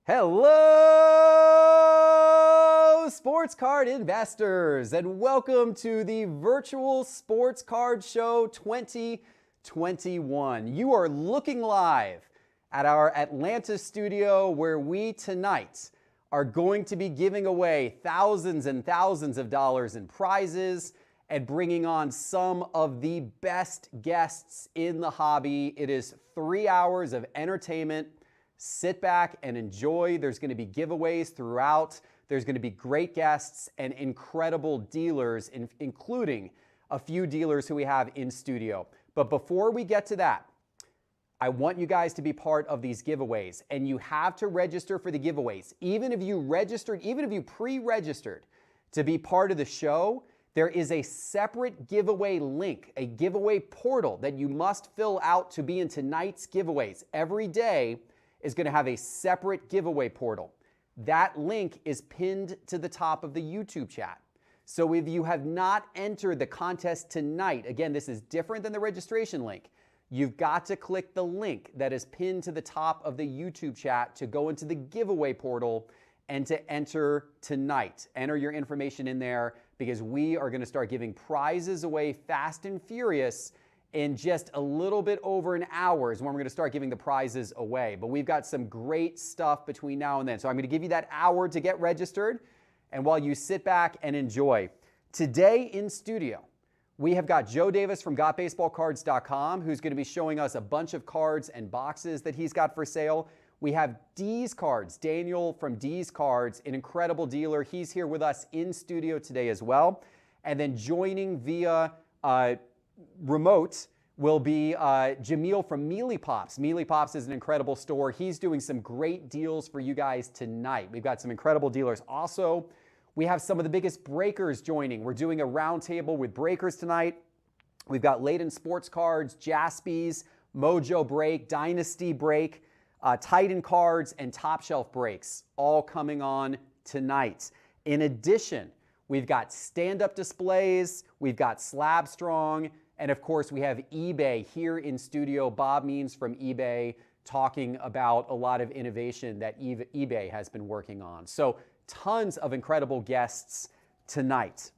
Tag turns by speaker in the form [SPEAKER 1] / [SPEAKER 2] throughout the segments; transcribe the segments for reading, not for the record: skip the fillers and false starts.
[SPEAKER 1] Hello, sports card investors, and welcome to the Virtual Sports Card Show 2021. You are looking live at our Atlanta studio where we tonight are going to be giving away thousands and thousands of dollars in prizes and bringing on some of the best guests in the hobby. It is 3 hours of entertainment. Sit back and enjoy. There's going to be giveaways throughout. There's going to be great guests and incredible dealers, including a few dealers who we have in studio. But before we get to that, I want you guys to be part of these giveaways, and you have to register for the giveaways. Even if you pre-registered to be part of the show, there is a separate giveaway link, a giveaway portal that you must fill out to be in tonight's giveaways. Every day is going to have a separate giveaway portal. That link is pinned to the top of the YouTube chat. So if you have not entered the contest tonight, again, this is different than the registration link. You've got to click the link that is pinned to the top of the YouTube chat to go into the giveaway portal and to enter tonight. Enter your information in there because we are going to start giving prizes away fast and furious. In just a little bit over an hour is when we're going to start giving the prizes away. But we've got some great stuff between now and then. So I'm going to give you that hour to get registered. And while you sit back and enjoy, today in studio, we have got Joe Davis from GotBaseballCards.com, who's going to be showing us a bunch of cards and boxes that he's got for sale. We have D's Cards, Daniel from D's Cards, an incredible dealer. He's here with us in studio today as well. And then joining via remote will be Jamil from Mealy Pops. Mealy Pops is an incredible store. He's doing some great deals for you guys tonight. We've got some incredible dealers. Also, we have some of the biggest breakers joining. We're doing a roundtable with breakers tonight. We've got Laden Sports Cards, Jaspys, Mojo Break, Dynasty Break, Titan Cards, and Top Shelf Breaks all coming on tonight. In addition, we've got stand-up displays, we've got Slab Strong, and of course, we have eBay here in studio. Bob Means from eBay talking about a lot of innovation that eBay has been working on. So tons of incredible guests tonight.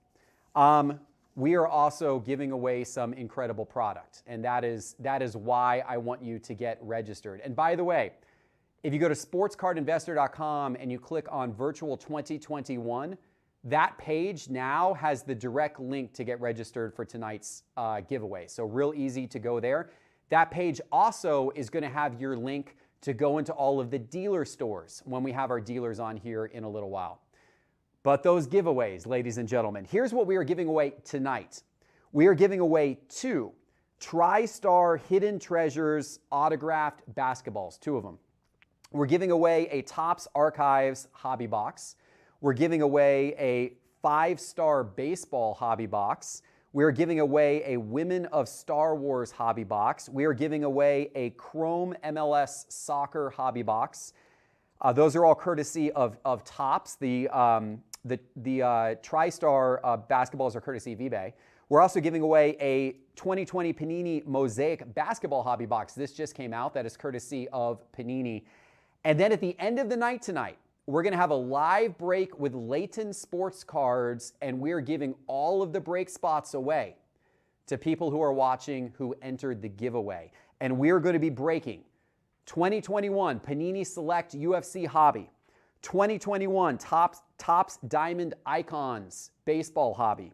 [SPEAKER 1] We are also giving away some incredible product, and that is why I want you to get registered. And by the way, if you go to sportscardinvestor.com and you click on Virtual 2021, that page now has the direct link to get registered for tonight's giveaway. So real easy to go there. That page also is going to have your link to go into all of the dealer stores when we have our dealers on here in a little while. But those giveaways, ladies and gentlemen, here's what we are giving away tonight. We are giving away 2 TriStar Hidden Treasures autographed basketballs, 2 of them. We're giving away a Topps Archives hobby box. We're giving away a 5-star baseball hobby box. We're giving away a Women of Star Wars hobby box. We are giving away a Chrome MLS soccer hobby box. Those are all courtesy of Topps. The TriStar basketballs are courtesy of eBay. We're also giving away a 2020 Panini Mosaic basketball hobby box. This just came out. That is courtesy of Panini. And then at the end of the night tonight, we're going to have a live break with Laden Sports Cards, and we're giving all of the break spots away to people who are watching who entered the giveaway. And we're going to be breaking 2021 Panini Select UFC Hobby, 2021 Topps Diamond Icons Baseball Hobby,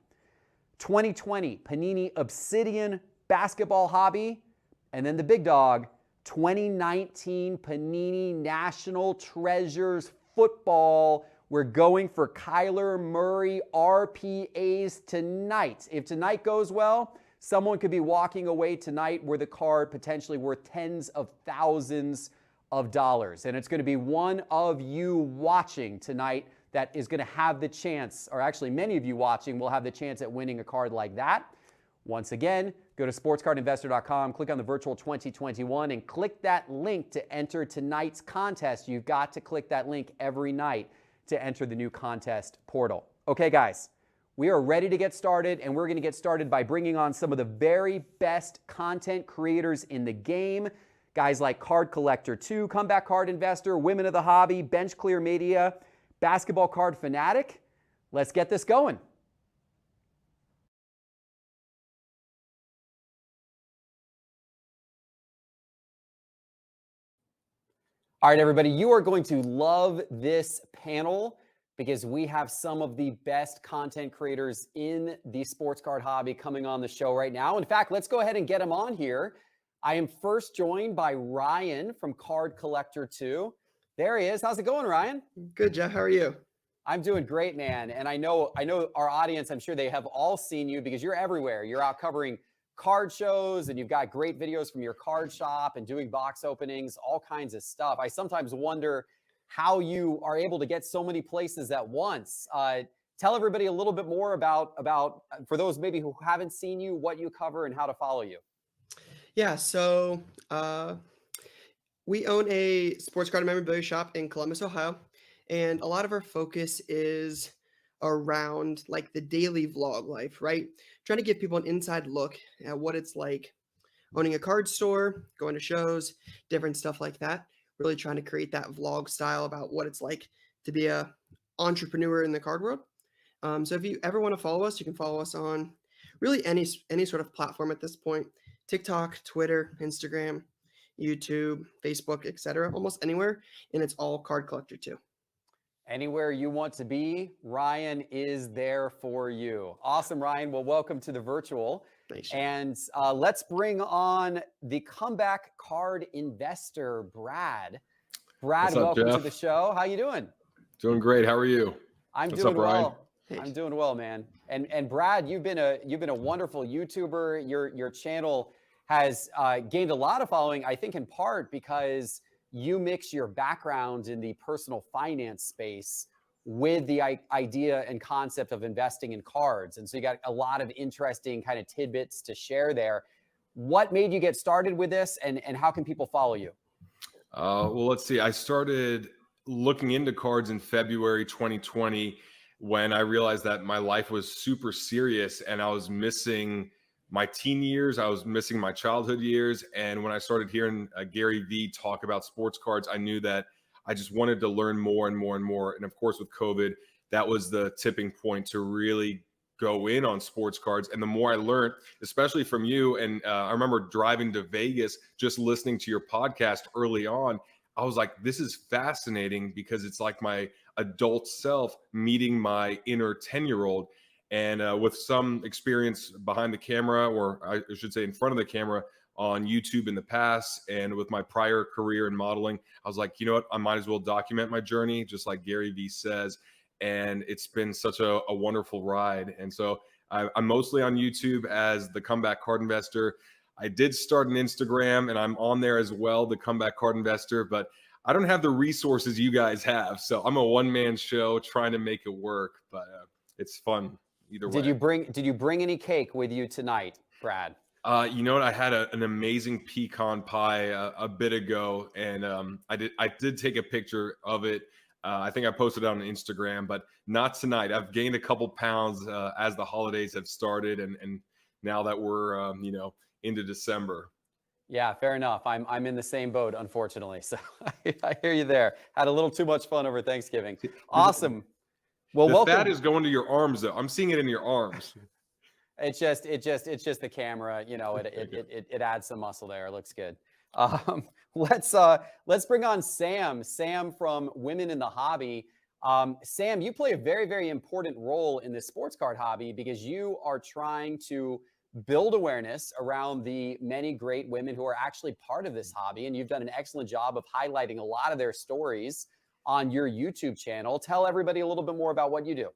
[SPEAKER 1] 2020 Panini Obsidian Basketball Hobby, and then the big dog, 2019 Panini National Treasures Football. We're going for Kyler Murray RPAs tonight. If tonight goes well, someone could be walking away tonight with a card potentially worth tens of thousands of dollars. And it's going to be one of you watching tonight that is going to have the chance, or actually many of you watching will have the chance at winning a card like that. Once again, go to sportscardinvestor.com, click on the Virtual 2021, and click that link to enter tonight's contest. You've got to click that link every night to enter the new contest portal. Okay, guys, we are ready to get started, and we're going to get started by bringing on some of the very best content creators in the game. Guys like Card Collector 2, Comeback Card Investor, Women of the Hobby, Bench Clear Media, Basketball Card Fanatic. Let's get this going. All right, everybody, you are going to love this panel because we have some of the best content creators in the sports card hobby coming on the show right now. In fact, let's go ahead and get them on here. I am first joined by Ryan from Card Collector 2. There he is. How's it going, Ryan?
[SPEAKER 2] Good, Geoff. How are you?
[SPEAKER 1] I'm doing great, man. And I know our audience, I'm sure they have all seen you because you're everywhere. You're out covering card shows and you've got great videos from your card shop and doing box openings, all kinds of stuff. I sometimes wonder how you are able to get so many places at once. Tell everybody a little bit more about, for those maybe who haven't seen you, what you cover and how to follow you.
[SPEAKER 2] Yeah, so we own a sports card and memorabilia shop in Columbus, Ohio, and a lot of our focus is around like the daily vlog life, right? Trying to give people an inside look at what it's like owning a card store, going to shows, different stuff like that. Really trying to create that vlog style about what it's like to be a entrepreneur in the card world. So if you ever want to follow us, you can follow us on really any sort of platform at this point. TikTok, Twitter, Instagram, YouTube, Facebook, etc. Almost anywhere, and it's all Card Collector 2.
[SPEAKER 1] Anywhere you want to be, Ryan is there for you. Awesome, Ryan. Well, welcome to the virtual.
[SPEAKER 2] Thanks.
[SPEAKER 1] And let's bring on the comeback card investor, Brad. Brad,
[SPEAKER 3] What's up,
[SPEAKER 1] welcome
[SPEAKER 3] Geoff?
[SPEAKER 1] to the show. How you doing?
[SPEAKER 3] Doing great. How are you?
[SPEAKER 1] I'm
[SPEAKER 3] What's
[SPEAKER 1] doing
[SPEAKER 3] up, Ryan?
[SPEAKER 1] well. I'm doing well, man. And Brad, you've been a wonderful YouTuber. Your channel has gained a lot of following, I think in part because you mix your background in the personal finance space with the idea and concept of investing in cards. And so you got a lot of interesting kind of tidbits to share there. What made you get started with this and how can people follow you?
[SPEAKER 3] Well, let's see. I started looking into cards in February 2020 when I realized that my life was super serious and I was missing my teen years, I was missing my childhood years. And when I started hearing Gary Vee talk about sports cards, I knew that I just wanted to learn more and more and more. And of course, with COVID, that was the tipping point to really go in on sports cards. And the more I learned, especially from you, and I remember driving to Vegas, just listening to your podcast early on, I was like, this is fascinating because it's like my adult self meeting my inner 10-year-old. And with some experience behind the camera, or I should say in front of the camera on YouTube in the past, and with my prior career in modeling, I was like, you know what, I might as well document my journey, just like Gary Vee says. And it's been such a wonderful ride. And so I'm mostly on YouTube as the Comeback Card Investor. I did start an Instagram, and I'm on there as well, the Comeback Card Investor, but I don't have the resources you guys have. So I'm a one-man show trying to make it work, but it's fun. Either way.
[SPEAKER 1] Did you bring any cake with you tonight, Brad?
[SPEAKER 3] You know what? I had an amazing pecan pie a bit ago, and I did take a picture of it. I think I posted it on Instagram, but not tonight. I've gained a couple pounds as the holidays have started, and now that we're into December.
[SPEAKER 1] Yeah, fair enough. I'm in the same boat, unfortunately. So I hear you there. Had a little too much fun over Thanksgiving. Awesome. Well,
[SPEAKER 3] the
[SPEAKER 1] welcome.
[SPEAKER 3] fat is going to your arms, though. I'm seeing it in your arms.
[SPEAKER 1] It's just the camera. You know, it adds some muscle there. It looks good. Let's bring on Sam. Sam from Women in the Hobby. Sam, you play a very, very important role in the sports card hobby because you are trying to build awareness around the many great women who are actually part of this hobby, and you've done an excellent job of highlighting a lot of their stories on your YouTube channel. Tell everybody a little bit more about what you do.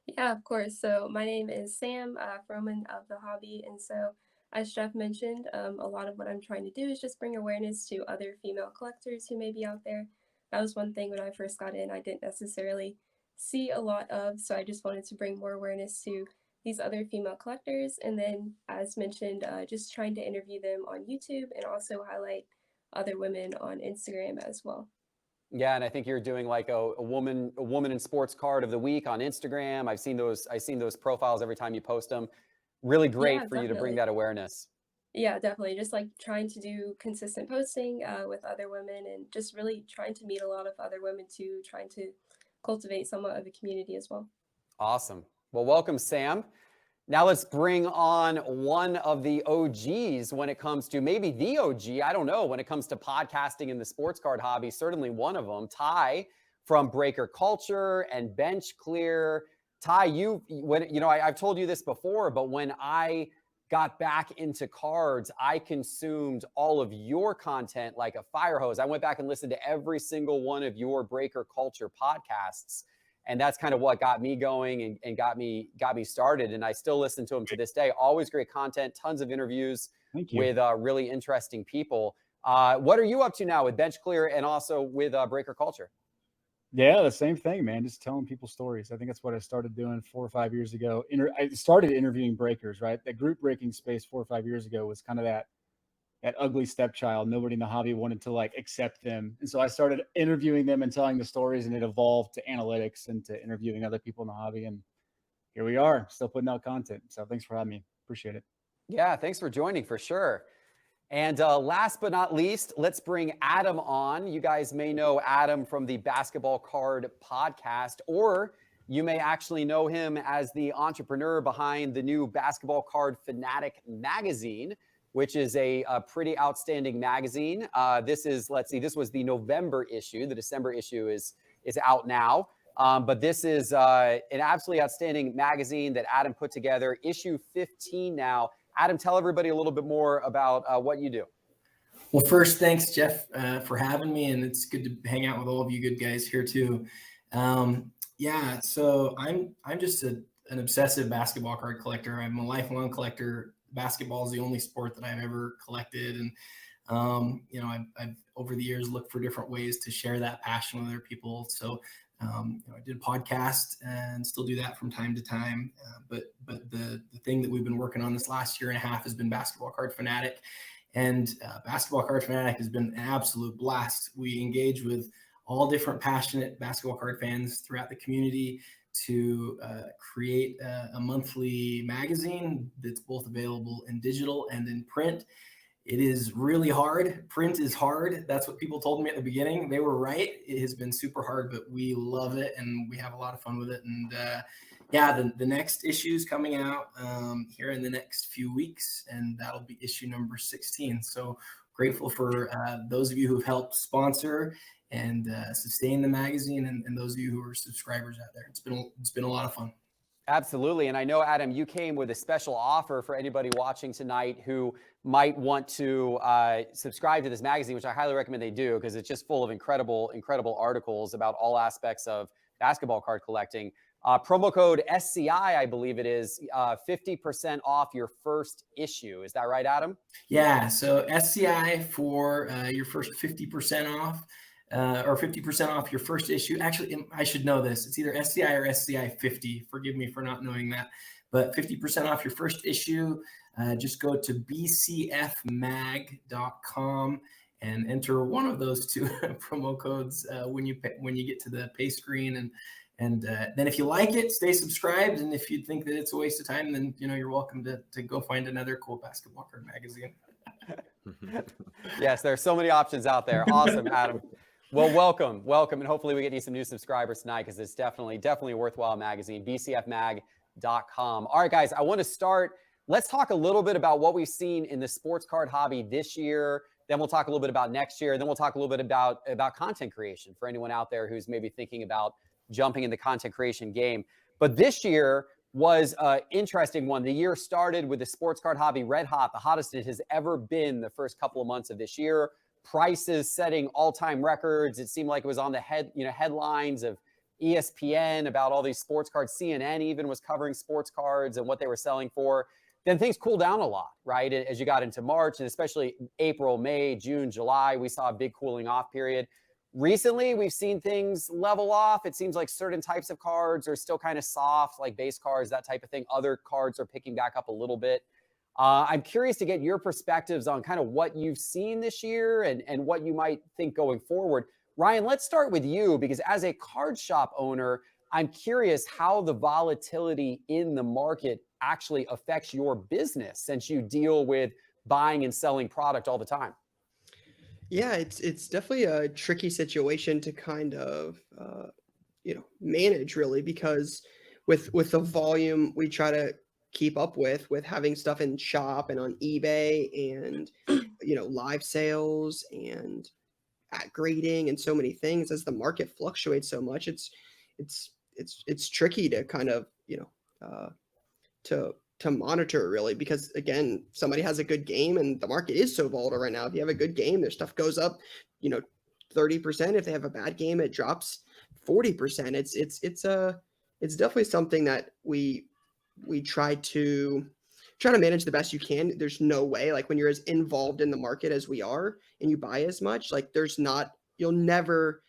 [SPEAKER 4] Yeah, of course. So my name is Sam from Women of the Hobby. And so as Geoff mentioned, a lot of what I'm trying to do is just bring awareness to other female collectors who may be out there. That was one thing when I first got in, I didn't necessarily see a lot of. So I just wanted to bring more awareness to these other female collectors. And then as mentioned, just trying to interview them on YouTube and also highlight other women on Instagram as well.
[SPEAKER 1] Yeah, and I think you're doing like a woman in sports card of the week on Instagram. I've seen those profiles every time you post them. Really great for you to bring that awareness.
[SPEAKER 4] Yeah, definitely. Just like trying to do consistent posting with other women and just really trying to meet a lot of other women too, trying to cultivate somewhat of a community as well.
[SPEAKER 1] Awesome. Well, welcome, Sam. Now let's bring on one of the OGs when it comes to maybe the OG, I don't know, when it comes to podcasting in the sports card hobby, certainly one of them, Ty from Breaker Culture and Bench Clear. Ty, I've told you this before, but when I got back into cards, I consumed all of your content like a fire hose. I went back and listened to every single one of your Breaker Culture podcasts. And that's kind of what got me going and got me started. And I still listen to them to this day. Always great content, tons of interviews with really interesting people. What are you up to now with Bench Clear and also with Breaker Culture?
[SPEAKER 5] Yeah, the same thing, man. Just telling people stories. I think that's what I started doing 4 or 5 years ago. I started interviewing breakers, right? That group breaking space 4 or 5 years ago was kind of that ugly stepchild. Nobody in the hobby wanted to like accept them. And so I started interviewing them and telling the stories, and it evolved to analytics and to interviewing other people in the hobby. And here we are, still putting out content. So thanks for having me. Appreciate it.
[SPEAKER 1] Yeah, thanks for joining for sure. And last but not least, let's bring Adam on. You guys may know Adam from the Basketball Card Podcast, or you may actually know him as the entrepreneur behind the new Basketball Card Fanatic magazine, which is a pretty outstanding magazine. This was the November issue. The December issue is out now. But this is an absolutely outstanding magazine that Adam put together, issue 15 now. Adam, tell everybody a little bit more about what you do.
[SPEAKER 6] Well, first, thanks, Geoff, for having me, and it's good to hang out with all of you good guys here too. So I'm just an obsessive basketball card collector. I'm a lifelong collector. Basketball is the only sport that I've ever collected, and I've over the years looked for different ways to share that passion with other people. So I did a podcast and still do that from time to time. But the thing that we've been working on this last year and a half has been Basketball Card Fanatic. And Basketball Card Fanatic has been an absolute blast. We engage with all different passionate basketball card fans throughout the community to create a monthly magazine that's both available in digital and in print. It is really hard. Print is hard. That's what people told me at the beginning. They were right. It has been super hard, but we love it and we have a lot of fun with it. And the next issue is coming out here in the next few weeks, and that'll be issue number 16. So grateful for those of you who've helped sponsor and sustain the magazine, and those of you who are subscribers out there. It's been a lot of fun.
[SPEAKER 1] Absolutely. And I know, Adam, you came with a special offer for anybody watching tonight who might want to subscribe to this magazine, which I highly recommend they do, because it's just full of incredible articles about all aspects of basketball card collecting. Promo code SCI, I believe it is, 50% off your first issue. Is that right, Adam?
[SPEAKER 6] Yeah. So SCI for your first 50% off. Or 50% off your first issue. Actually, I should know this. It's either SCI or SCI 50. Forgive me for not knowing that. But 50% off your first issue. Just go to bcfmag.com and enter one of those two promo codes when you get to the pay screen. And then if you like it, stay subscribed. And if you think that it's a waste of time, then you're welcome to go find another cool basketball card magazine.
[SPEAKER 1] Yes, there are so many options out there. Awesome, Adam. Well, welcome. And hopefully we get you some new subscribers tonight, because it's definitely a worthwhile magazine, bcfmag.com. All right, guys, I want to start. Let's talk a little bit about what we've seen in the sports card hobby this year. Then we'll talk a little bit about next year. Then we'll talk a little bit about content creation for anyone out there who's maybe thinking about jumping in the content creation game. But this year was an interesting one. The year started with the sports card hobby red hot, the hottest it has ever been the first couple of months of this year. Prices setting all-time records. It seemed like it was on the headlines of ESPN about all these sports cards. CNN even was covering sports cards and what they were selling for. Then things cooled down a lot, right? As you got into March, and especially April, May, June, July, we saw a big cooling off period. Recently, we've seen things level off. It seems like certain types of cards are still kind of soft, like base cards, that type of thing. Other cards are picking back up a little bit. I'm curious to get your perspectives on kind of what you've seen this year and what you might think going forward. Ryan, let's start with you, because as a card shop owner, I'm curious how the volatility in the market actually affects your business, since you deal with buying and selling product all the time?
[SPEAKER 2] Yeah, it's definitely a tricky situation to kind of manage really, because with the volume we try to keep up with having stuff in shop and on eBay and live sales and at grading and so many things, as the market fluctuates so much, it's tricky to kind of uh, to monitor really, because again, somebody has a good game and the market is so volatile right now. If you have a good game, their stuff goes up, 30%. If they have a bad game, it drops 40%. It's definitely something that we try to manage the best you can. There's no way, like when you're as involved in the market as we are and you buy as much, like you'll never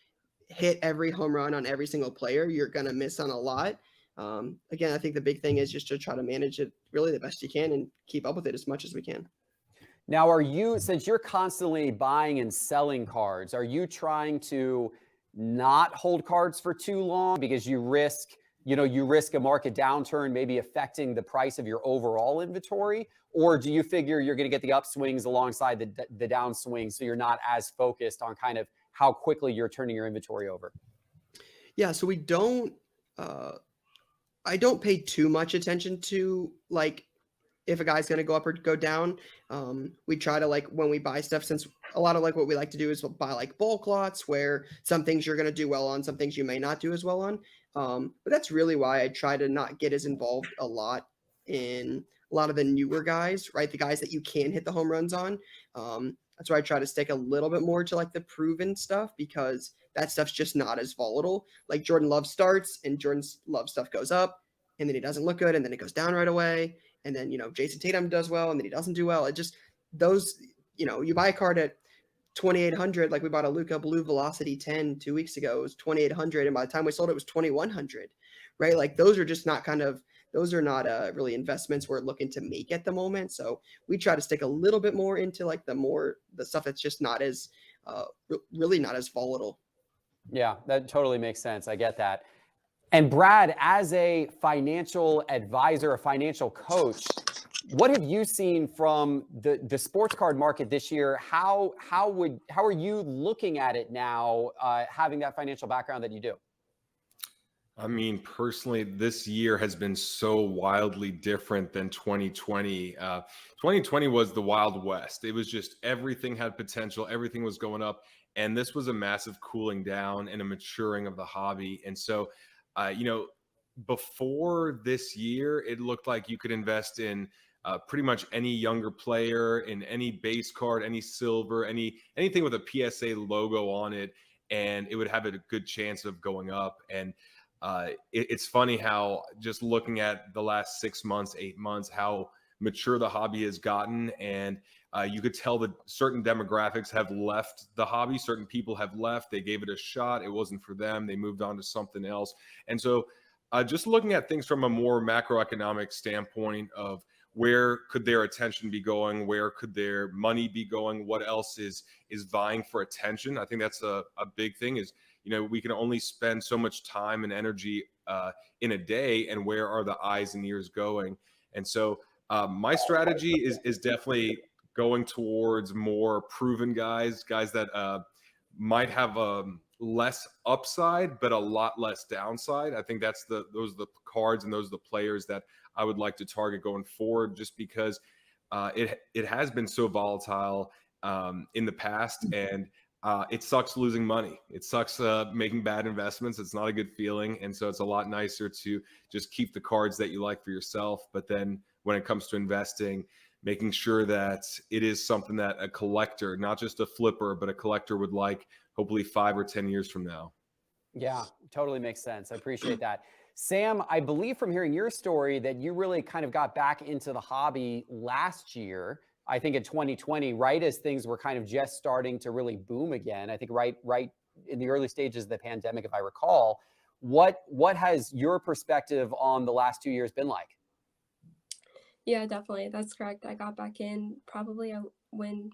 [SPEAKER 2] hit every home run on every single player. You're gonna miss on a lot. Again, I think the big thing is just to try to manage it really the best you can and keep up with it as much as we can.
[SPEAKER 1] Now, since you're constantly buying and selling cards, are you trying to not hold cards for too long because you risk a market downturn maybe affecting the price of your overall inventory? Or do you figure you're going to get the upswings alongside the downswings, so you're not as focused on kind of how quickly you're turning your inventory over?
[SPEAKER 2] Yeah, so we don't I don't pay too much attention to like if a guy's going to go up or go down. We try to, like, when we buy stuff, since a lot of like what we like to do is we'll buy like bulk lots where some things you're going to do well on, some things you may not do as well on. But that's really why I try to not get as involved a lot in a lot of the newer guys, right? The guys that you can hit the home runs on. That's why I try to stick a little bit more to like the proven stuff, because that stuff's just not as volatile. Like Jordan Love starts and Jordan's Love stuff goes up and then he doesn't look good and then it goes down right away. And then, Jason Tatum does well and then he doesn't do well. It just, you buy a card at 2,800, like we bought a Luka Blue Velocity 10 2 weeks ago. It was 2,800. And by the time we sold it, it was 2,100, right? Like those are not really investments we're looking to make at the moment. So we try to stick a little bit more into like the stuff that's just not as, really not as volatile.
[SPEAKER 1] Yeah, that totally makes sense. I get that. And Brad, as a financial advisor, a financial coach, what have you seen from the sports card market this year? How are you looking at it now, having that financial background that you do?
[SPEAKER 3] I mean, personally, this year has been so wildly different than 2020. 2020 was the Wild West. It was just everything had potential. Everything was going up. And this was a massive cooling down and a maturing of the hobby. And so, before this year, it looked like you could invest in pretty much any younger player, in any base card, any silver, anything with a PSA logo on it, and it would have a good chance of going up. And it's funny how, just looking at the last 6 months, 8 months, how mature the hobby has gotten. And you could tell that certain demographics have left the hobby. Certain people have left. They gave it a shot. It wasn't for them. They moved on to something else. And so just looking at things from a more macroeconomic standpoint of where could their attention be going? Where could their money be going? What else is vying for attention? I think that's a big thing is, we can only spend so much time and energy in a day, and where are the eyes and ears going? And so my strategy is definitely going towards more proven guys that might have less upside, but a lot less downside. I think those are the cards and those are the players that I would like to target going forward, just because it has been so volatile in the past, and it sucks losing money. It sucks making bad investments. It's not a good feeling. And so it's a lot nicer to just keep the cards that you like for yourself. But then when it comes to investing, making sure that it is something that a collector, not just a flipper, but a collector would like hopefully 5 or 10 years from now.
[SPEAKER 1] Yeah, totally makes sense. I appreciate that. Sam, I believe from hearing your story that you really kind of got back into the hobby last year. I think in 2020, right as things were kind of just starting to really boom again. I think right in the early stages of the pandemic, if I recall. What has your perspective on the last 2 years been like?
[SPEAKER 4] Yeah, definitely. That's correct. I got back in probably when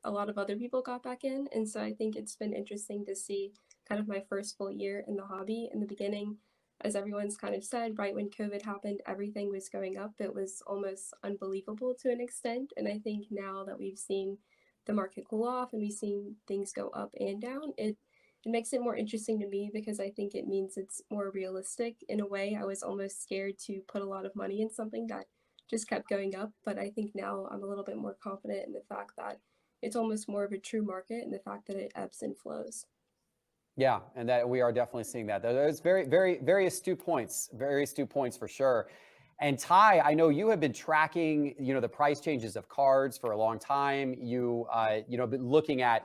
[SPEAKER 4] a lot of other people got back in. And so I think it's been interesting to see kind of my first full year in the hobby. In the beginning, as everyone's kind of said, right when COVID happened, everything was going up. It was almost unbelievable to an extent. And I think now that we've seen the market cool off and we've seen things go up and down, it makes it more interesting to me because I think it means it's more realistic in a way. I was almost scared to put a lot of money in something that just kept going up, but I think now I'm a little bit more confident in the fact that it's almost more of a true market and the fact that it ebbs and flows.
[SPEAKER 1] Yeah, and that we are definitely seeing that. Those very astute points, for sure. And Ty, I know you have been tracking, the price changes of cards for a long time. You, been looking at,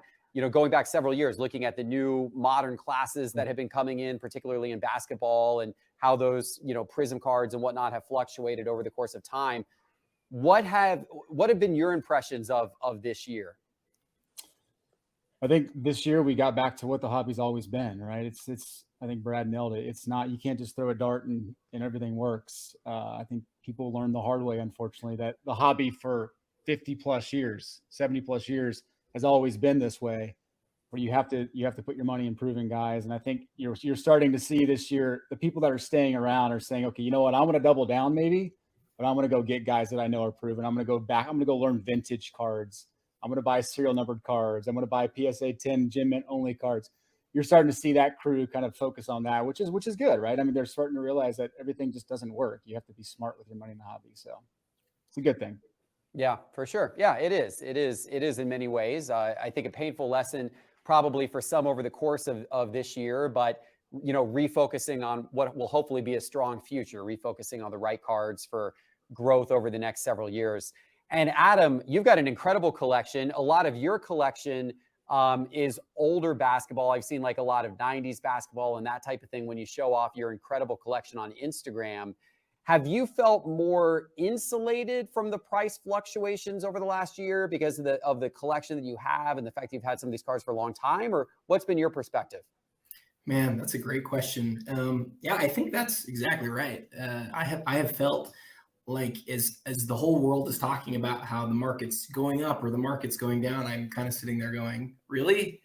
[SPEAKER 1] going back several years, looking at the new modern classes that have been coming in, particularly in basketball, and how those, prism cards and whatnot have fluctuated over the course of time. What have been your impressions of this year?
[SPEAKER 5] I think this year we got back to what the hobby's always been, right? It's I think Brad nailed it. It's not, you can't just throw a dart and everything works. I think people learned the hard way, unfortunately, that the hobby for 50 plus years, 70 plus years has always been this way, where you have to put your money in proven guys. And I think you're starting to see this year, the people that are staying around are saying, okay, you know what, I'm going to double down maybe, but I'm going to go get guys that I know are proven. I'm going to go back. I'm going to go learn vintage cards. I'm going to buy serial numbered cards. I'm going to buy PSA 10 gym mint only cards. You're starting to see that crew kind of focus on that, which is good, right? I mean, they're starting to realize that everything just doesn't work. You have to be smart with your money in the hobby. So it's a good thing.
[SPEAKER 1] Yeah, for sure. Yeah, it is. It is in many ways. I think a painful lesson probably for some over the course of this year, but refocusing on what will hopefully be a strong future, refocusing on the right cards for growth over the next several years. And Adam, you've got an incredible collection. A lot of your collection is older basketball. I've seen like a lot of 90s basketball and that type of thing when you show off your incredible collection on Instagram. Have you felt more insulated from the price fluctuations over the last year because of the collection that you have and the fact you've had some of these cards for a long time? Or what's been your perspective?
[SPEAKER 6] Man, that's a great question. Yeah, I think that's exactly right. I have felt like as the whole world is talking about how the market's going up or the market's going down, I'm kind of sitting there going, really?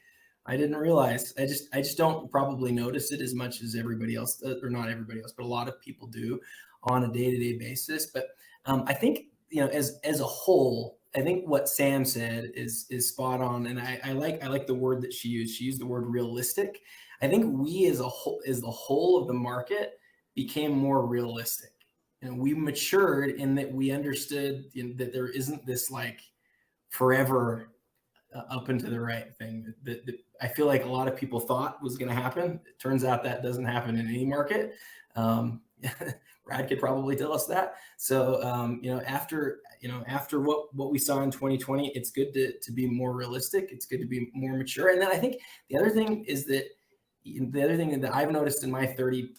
[SPEAKER 6] I didn't realize. I just don't probably notice it as much as everybody else, or not everybody else, but a lot of people do on a day-to-day basis. But I think, as a whole, I think what Sam said is spot on. And I like the word that she used. She used the word realistic. I think we as the whole of the market became more realistic. And we matured in that we understood that there isn't this like forever up and to the right thing that I feel like a lot of people thought was going to happen. It turns out that doesn't happen in any market. Brad could probably tell us that. So, after what we saw in 2020, it's good to be more realistic. It's good to be more mature. And then I think the other thing that I've noticed in my 30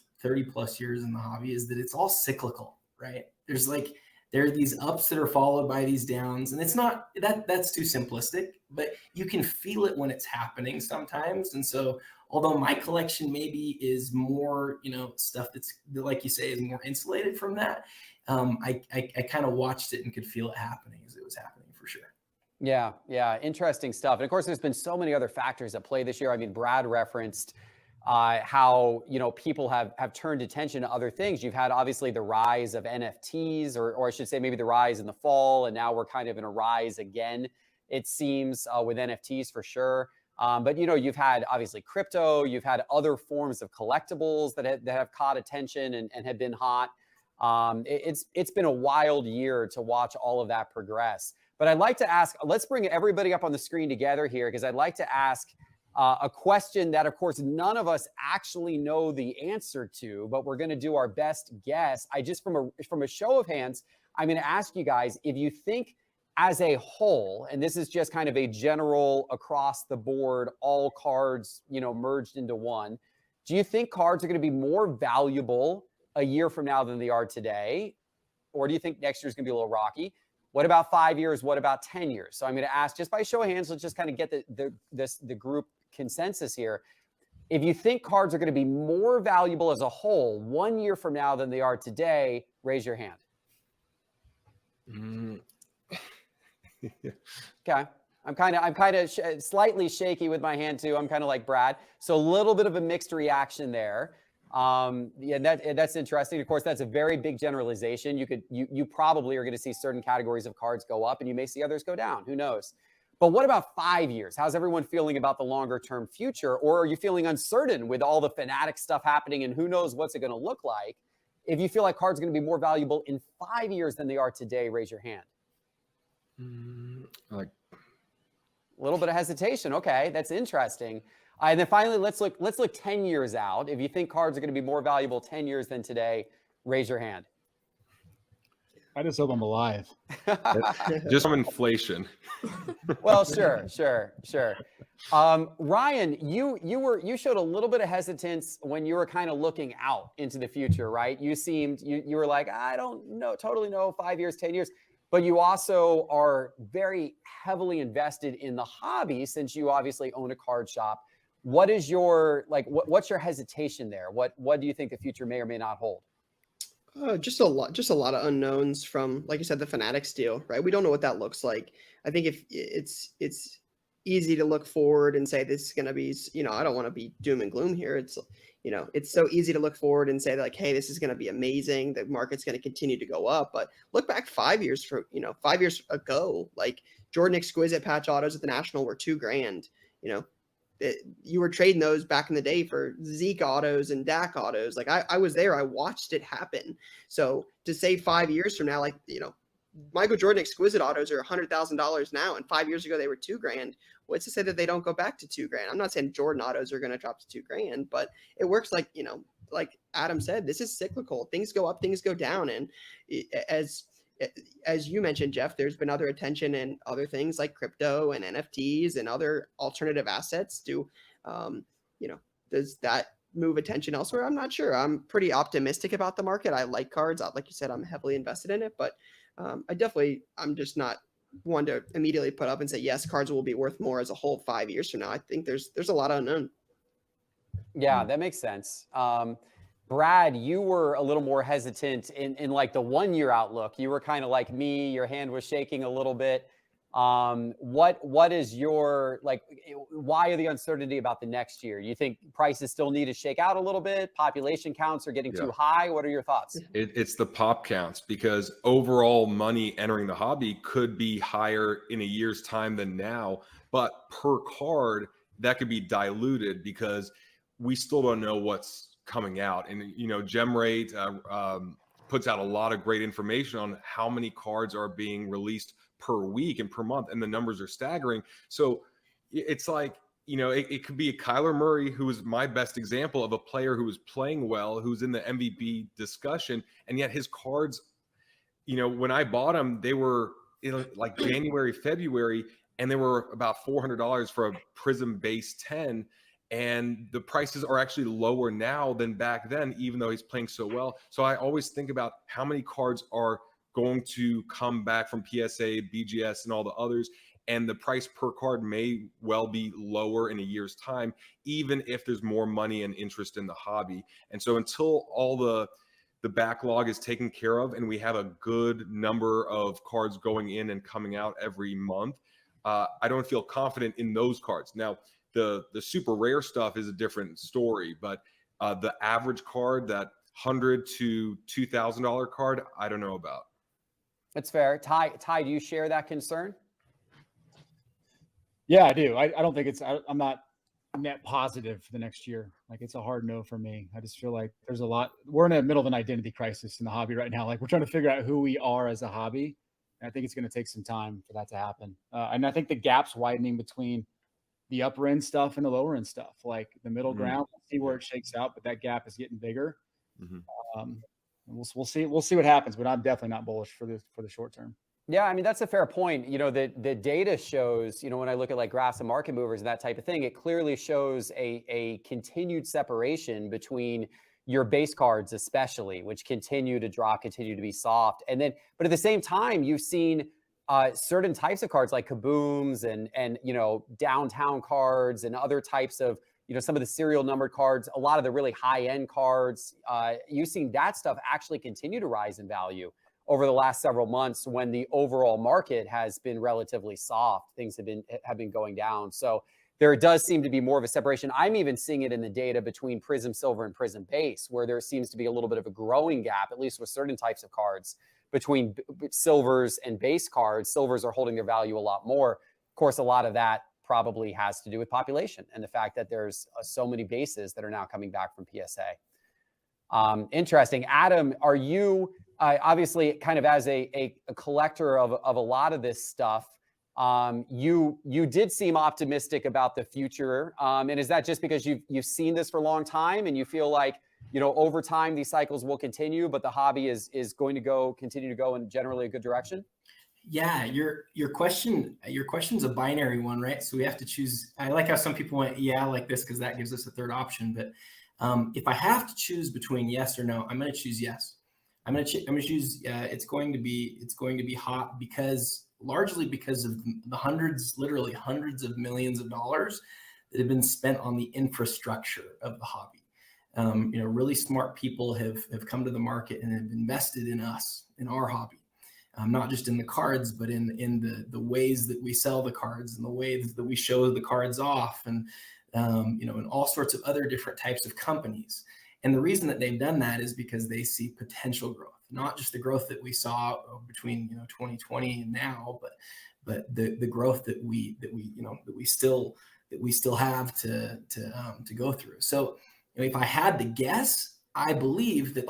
[SPEAKER 6] plus years in the hobby is that it's all cyclical, right? There are these ups that are followed by these downs, and it's not that's too simplistic, but you can feel it when it's happening sometimes. And so although my collection maybe is more, stuff that's, like you say, is more insulated from that, I kind of watched it and could feel it happening as it was happening for sure.
[SPEAKER 1] Yeah. Interesting stuff. And of course, there's been so many other factors at play this year. I mean, Brad referenced how, people have turned attention to other things. You've had obviously the rise of NFTs, or I should say maybe the rise in the fall, and now we're kind of in a rise again, it seems, with NFTs for sure. But, you've had obviously crypto, you've had other forms of collectibles that have caught attention and have been hot. It's been a wild year to watch all of that progress. But I'd like to ask, let's bring everybody up on the screen together here, because I'd like to ask a question that, of course, none of us actually know the answer to, but we're going to do our best guess. From a show of hands, I'm going to ask you guys if you think as a whole, and this is just kind of a general across the board, all cards, merged into one. Do you think cards are going to be more valuable a year from now than they are today? Or do you think next year is going to be a little rocky? What about 5 years? What about 10 years? So I'm going to ask just by show of hands, let's just kind of get the group consensus here. If you think cards are going to be more valuable as a whole 1 year from now than they are today, raise your hand. Okay. I'm kind of slightly shaky with my hand too. I'm kind of like Brad. So a little bit of a mixed reaction there. Yeah, that's interesting. Of course, that's a very big generalization. You probably are going to see certain categories of cards go up, and you may see others go down. Who knows? But what about 5 years? How's everyone feeling about the longer term future? Or are you feeling uncertain with all the fanatic stuff happening and who knows what's it going to look like? If you feel like cards are going to be more valuable in 5 years than they are today, raise your hand.
[SPEAKER 3] Like
[SPEAKER 1] A little bit of hesitation. Okay, that's interesting. And then finally, let's look 10 years out. If you think cards are going to be more valuable 10 years than today, raise your hand.
[SPEAKER 5] I just hope I'm alive.
[SPEAKER 3] just from inflation.
[SPEAKER 1] Well, sure. Ryan, you showed a little bit of hesitance when you were kind of looking out into the future, right? You were like, I don't know, totally know, 5 years, 10 years. But you also are very heavily invested in the hobby since you obviously own a card shop. What is your, what's your hesitation there? What do you think the future may or may not hold?
[SPEAKER 2] Just a lot of unknowns from, like you said, the Fanatics deal, right? We don't know what that looks like. I think if it's easy to look forward and say this is going to be, I don't want to be doom and gloom here. It's, it's so easy to look forward and say like, hey, this is going to be amazing. The market's going to continue to go up. But look back 5 years 5 years ago, like Jordan Exquisite patch autos at the National were $2,000. You were trading those back in the day for Zeke autos and Dak autos. Like I was there, I watched it happen. So to say 5 years from now, Michael Jordan Exquisite autos are $100,000 now, and 5 years ago they were $2,000. What's to say that they don't go back to $2,000? I'm not saying Jordan autos are going to drop to $2,000, but it works like Adam said, this is cyclical. Things go up, things go down, and as you mentioned, Geoff, there's been other attention and other things like crypto and NFTs and other alternative assets. Does that move attention elsewhere? I'm not sure. I'm pretty optimistic about the market. I like cards. Like you said, I'm heavily invested in it, but I'm just not one to immediately put up and say, yes, cards will be worth more as a whole 5 years from now. I think there's a lot of unknown.
[SPEAKER 1] Yeah, that makes sense. Brad, you were a little more hesitant in like the 1 year outlook. You were kind of like me, your hand was shaking a little bit. What is your, why are the uncertainty about the next year? You think prices still need to shake out a little bit? Population counts are getting too high. What are your thoughts?
[SPEAKER 3] It's the pop counts, because overall money entering the hobby could be higher in a year's time than now, but per card that could be diluted because we still don't know what's coming out. And GemRate puts out a lot of great information on how many cards are being released per week and per month, and the numbers are staggering. So it's like, it could be a Kyler Murray, who is my best example of a player who is playing well, who's in the MVP discussion, and yet his cards, when I bought them, they were like January, February, and they were about $400 for a Prism base 10. And the prices are actually lower now than back then, even though he's playing so well. So I always think about how many cards are going to come back from PSA, BGS, and all the others. And the price per card may well be lower in a year's time, even if there's more money and interest in the hobby. And so until all the backlog is taken care of and we have a good number of cards going in and coming out every month, I don't feel confident in those cards. Now, the super rare stuff is a different story, but the average card, that $100 to $2,000 card, I don't know about.
[SPEAKER 1] That's fair. Ty, do you share that concern?
[SPEAKER 5] Yeah, I do. I don't think I'm not net positive for the next year. Like, it's a hard no for me. I just feel like there's a lot. We're in the middle of an identity crisis in the hobby right now. Like, we're trying to figure out who we are as a hobby. And I think it's going to take some time for that to happen. And I think the gap's widening between the upper end stuff and the lower end stuff, like the middle ground. We'll see where it shakes out, but that gap is getting bigger. We'll see what happens, but I'm definitely not bullish for the short term.
[SPEAKER 1] Yeah, I mean, that's a fair point. The data shows, when I look at like graphs and market movers and that type of thing, it clearly shows a continued separation between your base cards, especially, which continue to drop, continue to be soft. But at the same time, you've seen certain types of cards like kabooms and downtown cards and other types of, some of the serial numbered cards, a lot of the really high end cards, you've seen that stuff actually continue to rise in value over the last several months when the overall market has been relatively soft. Things have been going down. So there does seem to be more of a separation. I'm even seeing it in the data between Prism Silver and Prism Base, where there seems to be a little bit of a growing gap, at least with certain types of cards, between silvers and base cards. Silvers are holding their value a lot more. Of course, a lot of that probably has to do with population and the fact that there's so many bases that are now coming back from PSA. Interesting. Adam, are you obviously kind of as a collector of a lot of this stuff, you did seem optimistic about the future. And is that just because you've seen this for a long time and you feel like, over time these cycles will continue, but the hobby is going to continue to go in generally a good direction?
[SPEAKER 6] Yeah, your question's a binary one, right? So we have to choose. I like how some people went, yeah, like this, because that gives us a third option. But if I have to choose between yes or no, I'm going to choose yes. I'm going to choose. It's going to be hot largely because of the literally hundreds of millions of dollars that have been spent on the infrastructure of the hobby. Really smart people have come to the market and have invested in us, in our hobby. Not just in the cards, but in the ways that we sell the cards and the ways that we show the cards off, and and all sorts of other different types of companies. And the reason that they've done that is because they see potential growth, not just the growth that we saw between 2020 and now, but the growth that we still have to go through. So if I had to guess, I believe that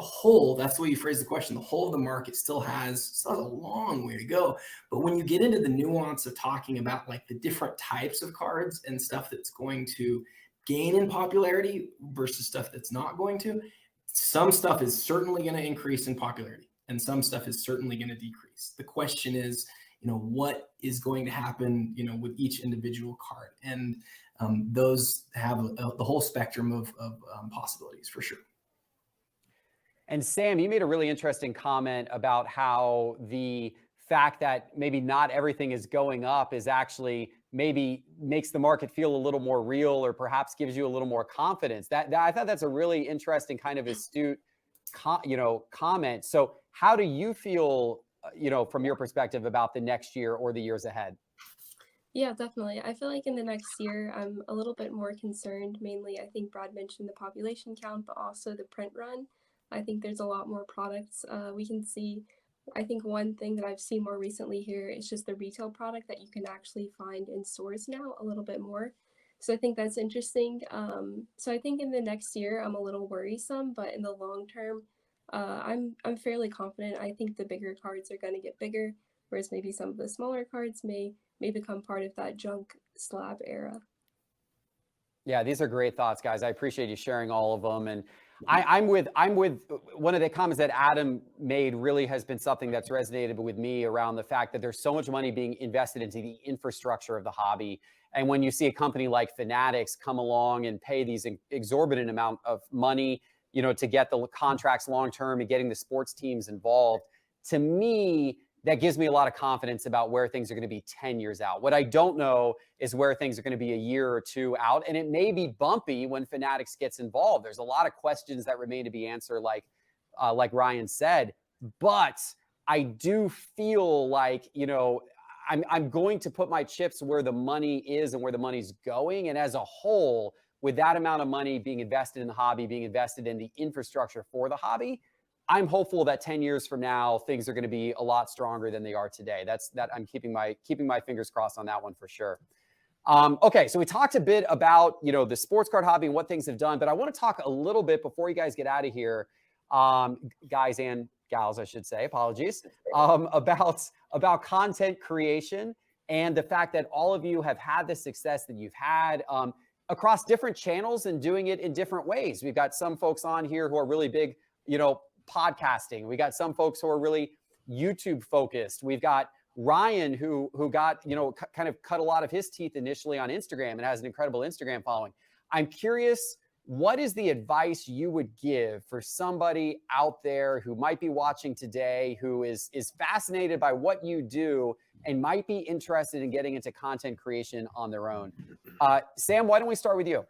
[SPEAKER 6] that's the way you phrase the question, the whole of the market still has a long way to go. But when you get into the nuance of talking about like the different types of cards and stuff that's going to gain in popularity versus stuff that's not going to, some stuff is certainly going to increase in popularity and some stuff is certainly going to decrease. The question is, what is going to happen, with each individual card. And those have the whole spectrum of possibilities for sure.
[SPEAKER 1] And Sam, you made a really interesting comment about how the fact that maybe not everything is going up is actually maybe makes the market feel a little more real, or perhaps gives you a little more confidence. That I thought that's a really interesting kind of astute, comment. So how do you feel, from your perspective about the next year or the years ahead?
[SPEAKER 4] Yeah, definitely. I feel like in the next year, I'm a little bit more concerned. Mainly, I think Brad mentioned the population count, but also the print run. I think there's a lot more products we can see. I think one thing that I've seen more recently here is just the retail product that you can actually find in stores now a little bit more. So I think that's interesting. So I think in the next year, I'm a little worrisome, but in the long term, I'm fairly confident. I think the bigger cards are going to get bigger, whereas maybe some of the smaller cards may become part of that junk slab era.
[SPEAKER 1] Yeah, these are great thoughts, guys. I appreciate you sharing all of them. And I'm with one of the comments that Adam made really has been something that's resonated with me around the fact that there's so much money being invested into the infrastructure of the hobby. And when you see a company like Fanatics come along and pay these exorbitant amount of money, to get the contracts long-term and getting the sports teams involved, to me, that gives me a lot of confidence about where things are going to be 10 years out. What I don't know is where things are going to be a year or two out. And it may be bumpy when Fanatics gets involved. There's a lot of questions that remain to be answered, like Ryan said. But I do feel like, I'm going to put my chips where the money is and where the money's going. And as a whole, with that amount of money being invested in the hobby, being invested in the infrastructure for the hobby, I'm hopeful that 10 years from now, things are going to be a lot stronger than they are today. I'm keeping my fingers crossed on that one for sure. Okay, so we talked a bit about, the sports card hobby and what things have done, but I want to talk a little bit before you guys get out of here, guys and gals, I should say, apologies, about content creation and the fact that all of you have had the success that you've had across different channels and doing it in different ways. We've got some folks on here who are really big, podcasting. We got some folks who are really YouTube focused. We've got Ryan who got, kind of cut a lot of his teeth initially on Instagram and has an incredible Instagram following. I'm curious, what is the advice you would give for somebody out there who might be watching today, who is fascinated by what you do and might be interested in getting into content creation on their own? Sam, why don't we start with you?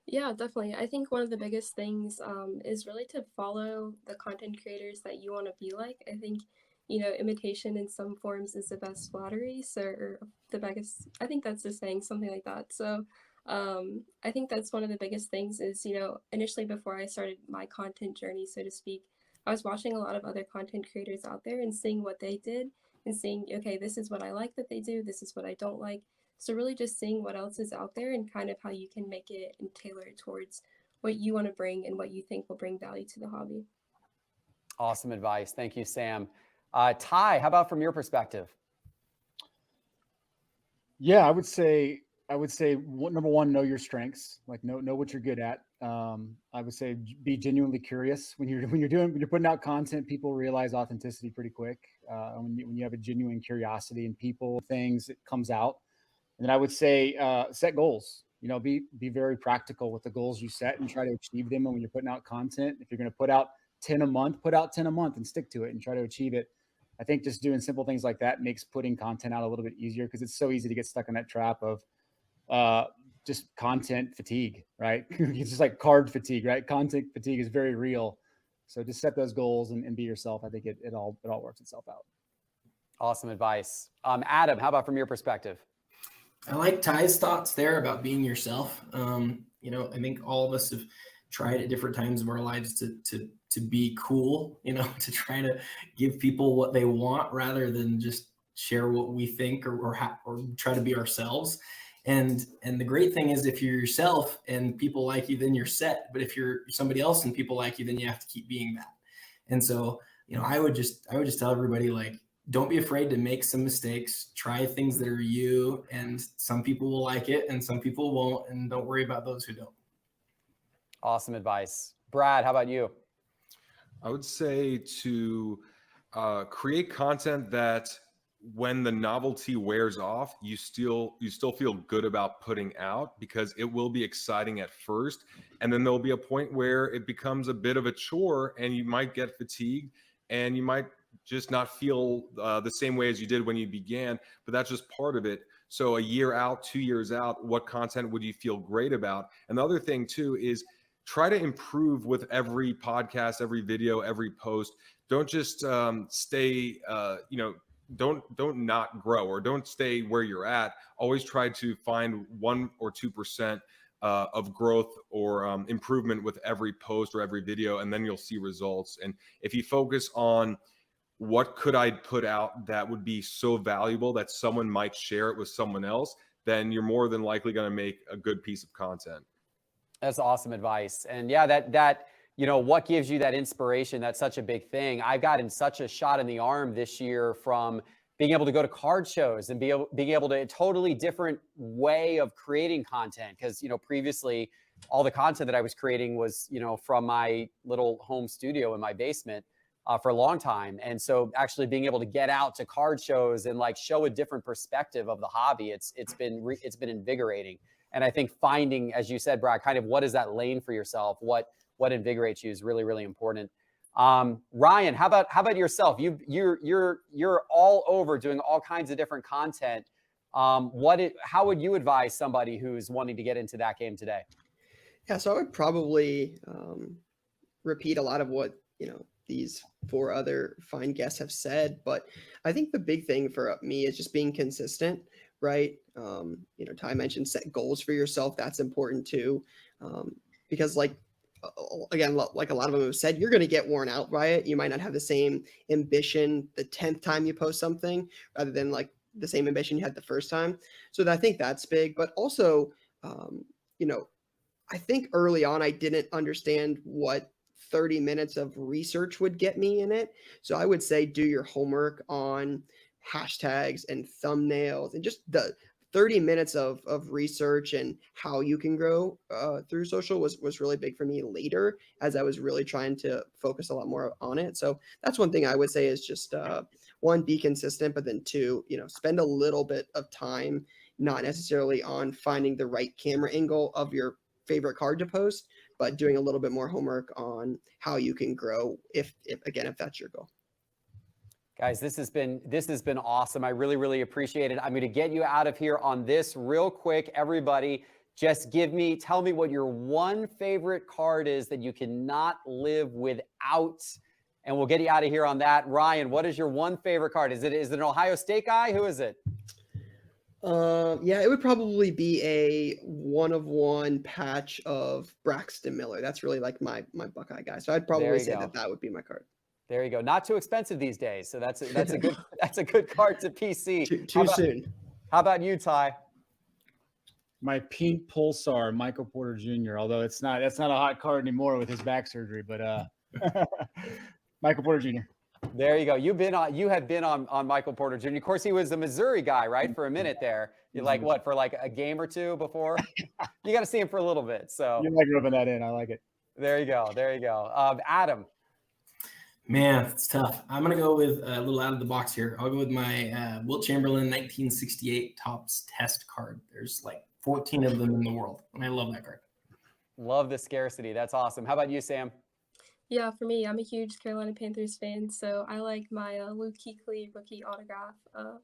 [SPEAKER 4] Yeah, definitely. I think one of the biggest things is really to follow the content creators that you want to be like. I think imitation in some forms is the best flattery. So, or the biggest, I think that's the saying, something like that. So, I think that's one of the biggest things is, initially before I started my content journey, so to speak, I was watching a lot of other content creators out there and seeing what they did and seeing, okay, this is what I like that they do, this is what I don't like. So really just seeing what else is out there and kind of how you can make it and tailor it towards what you want to bring and what you think will bring value to the hobby.
[SPEAKER 1] Awesome advice. Thank you, Sam. Ty, how about from your perspective?
[SPEAKER 5] Yeah, I would say number one, know your strengths, like know what you're good at. I would say be genuinely curious when you're putting out content. People realize authenticity pretty quick. When you have a genuine curiosity in people, things, it comes out. And then I would say set goals. Be very practical with the goals you set and try to achieve them. And when you're putting out content, if you're going to put out 10 a month, put out 10 a month and stick to it and try to achieve it. I think just doing simple things like that makes putting content out a little bit easier, because it's so easy to get stuck in that trap of just content fatigue, right? It's just like card fatigue, right? Content fatigue is very real. So just set those goals and be yourself. I think it all works itself out.
[SPEAKER 1] Awesome advice. Adam, how about from your perspective?
[SPEAKER 6] I like Ty's thoughts there about being yourself. I think all of us have tried at different times of our lives to be cool, to try to give people what they want rather than just share what we think or try to be ourselves. And the great thing is, if you're yourself and people like you, then you're set. But if you're somebody else and people like you, then you have to keep being that. And so, I would just tell everybody, like, don't be afraid to make some mistakes, try things that are you, and some people will like it and some people won't, and don't worry about those who don't.
[SPEAKER 1] Awesome advice. Brad, how about you?
[SPEAKER 3] I would say to create content that when the novelty wears off, you still feel good about putting out, because it will be exciting at first. And then there'll be a point where it becomes a bit of a chore and you might get fatigued and you might just not feel the same way as you did when you began, but that's just part of it. So a year out, 2 years out, what content would you feel great about? And the other thing too is try to improve with every podcast, every video, every post. Don't just stay, don't not grow, or don't stay where you're at. Always try to find 1 or 2% of growth or improvement with every post or every video, and then you'll see results. And if you focus on what could I put out that would be so valuable that someone might share it with someone else, then you're more than likely going to make a good piece of content.
[SPEAKER 1] That's awesome advice. And yeah, that what gives you that inspiration? That's such a big thing. I've gotten such a shot in the arm this year from being able to go to card shows and being able to a totally different way of creating content. Because, previously all the content that I was creating was, from my little home studio in my basement for a long time. And so actually being able to get out to card shows and like show a different perspective of the hobby, it's been invigorating. And I think finding, as you said, Brad, kind of what is that lane for yourself? What invigorates you is really, really important. Ryan, how about yourself? You're all over doing all kinds of different content. How would you advise somebody who's wanting to get into that game today?
[SPEAKER 2] Yeah, so I would probably repeat a lot of what these 4 other fine guests have said, but I think the big thing for me is just being consistent, right? Ty mentioned set goals for yourself. That's important too, because again, like a lot of them have said, you're going to get worn out by it. You might not have the same ambition the 10th time you post something rather than like the same ambition you had the first time. So I think that's big, but also, I think early on, I didn't understand what 30 minutes of research would get me in it. So I would say do your homework on hashtags and thumbnails and just the 30 minutes of research and how you can grow through social was really big for me later, as I was really trying to focus a lot more on it. So that's one thing I would say is just 1, be consistent, but then 2, spend a little bit of time, not necessarily on finding the right camera angle of your favorite card to post, but doing a little bit more homework on how you can grow if that's your goal.
[SPEAKER 1] Guys, this has been awesome. I really, really appreciate it. I'm going to get you out of here on this real quick. Everybody, just tell me what your one favorite card is that you cannot live without. and we'll get you out of here on that. Ryan, what is your one favorite card? Is it an Ohio State guy? Who is it?
[SPEAKER 2] Yeah, it would probably be a 1-of-1 patch of Braxton Miller. That's really like my Buckeye guy. So I'd probably say that would be my card.
[SPEAKER 1] There you go. Not too expensive these days, so that's a good that's a good card to PC.
[SPEAKER 2] Too soon.
[SPEAKER 1] How about you, Ty?
[SPEAKER 5] My pink pulsar, Michael Porter Jr. Although that's not a hot card anymore with his back surgery, but Michael Porter Jr.
[SPEAKER 1] There you go. You have been on Michael Porter Jr. Of course, he was a Missouri guy, right? For a minute there. You like what, for like a game or two before? You got to see him for a little bit. So
[SPEAKER 5] you like rubbing that in. I like it.
[SPEAKER 1] There you go. There you go. Adam.
[SPEAKER 6] Man, it's tough. I'm going to go with a little out of the box here. I'll go with my Wilt Chamberlain 1968 Topps Test card. There's like 14 of them in the world, and I love that card.
[SPEAKER 1] Love the scarcity. That's awesome. How about you, Sam?
[SPEAKER 4] Yeah, for me, I'm a huge Carolina Panthers fan, so I like my Luke Kuechly rookie autograph.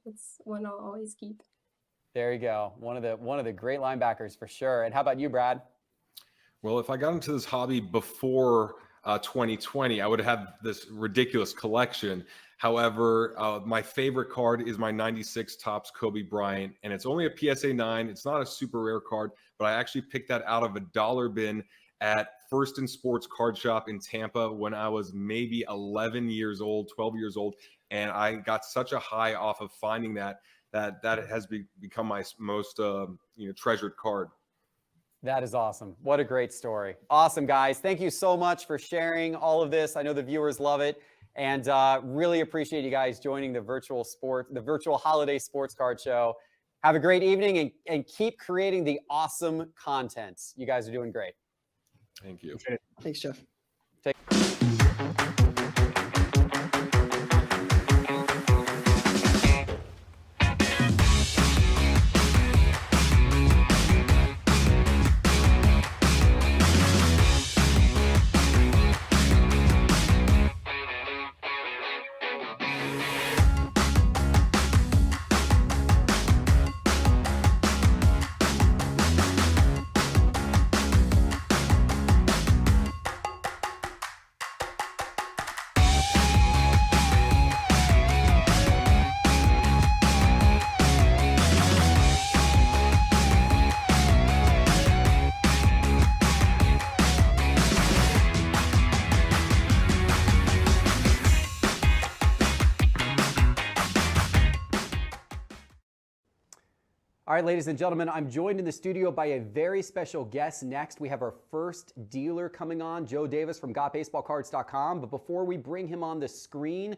[SPEAKER 4] It's one I'll always keep.
[SPEAKER 1] There you go. One of the great linebackers for sure. And how about you, Brad?
[SPEAKER 3] Well, if I got into this hobby before 2020, I would have this ridiculous collection. However, my favorite card is my 96 Topps Kobe Bryant, and it's only a PSA 9. It's not a super rare card, but I actually picked that out of a dollar bin at First and Sports Card Shop in Tampa when I was maybe 11 years old, 12 years old, and I got such a high off of finding that has become my most treasured card.
[SPEAKER 1] That is awesome. What a great story. Awesome, guys. Thank you so much for sharing all of this. I know the viewers love it, and really appreciate you guys joining the virtual holiday sports card show. Have a great evening and keep creating the awesome content. You guys are doing great.
[SPEAKER 3] Thank you.
[SPEAKER 2] Thanks, Geoff. All right, ladies and gentlemen, I'm joined in the studio by a very special guest. Next, we have our first dealer coming on, Joe Davis from GotBaseballCards.com. But before we bring him on the screen,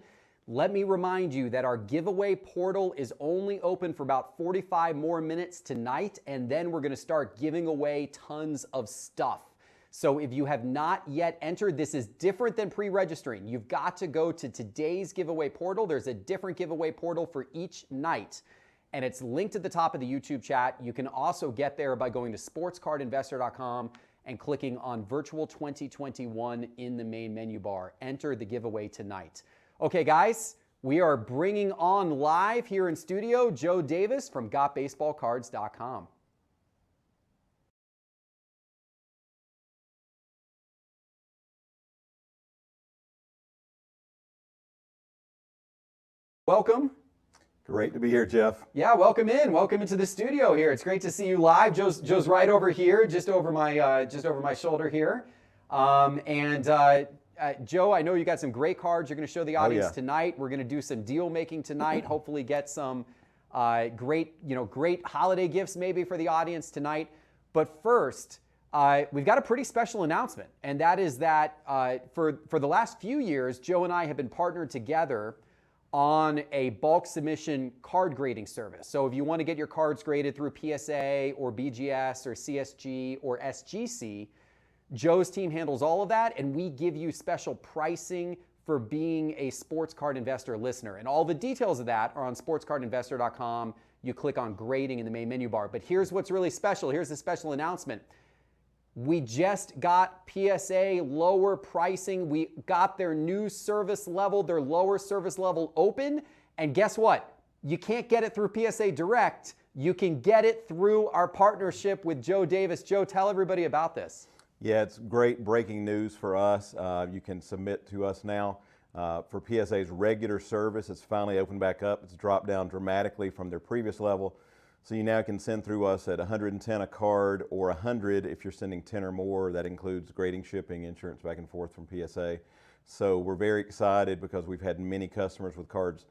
[SPEAKER 2] let me remind you that our giveaway portal is only open for about 45 more minutes tonight, and then we're going to start giving away tons of stuff. So if you have not yet entered, this is different than pre-registering. You've got to go to today's giveaway portal. There's a different giveaway portal for each night, and it's linked at the top of the YouTube chat. You can also get there by going to sportscardinvestor.com and clicking on Virtual 2021 in the main menu bar. Enter the giveaway tonight. Okay, guys, we are bringing on live here in studio Joe Davis from GotBaseballCards.com. Welcome.
[SPEAKER 7] Great to be here, Geoff.
[SPEAKER 1] Yeah, welcome in. Welcome into the studio here. It's great to see you live. Joe's right over here, just over my shoulder here. Joe, I know you got some great cards you're going to show the audience tonight. We're going to do some deal making tonight. Hopefully, get some great holiday gifts maybe for the audience tonight. But first, we've got a pretty special announcement, and that is that for the last few years, Joe and I have been partnered together on a bulk submission card grading service. So if you want to get your cards graded through PSA or BGS or CSG or SGC, Joe's team handles all of that, and we give you special pricing for being a Sports Card Investor listener. And all the details of that are on sportscardinvestor.com. You click on grading in the main menu bar. But here's what's really special. Here's the special announcement. We just got PSA lower pricing. We got their new service level, their lower service level open. And guess what? You can't get it through PSA Direct. You can get it through our partnership with Joe Davis. Joe, tell everybody about this.
[SPEAKER 7] Yeah, it's great breaking news for us. You can submit to us now For PSA's regular service, it's finally opened back up. It's dropped down dramatically from their previous level. So you now can send through us at $110 a card or $100 if you're sending 10 or more. That includes grading, shipping, insurance back and forth from PSA. So we're very excited because we've had many customers with cards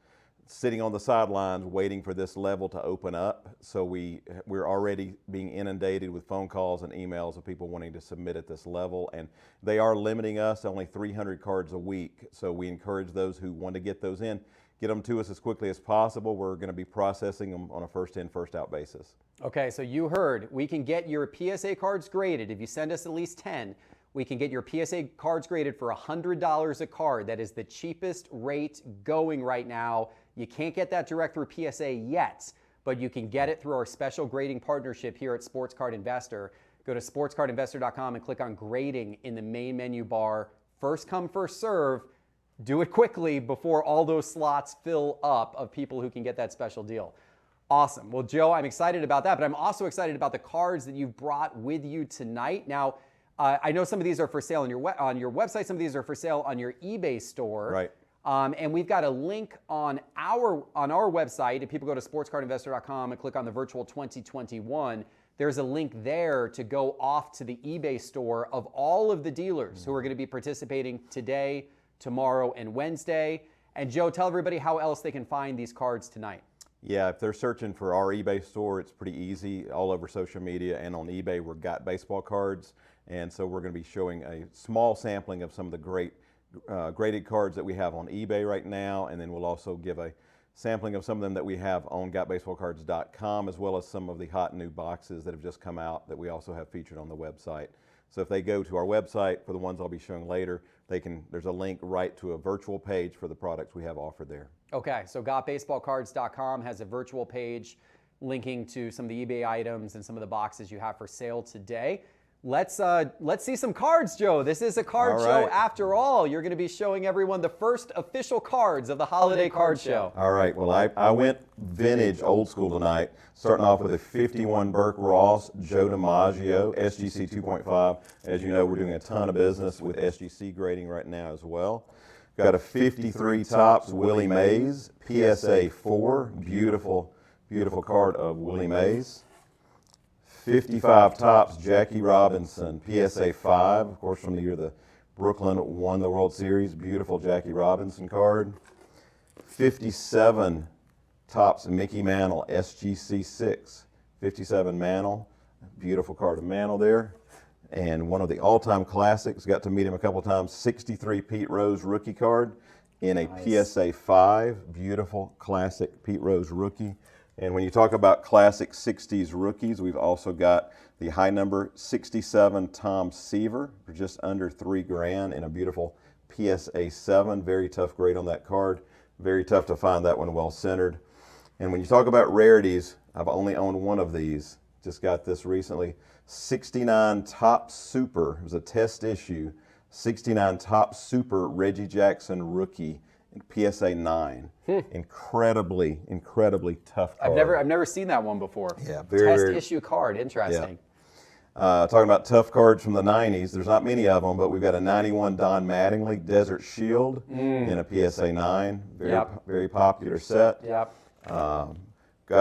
[SPEAKER 7] sitting on the sidelines waiting for this level to open up. So we're already being inundated with phone calls and emails of people wanting to submit at this level. And they are limiting us to only 300 cards a week. So we encourage those who want to get those in, get them to us as quickly as possible. We're going to be processing them on a first in, first out basis.
[SPEAKER 1] Okay, so you heard, we can get your PSA cards graded. If you send us at least 10, we can get your PSA cards graded for $100 a card. That is the cheapest rate going right now. You can't get that direct through PSA yet, but you can get it through our special grading partnership here at Sports Card Investor. Go to sportscardinvestor.com and click on grading in the main menu bar. First come, first serve. Do it quickly before all those slots fill up of people who can get that special deal. Awesome. Well, Joe, I'm excited about that, but I'm also excited about the cards that you've brought with you tonight. Now, I know some of these are for sale on your website. Some of these are for sale on your eBay store.
[SPEAKER 7] Right.
[SPEAKER 1] And we've got a link on our website. If people go to sportscardinvestor.com and click on the virtual 2021, there's a link there to go off to the eBay store of all of the dealers who are going to be participating today, tomorrow, and Wednesday. And Joe, tell everybody how else they can find these cards tonight.
[SPEAKER 7] Yeah, if they're searching for our eBay store, it's pretty easy. All over social media and on eBay, we've got baseball cards. And so we're going to be showing a small sampling of some of the great graded cards that we have on eBay right now, and then we'll also give a sampling of some of them that we have on gotbaseballcards.com, as well as some of the hot new boxes that have just come out that we also have featured on the website. So if they go to our website, for the ones I'll be showing later, there's a link right to a virtual page for the products we have offered there.
[SPEAKER 1] Okay, so gotbaseballcards.com has a virtual page linking to some of the eBay items and some of the boxes you have for sale today. Let's see some cards, Joe. This is a card show after all. You're going to be showing everyone the first official cards of the Holiday Card Show.
[SPEAKER 7] All right. Well, I went vintage, old school tonight, starting off with a 51 Burke Ross Joe DiMaggio, SGC 2.5. As you know, we're doing a ton of business with SGC grading right now as well. Got a 53 Topps Willie Mays, PSA 4. Beautiful, beautiful card of Willie Mays. 55 Topps Jackie Robinson, PSA 5, of course from the year the Brooklyn won the World Series. Beautiful Jackie Robinson card. 57 Topps Mickey Mantle, SGC 6. 57 Mantle, beautiful card of Mantle there. And one of the all-time classics, got to meet him a couple times, 63 Pete Rose rookie card in a PSA 5. Beautiful classic Pete Rose rookie. And when you talk about classic 60s rookies, we've also got the high number 67 Tom Seaver for just under $3,000 in a beautiful PSA 7. Very tough grade on that card. Very tough to find that one well centered. And when you talk about rarities, I've only owned one of these. Just got this recently. 69 Topps Super. It was a test issue. 69 Topps Super Reggie Jackson rookie. PSA 9. Incredibly tough card.
[SPEAKER 1] I've never seen that one before.
[SPEAKER 7] Yeah,
[SPEAKER 1] Test issue card. Interesting.
[SPEAKER 7] Yeah. Talking about tough cards from the 90s, there's not many of them, but we've got a 91 Don Mattingly Desert Shield in a PSA 9. Very popular set.
[SPEAKER 1] Yep.
[SPEAKER 7] Got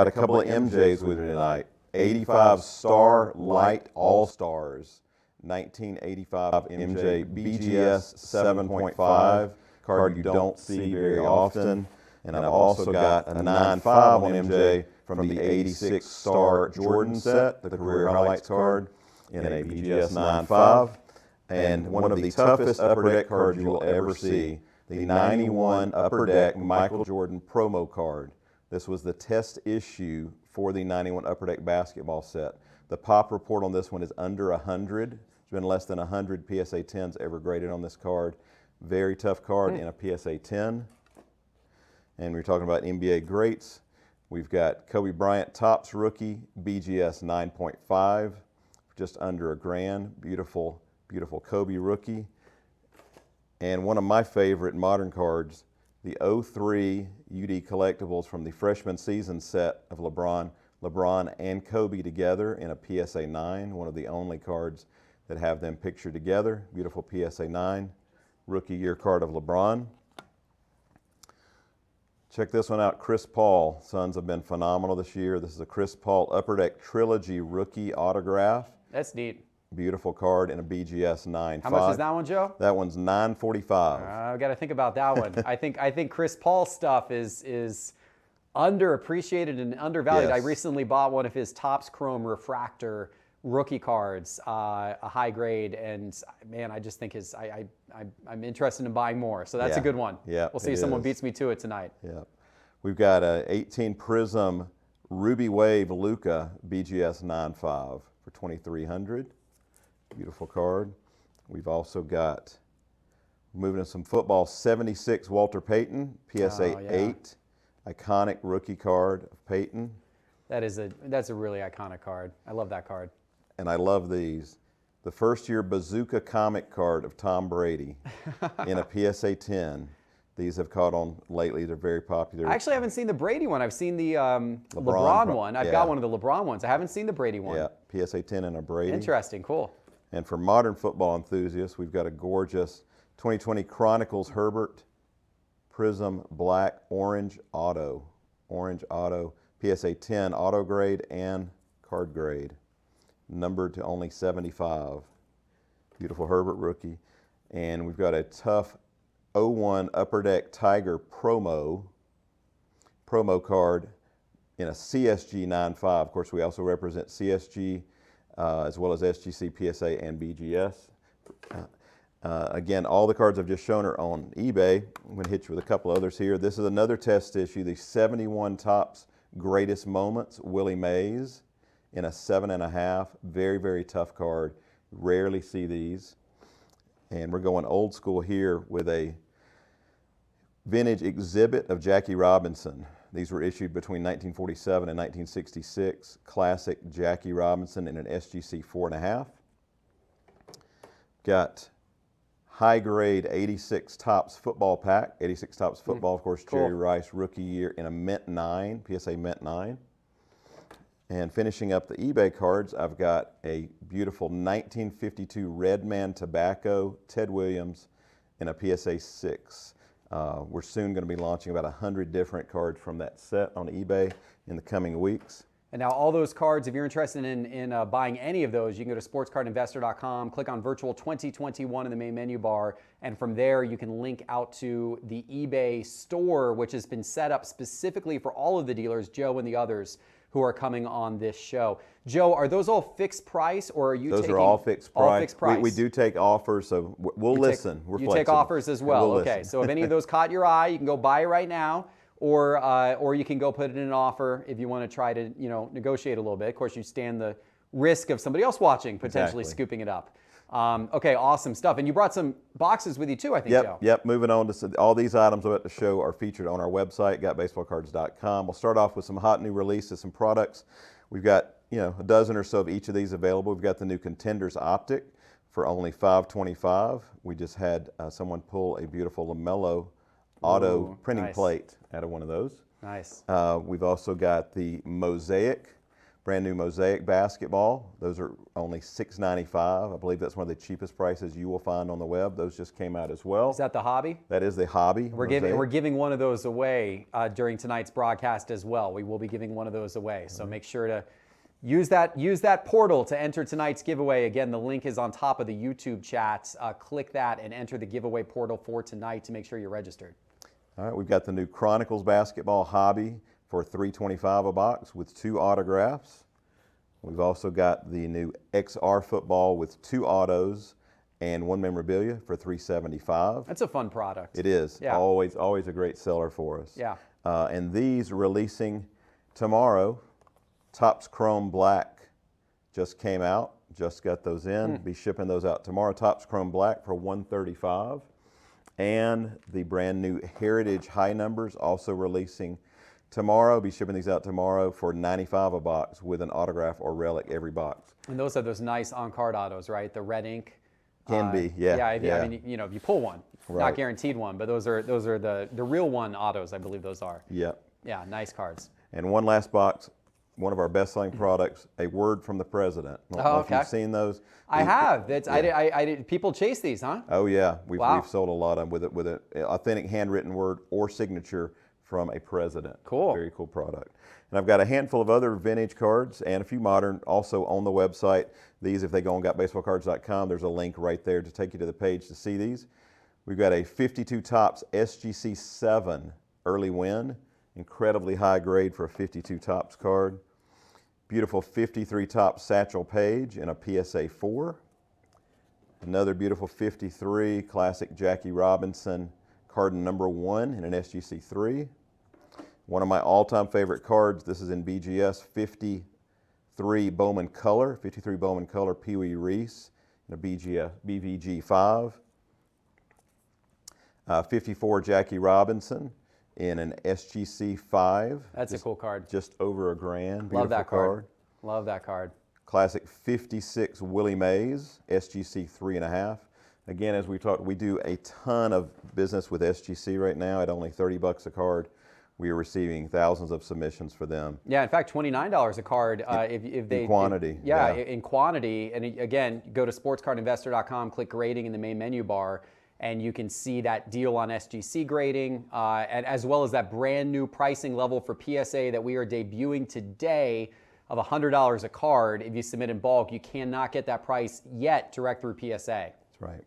[SPEAKER 7] a couple of MJs with me tonight. 85 Starlight All-Stars. 1985 MJ BGS 7.5. Card you don't see very often. And I've also got a 9.5 on MJ from the 86 Star Jordan set, the career highlights card in a BGS 9.5. And one of the toughest upper deck cards you will ever see, the 91 Upper Deck Michael Jordan promo card. This was the test issue for the 91 Upper Deck basketball set. The pop report on this one is under 100. There's been less than 100 PSA 10s ever graded on this card. Very tough card in a PSA 10. And we're talking about NBA greats. We've got Kobe Bryant Topps rookie, BGS 9.5, just under $1,000. Beautiful, beautiful Kobe rookie. And one of my favorite modern cards, the 03 UD Collectibles from the freshman season set of LeBron and Kobe together in a PSA 9, one of the only cards that have them pictured together. Beautiful PSA 9. Rookie year card of LeBron. Check this one out. Chris Paul. Suns have been phenomenal this year. This is a Chris Paul Upper Deck Trilogy rookie autograph.
[SPEAKER 1] That's neat.
[SPEAKER 7] Beautiful card in a BGS 9.5.
[SPEAKER 1] How much is that one, Joe?
[SPEAKER 7] That one's $945.
[SPEAKER 1] I got to think about that one. I think Chris Paul stuff is underappreciated and undervalued.
[SPEAKER 7] Yes.
[SPEAKER 1] I recently bought one of his Topps Chrome Refractor rookie cards, a high grade, and man, I just think I'm interested in buying more. So that's a good one.
[SPEAKER 7] Yeah,
[SPEAKER 1] we'll see if someone beats me to it tonight.
[SPEAKER 7] Yeah, we've got a 18 Prism Ruby Wave Luka BGS 9.5 for $2,300. Beautiful card. We've also got, moving to some football, 76 Walter Payton PSA 8, iconic rookie card of Payton.
[SPEAKER 1] That's a really iconic card. I love that card.
[SPEAKER 7] And I love these. The first year Bazooka comic card of Tom Brady in a PSA 10. These have caught on lately. They're very popular.
[SPEAKER 1] I actually haven't seen the Brady one. I've seen the LeBron one. I've got one of the LeBron ones. I haven't seen the Brady one.
[SPEAKER 7] Yeah, PSA 10 and a Brady.
[SPEAKER 1] Interesting, cool.
[SPEAKER 7] And for modern football enthusiasts, we've got a gorgeous 2020 Chronicles Herbert Prism Black Orange Auto. Orange Auto, PSA 10 auto grade and card grade. Numbered to only 75. Beautiful Herbert rookie. And we've got a tough 01 Upper Deck Tiger promo card in a CSG 9.5. Of course, we also represent CSG as well as SGC, PSA, and BGS. Again, all the cards I've just shown are on eBay. I'm going to hit you with a couple others here. This is another test issue, the 71 Topps Greatest Moments, Willie Mays, in a 7.5. Very, very tough card. Rarely see these. And we're going old school here with a vintage exhibit of Jackie Robinson. These were issued between 1947 and 1966. Classic Jackie Robinson in an SGC 4.5. Got high grade 86 Topps football pack. 86 Topps football, of course, Jerry Rice rookie year in a Mint 9, PSA Mint 9. And finishing up the eBay cards, I've got a beautiful 1952 Redman Tobacco Ted Williams in a PSA 6. We're soon going to be launching about 100 different cards from that set on eBay in the coming weeks.
[SPEAKER 1] And now all those cards, if you're interested in buying any of those, you can go to sportscardinvestor.com, click on Virtual 2021 in the main menu bar, and from there you can link out to the eBay store, which has been set up specifically for all of the dealers, Joe and the others who are coming on this show. Joe, are those all fixed price, or are you
[SPEAKER 7] those
[SPEAKER 1] taking...
[SPEAKER 7] Those are all fixed price.
[SPEAKER 1] All fixed price.
[SPEAKER 7] We do take offers, so we'll listen. We're flexible.
[SPEAKER 1] You take offers as well.
[SPEAKER 7] We'll
[SPEAKER 1] okay,
[SPEAKER 7] listen.
[SPEAKER 1] so if any of those caught your eye, you can go buy it right now, or you can go put it in an offer if you want to try to negotiate a little bit. Of course, you stand the risk of somebody else watching potentially scooping it up. Okay, awesome stuff. And you brought some boxes with you too, I think, Joe.
[SPEAKER 7] Yep. Moving on to all these items about the show are featured on our website, gotbaseballcards.com. We'll start off with some hot new releases, some products. We've got a dozen or so of each of these available. We've got the new Contenders Optic for only $525. We just had someone pull a beautiful LaMelo auto printing plate out of one of those.
[SPEAKER 1] Nice.
[SPEAKER 7] We've also got the Mosaic, brand new Mosaic basketball. Those are only $695. I believe that's one of the cheapest prices you will find on the web. Those just came out as well.
[SPEAKER 1] Is that the Hobby?
[SPEAKER 7] That is the Hobby.
[SPEAKER 1] We're giving one of those away during tonight's broadcast as well. We will be giving one of those away. So make sure to use that portal to enter tonight's giveaway. Again, the link is on top of the YouTube chat. Click that and enter the giveaway portal for tonight to make sure you're registered.
[SPEAKER 7] All right, we've got the new Chronicles basketball Hobby for $325 a box with 2 autographs. We've also got the new XR football with 2 autos and 1 memorabilia for $375.
[SPEAKER 1] That's a fun product.
[SPEAKER 7] It is.
[SPEAKER 1] Yeah.
[SPEAKER 7] Always a great seller for us.
[SPEAKER 1] Yeah.
[SPEAKER 7] And these releasing tomorrow. Topps Chrome Black just came out. Just got those in. Be shipping those out tomorrow. Topps Chrome Black for $135. And the brand new Heritage High Numbers also releasing tomorrow. Be shipping these out tomorrow for $95 a box with an autograph or relic every box.
[SPEAKER 1] And those are those nice on-card autos, right? The red ink.
[SPEAKER 7] Can be, yeah.
[SPEAKER 1] Yeah, I mean, if you pull one, not guaranteed one, but those are the real one autos, I believe those are.
[SPEAKER 7] Yep.
[SPEAKER 1] Yeah, nice cards.
[SPEAKER 7] And one last box, one of our best-selling products, A Word from the President. I don't know if you've seen those.
[SPEAKER 1] I have. People chase these, huh?
[SPEAKER 7] Oh yeah, we've sold a lot of them with an authentic handwritten word or signature from a president.
[SPEAKER 1] Cool.
[SPEAKER 7] Very cool product. And I've got a handful of other vintage cards and a few modern also on the website. These, if they go on gotbaseballcards.com, there's a link right there to take you to the page to see these. We've got a 52 Topps SGC 7 early win. Incredibly high grade for a 52 Topps card. Beautiful 53 Topps Satchel Paige in a PSA 4. Another beautiful 53 classic Jackie Robinson card number 1 in an SGC 3. One of my all-time favorite cards, this is in BGS, 53 Bowman Color Pee Wee Reese in a BVG 5. 54 Jackie Robinson in an SGC 5.
[SPEAKER 1] That's a cool card.
[SPEAKER 7] Just over $1,000. Beautiful
[SPEAKER 1] Love that card. Love that card.
[SPEAKER 7] Classic 56 Willie Mays, SGC 3.5. Again, as we talked, we do a ton of business with SGC right now at only $30 a card. We are receiving thousands of submissions for them.
[SPEAKER 1] Yeah, in fact, $29 a card if they...
[SPEAKER 7] In quantity.
[SPEAKER 1] In quantity. And again, go to sportscardinvestor.com, click grading in the main menu bar, and you can see that deal on SGC grading, and as well as that brand new pricing level for PSA that we are debuting today of $100 a card. If you submit in bulk, you cannot get that price yet direct through PSA.
[SPEAKER 7] That's right.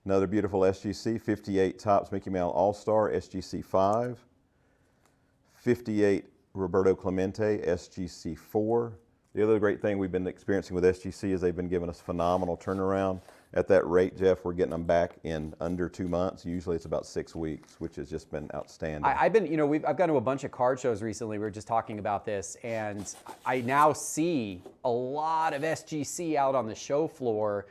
[SPEAKER 7] Another beautiful SGC, 58 Topps Mickey Mouse All-Star, SGC 5. 58 Roberto Clemente, SGC 4. The other great thing we've been experiencing with SGC is they've been giving us phenomenal turnaround. At that rate, Geoff, we're getting them back in under 2 months. Usually it's about 6 weeks, which has just been outstanding.
[SPEAKER 1] I've been, I've gone to a bunch of card shows recently. We were just talking about this, and I now see a lot of SGC out on the show floor.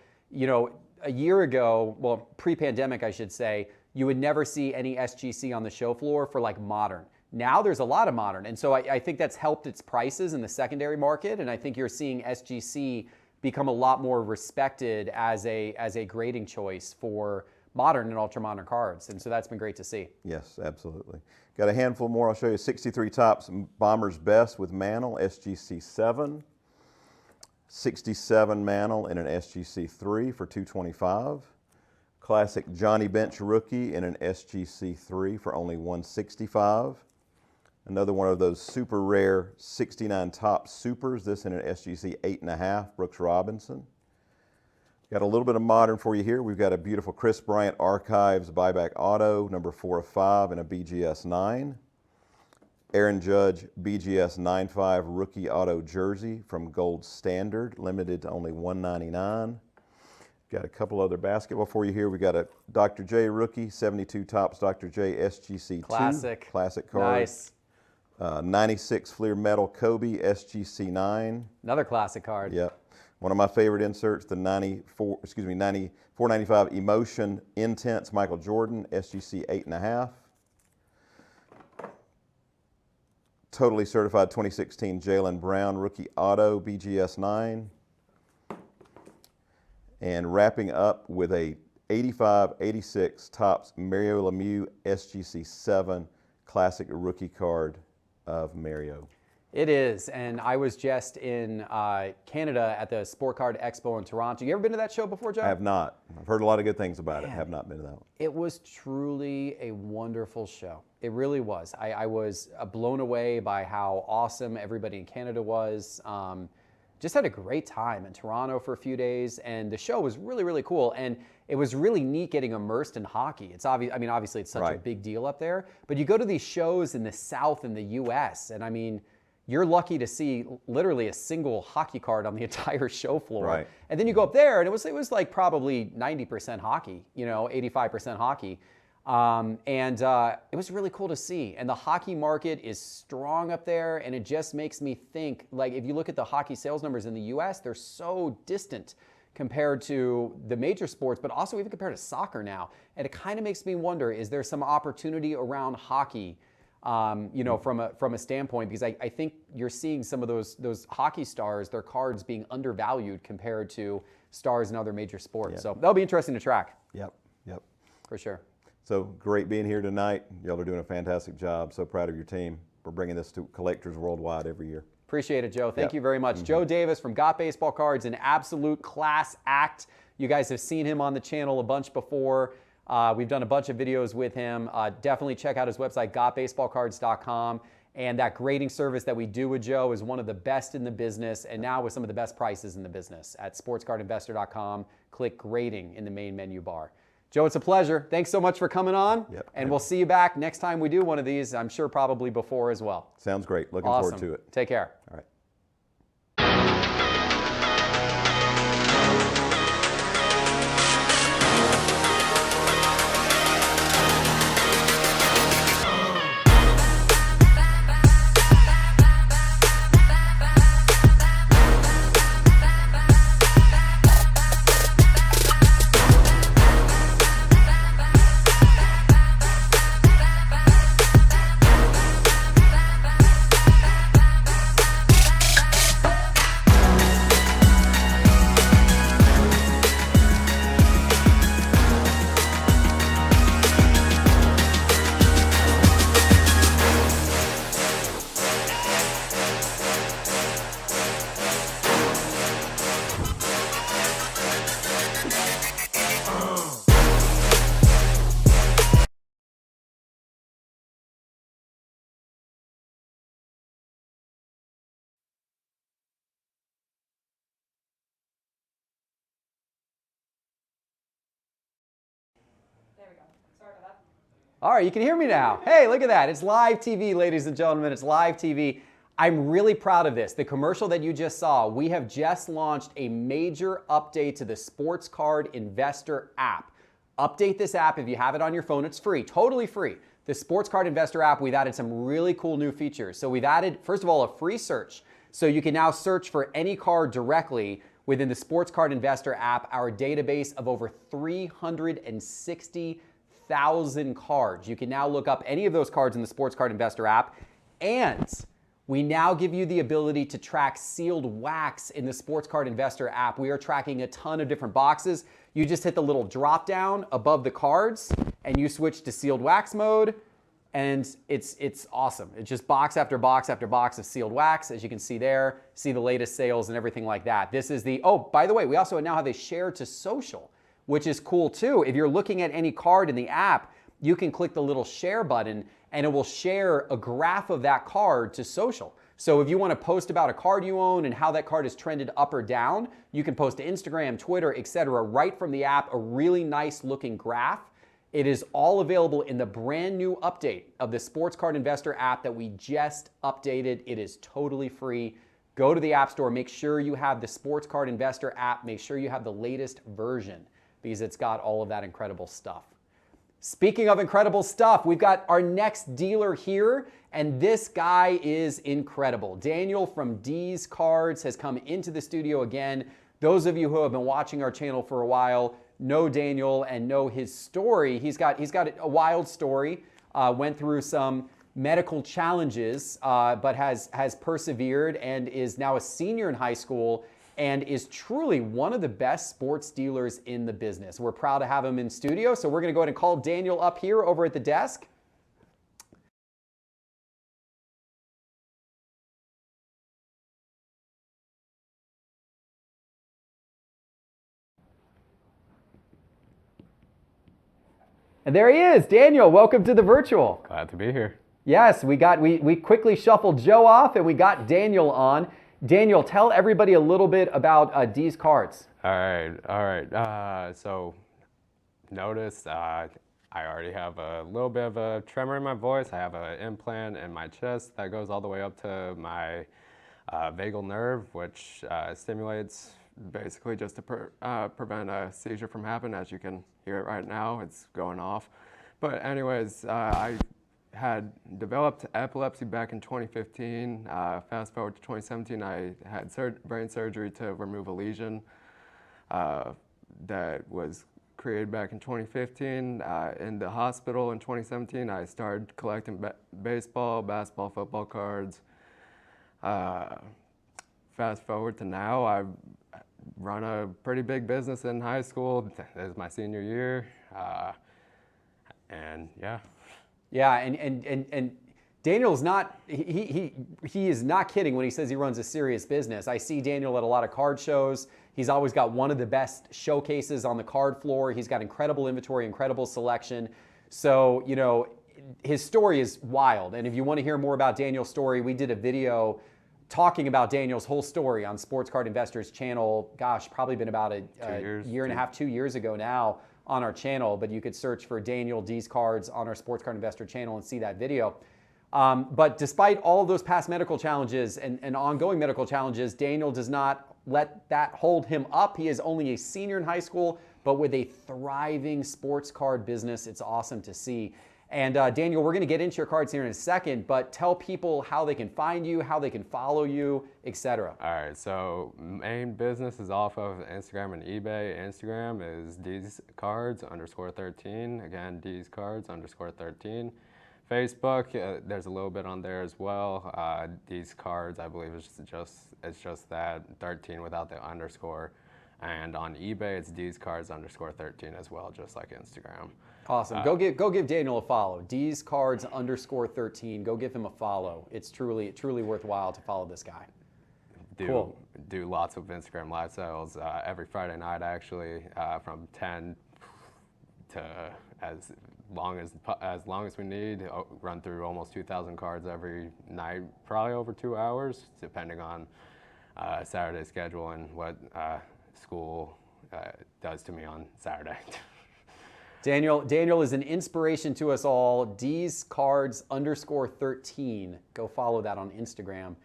[SPEAKER 1] A year ago, well, pre-pandemic, I should say, you would never see any SGC on the show floor for like modern. Now there's a lot of modern, and so I think that's helped its prices in the secondary market, and I think you're seeing SGC become a lot more respected as a grading choice for modern and ultra modern cards, and so that's been great to see.
[SPEAKER 7] Yes, absolutely. Got a handful more. I'll show you 63 Topps Bombers Best with Mantle, SGC 7. 67 Mantle in an SGC 3 for $225. Classic Johnny Bench Rookie in an SGC 3 for only $165. Another one of those super rare 69 Topps Supers, this in an SGC 8.5, Brooks Robinson. Got a little bit of modern for you here. We've got a beautiful Chris Bryant Archives Buyback Auto, number 4 of 5 in a BGS 9. Aaron Judge BGS 9.5 Rookie Auto Jersey from Gold Standard, limited to only $199. Got a couple other basketball for you here. We got a Dr. J Rookie, 72 Topps Dr. J SGC 2.
[SPEAKER 1] Classic.
[SPEAKER 7] Classic card.
[SPEAKER 1] Nice.
[SPEAKER 7] 96 Fleer Metal Kobe SGC 9.
[SPEAKER 1] Another classic card.
[SPEAKER 7] Yep. One of my favorite inserts, the 495 Emotion Intense Michael Jordan SGC 8.5. Totally Certified 2016 Jaylen Brown Rookie Auto BGS 9. And wrapping up with a 85-86 Topps Mario Lemieux SGC 7 Classic Rookie card of Mario.
[SPEAKER 1] It is, and I was just in Canada at the Sport Card Expo in Toronto. You ever been to that show before, Joe?
[SPEAKER 7] I have not. I've heard a lot of good things about it. Have not been to that one.
[SPEAKER 1] It was truly a wonderful show. It really was. I was blown away by how awesome everybody in Canada was. Just had a great time in Toronto for a few days, and the show was really, really cool. And it was really neat getting immersed in hockey. It's obvious. I mean, obviously, it's such a big deal up there. But you go to these shows in the South in the U.S., and I mean, you're lucky to see literally a single hockey card on the entire show floor. Right. And then you go up there, and it was like probably 90% hockey, 85% hockey. It was really cool to see. And the hockey market is strong up there, and it just makes me think, like, if you look at the hockey sales numbers in the U.S., they're so distant compared to the major sports, but also even compared to soccer now. And it kind of makes me wonder, is there some opportunity around hockey, from a standpoint, because I think you're seeing some of those hockey stars, their cards being undervalued compared to stars in other major sports. Yep. So that'll be interesting to track.
[SPEAKER 7] Yep.
[SPEAKER 1] For sure.
[SPEAKER 7] So great being here tonight. Y'all are doing a fantastic job. So proud of your team. We're bringing this to collectors worldwide every year.
[SPEAKER 1] Appreciate it, Joe. Thank you very much. Joe Davis from Got Baseball Cards, an absolute class act. You guys have seen him on the channel a bunch before. We've done a bunch of videos with him. Definitely check out his website, gotbaseballcards.com. And that grading service that we do with Joe is one of the best in the business, and now with some of the best prices in the business. At sportscardinvestor.com, click grading in the main menu bar. Joe, it's a pleasure. Thanks so much for coming on.
[SPEAKER 7] Yep.
[SPEAKER 1] And we'll see you back next time we do one of these. I'm sure probably before as well.
[SPEAKER 7] Sounds great. Looking
[SPEAKER 1] Awesome.
[SPEAKER 7] forward to it.
[SPEAKER 1] Take care.
[SPEAKER 7] All right.
[SPEAKER 1] All right, you can hear me now. Hey, look at that. It's live TV, ladies and gentlemen. It's live TV. I'm really proud of this. The commercial that you just saw, we have just launched a major update to the Sports Card Investor app. Update this app if you have it on your phone. It's free, totally free. The Sports Card Investor app, we've added some really cool new features. So we've added, first of all, a free search. So you can now search for any card directly within the Sports Card Investor app, our database of over 360,000 cards. You can now look up any of those cards in the Sports Card Investor app. And we now give you the ability to track sealed wax in the Sports Card Investor app. We are tracking a ton of different boxes. You just hit the little drop down above the cards and you switch to sealed wax mode. And it's awesome. It's just box after box after box of sealed wax, as you can see there, see the latest sales and everything like that. This is the, oh, by the way, we also now have a share to social, which is cool too. If you're looking at any card in the app, you can click the little share button and it will share a graph of that card to social. So if you want to post about a card you own and how that card is trended up or down, you can post to Instagram, Twitter, etc. right from the app, a really nice looking graph. It is all available in the brand new update of the Sports Card Investor app that we just updated. It is totally free. Go to the App Store, make sure you have the Sports Card Investor app, make sure you have the latest version because it's got all of that incredible stuff. Speaking of incredible stuff, we've got our next dealer here, and this guy is incredible. Daniel from D's Cards has come into the studio again. Those of you who have been watching our channel for a while know Daniel and know his story. He's got a wild story, went through some medical challenges, but has persevered and is now a senior in high school and is truly one of the best sports dealers in the business. We're proud to have him in studio, so we're gonna go ahead and call Daniel up here over at the desk. And there he is, Daniel, welcome to the virtual.
[SPEAKER 8] Glad to be here.
[SPEAKER 1] Yes, we quickly shuffled Joe off and we got Daniel on. Daniel, tell everybody a little bit about D's Cards.
[SPEAKER 8] All right. So notice I already have a little bit of a tremor in my voice. I have an implant in my chest that goes all the way up to my vagal nerve, which stimulates basically just to prevent a seizure from happening. As you can hear it right now, it's going off. But anyways, I had developed epilepsy back in 2015. Fast forward to 2017, I had brain surgery to remove a lesion that was created back in 2015. In the hospital in 2017, I started collecting baseball, basketball, football cards. Fast forward to now, I've run a pretty big business in high school. This is my senior year, and yeah.
[SPEAKER 1] Yeah, and Daniel's not, he is not kidding when he says he runs a serious business. I see Daniel at a lot of card shows. He's always got one of the best showcases on the card floor. He's got incredible inventory, incredible selection. So, you know, his story is wild. And if you want to hear more about Daniel's story, we did a video talking about Daniel's whole story on Sports Card Investors channel. Gosh, probably been about a year and a half, 2 years ago now on our channel. But you could search for Daniel D's Cards on our Sports Card Investor channel and see that video. But despite all of those past medical challenges and ongoing medical challenges, Daniel does not let that hold him up. He is only a senior in high school, but with a thriving sports card business. It's awesome to see. And Daniel, we're going to get into your cards here in a second, but tell people how they can find you, how they can follow you, etc.
[SPEAKER 8] All right, so main business is off of Instagram and eBay. Instagram is dscards_13. Again, dscards_13. Facebook, there's a little bit on there as well. These cards, I believe, it's just that 13 without the underscore. And on eBay, it's dscards_13 as well, just like Instagram.
[SPEAKER 1] Awesome. Go give Daniel a follow. dscards_13. Go give him a follow. It's truly worthwhile to follow this guy.
[SPEAKER 8] Do lots of Instagram live sales every Friday night, actually, from 10 to as long as we need. Run through almost 2,000 cards every night, probably over 2 hours, depending on Saturday schedule and what school does to me on Saturday.
[SPEAKER 1] Daniel is an inspiration to us all. dscards_13. Go follow that on Instagram.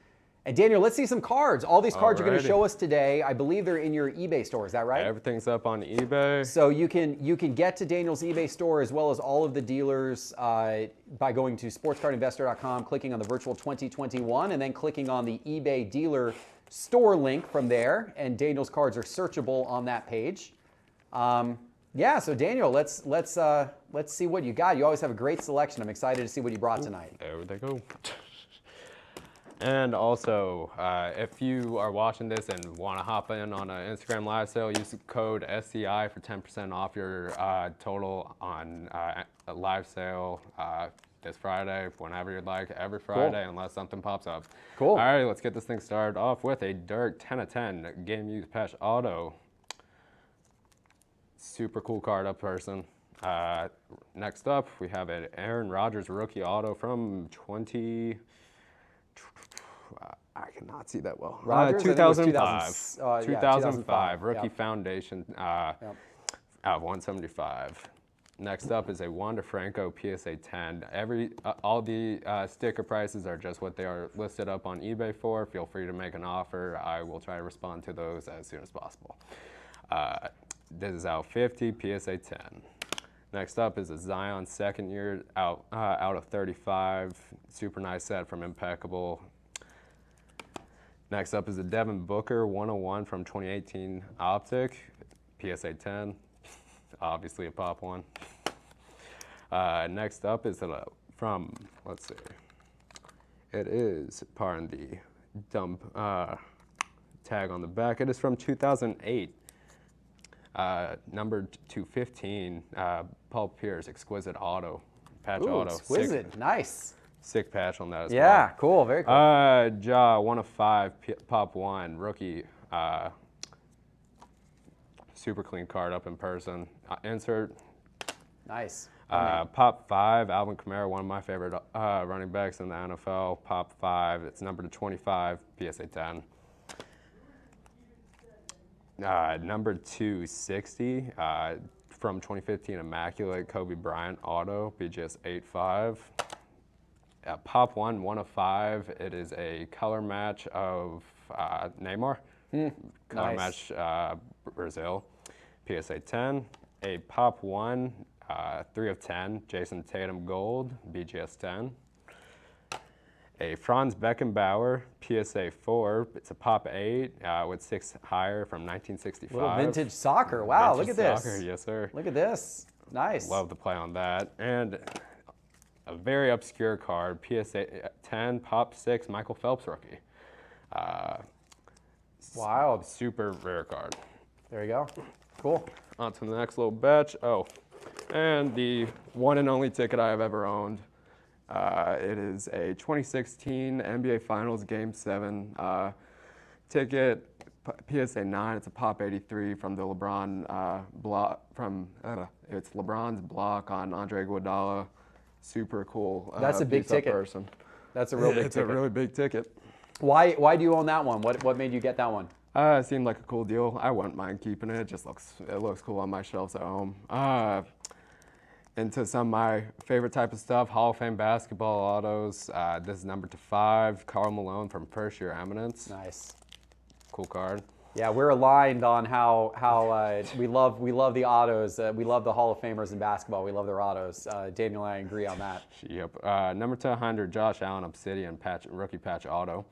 [SPEAKER 1] And Daniel, let's see some cards. All these cards you're going to show us today, I believe they're in your eBay store. Is that right?
[SPEAKER 8] Everything's up on eBay.
[SPEAKER 1] So you can get to Daniel's eBay store as well as all of the dealers by going to sportscardinvestor.com, clicking on the virtual 2021, and then clicking on the eBay dealer store link from there. And Daniel's cards are searchable on that page. Yeah, so Daniel, let's see what you got. You always have a great selection. I'm excited to see what you brought tonight.
[SPEAKER 8] There they go. And also, if you are watching this and want to hop in on an Instagram live sale, use the code SCI for 10% off your total on a live sale this Friday, whenever you'd like, every Friday, unless something pops up.
[SPEAKER 1] Cool.
[SPEAKER 8] All right, let's get this thing started off with a Dirk 10/10 game used patch auto. Super cool card up person. Next up, we have an Aaron Rodgers rookie auto from 20. I cannot see that well.
[SPEAKER 1] Rodgers,
[SPEAKER 8] 2005.
[SPEAKER 1] 2005
[SPEAKER 8] rookie foundation out of 175. Next up is a Wander Franco PSA 10. All the sticker prices are just what they are listed up on eBay for. Feel free to make an offer. I will try to respond to those as soon as possible. This is out 50, PSA 10. Next up is a Zion second year out of 35. Super nice set from Impeccable. Next up is a Devin Booker 101 from 2018 Optic, PSA 10. Obviously a pop one. Next up is from, let's see, it is, pardon the dumb tag on the back. It is from 2008. Number 215, Paul Pierce, exquisite auto, patch auto.
[SPEAKER 1] Exquisite, nice.
[SPEAKER 8] Sick patch on that as well.
[SPEAKER 1] Yeah, cool, very cool.
[SPEAKER 8] Ja 1 of 5, pop 1, rookie. Super clean card up in person. Insert.
[SPEAKER 1] Nice.
[SPEAKER 8] Pop 5, Alvin Kamara, one of my favorite running backs in the NFL. Pop 5, it's numbered to 25, PSA 10. Number 260 from 2015 Immaculate Kobe Bryant auto, BGS 85. Pop 1, 1 of 5. It is a color match of Neymar. Color match Brazil, PSA 10. A Pop 1, 3 of 10, Jason Tatum Gold, BGS 10. A Franz Beckenbauer, PSA 4. It's a Pop 8 with 6 higher from 1965.
[SPEAKER 1] Little vintage soccer. Wow,
[SPEAKER 8] Vintage
[SPEAKER 1] look at this.
[SPEAKER 8] Soccer, yes, sir.
[SPEAKER 1] Look at this. Nice.
[SPEAKER 8] Love the play on that. And a very obscure card, PSA 10, Pop 6, Michael Phelps rookie.
[SPEAKER 1] Wild.
[SPEAKER 8] Super rare card.
[SPEAKER 1] There you go. Cool.
[SPEAKER 8] On to the next little batch. Oh, and the one and only ticket I have ever owned. It is a 2016 NBA Finals Game 7 ticket, PSA 9. It's a Pop 83 from the LeBron block it's LeBron's block on Andre Iguodala. Super cool.
[SPEAKER 1] That's a big ticket.
[SPEAKER 8] Person.
[SPEAKER 1] That's a real big
[SPEAKER 8] It's
[SPEAKER 1] ticket.
[SPEAKER 8] a really big ticket.
[SPEAKER 1] Why do you own that one? What made you get that one?
[SPEAKER 8] It seemed like a cool deal. I wouldn't mind keeping it. It looks cool on my shelves at home. Into some of my favorite type of stuff, Hall of Fame basketball autos. This is number 5, Karl Malone from First Year Eminence.
[SPEAKER 1] Nice.
[SPEAKER 8] Cool card.
[SPEAKER 1] Yeah, we're aligned on how we love the autos. We love the Hall of Famers in basketball. We love their autos. Daniel and I agree on that.
[SPEAKER 8] Yep. Number 200, Josh Allen Obsidian rookie patch auto.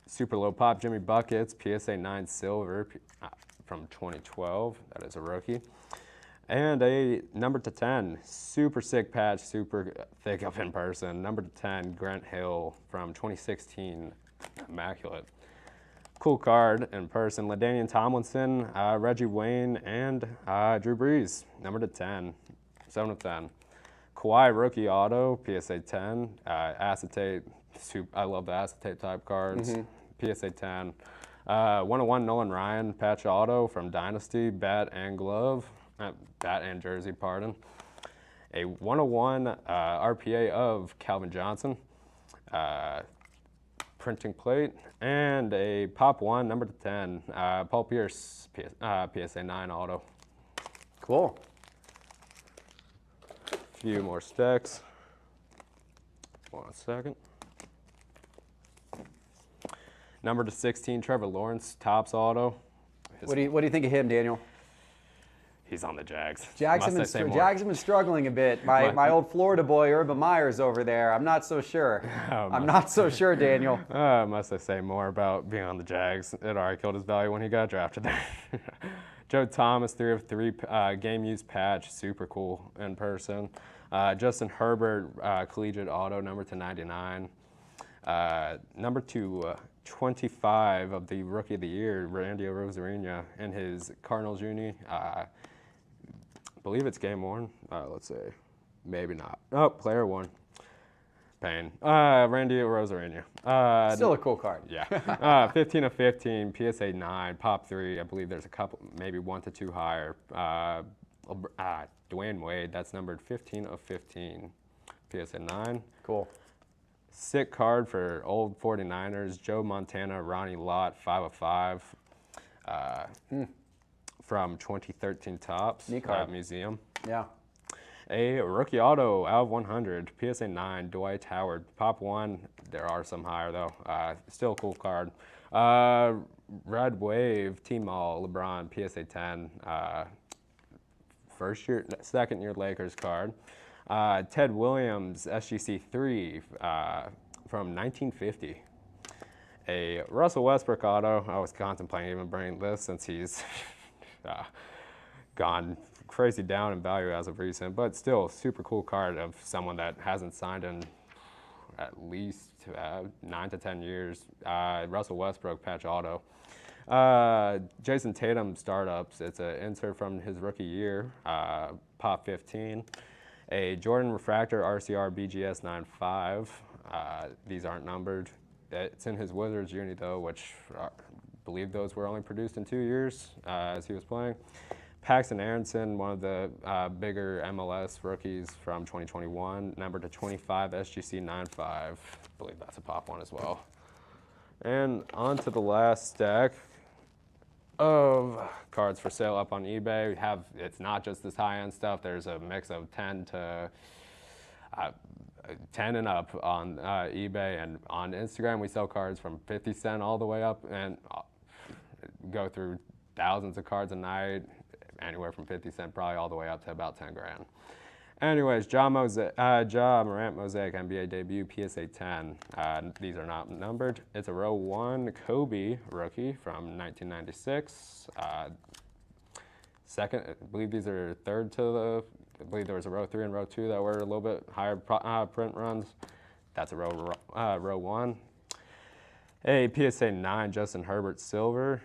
[SPEAKER 8] Super low pop Jimmy Buckets, PSA 9 silver from 2012. That is a rookie. And a number 10, super sick patch, super thick up in person. Number 10, Grant Hill from 2016, immaculate. Cool card in person. LaDainian Tomlinson, Reggie Wayne, and Drew Brees. Number 10, 7 of 10. Kawhi rookie auto, PSA 10. Acetate, I love the acetate type cards. PSA 10. 101 Nolan Ryan patch auto from Dynasty, bat and glove. Bat and jersey, pardon. A 101 RPA of Calvin Johnson. Printing plate, and a Pop 1, number 10, Paul Pierce, PSA 9 auto.
[SPEAKER 1] Cool.
[SPEAKER 8] A few more specs. 1 second. Number 16, Trevor Lawrence, Topps auto.
[SPEAKER 1] What do you think of him, Daniel?
[SPEAKER 8] He's on the Jags.
[SPEAKER 1] Jags have been struggling a bit. My old Florida boy, Urban Meyer's over there. I'm not so sure. I'm not so sure, Daniel.
[SPEAKER 8] Must I say more about being on the Jags? It already killed his value when he got drafted there. Joe Thomas, 3 of 3, game use patch, super cool in person. Justin Herbert, collegiate auto, number 299. Number 225 of the Rookie of the Year, Randy Rosarina, in his Cardinals uni. I believe it's game 1. Let's see. Maybe not. Oh, player 1. Pain. Randy Rosarina.
[SPEAKER 1] Still a cool card.
[SPEAKER 8] Yeah. 15 of 15, PSA 9, Pop 3. I believe there's a couple, maybe 1 to 2 higher. Dwayne Wade, that's numbered 15 of 15, PSA 9.
[SPEAKER 1] Cool.
[SPEAKER 8] Sick card for old 49ers, Joe Montana, Ronnie Lott, 5 of 5. From 2013 Topps Museum.
[SPEAKER 1] Yeah.
[SPEAKER 8] A rookie auto out of 100, PSA 9, Dwight Howard. Pop 1, there are some higher though. Still a cool card. Red Wave, T-Mall, LeBron, PSA 10. Second year Lakers card. Ted Williams, SGC 3 from 1950. A Russell Westbrook auto. I was contemplating even bringing this since he's gone crazy down in value as of recent, but still super cool card of someone that hasn't signed in at least 9 to 10 years. Russell Westbrook patch auto. Jason Tatum startups. It's an insert from his rookie year, Pop 15. A Jordan Refractor RCR BGS 9.5. These aren't numbered. It's in his Wizards uni though, which I believe those were only produced in 2 years as he was playing. Paxton Aronson, one of the bigger MLS rookies from 2021, number to 25, SGC 9.5. I believe that's a Pop 1 as well. And on to the last stack of cards for sale up on eBay. We have, it's not just this high-end stuff. There's a mix of 10 and up on eBay, and on Instagram we sell cards from 50 cents all the way up and go through thousands of cards a night, anywhere from 50 cents probably all the way up to about 10 grand. Anyways, Ja Morant Mosaic NBA debut PSA 10. These are not numbered. It's a row 1 Kobe rookie from 1996. Second, I believe these are third to the, I believe there was a row 3 and row 2 that were a little bit higher print runs. That's a row 1. A PSA 9 Justin Herbert silver.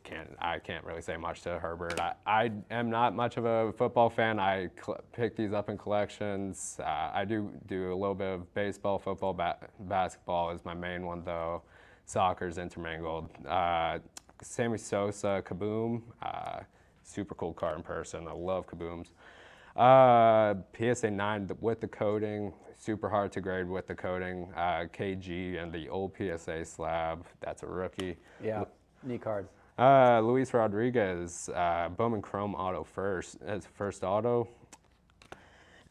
[SPEAKER 8] can't really say much to Herbert. I am not much of a football fan. I pick these up in collections. I do a little bit of baseball, football, basketball is my main one though. Soccer's intermingled. Sammy Sosa, Kaboom, super cool card in person. I love Kabooms. PSA 9 with the coating, super hard to grade with the coating. KG and the old PSA slab, that's a rookie.
[SPEAKER 1] Yeah, neat card.
[SPEAKER 8] Luis Rodriguez, Bowman Chrome auto as first auto.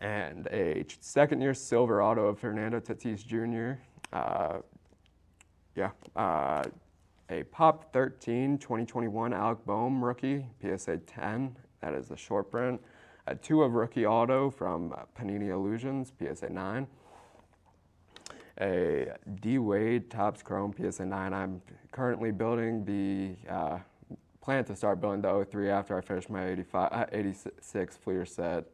[SPEAKER 8] And a second-year silver auto of Fernando Tatis Jr. A Pop 13 2021 Alec Boehm rookie, PSA 10, that is the short print. 2 of rookie auto from Panini Illusions, PSA 9. A D Wade Topps Chrome, PSA 9. I'm currently building plan to start building the 03 after I finish my 86 Fleer set.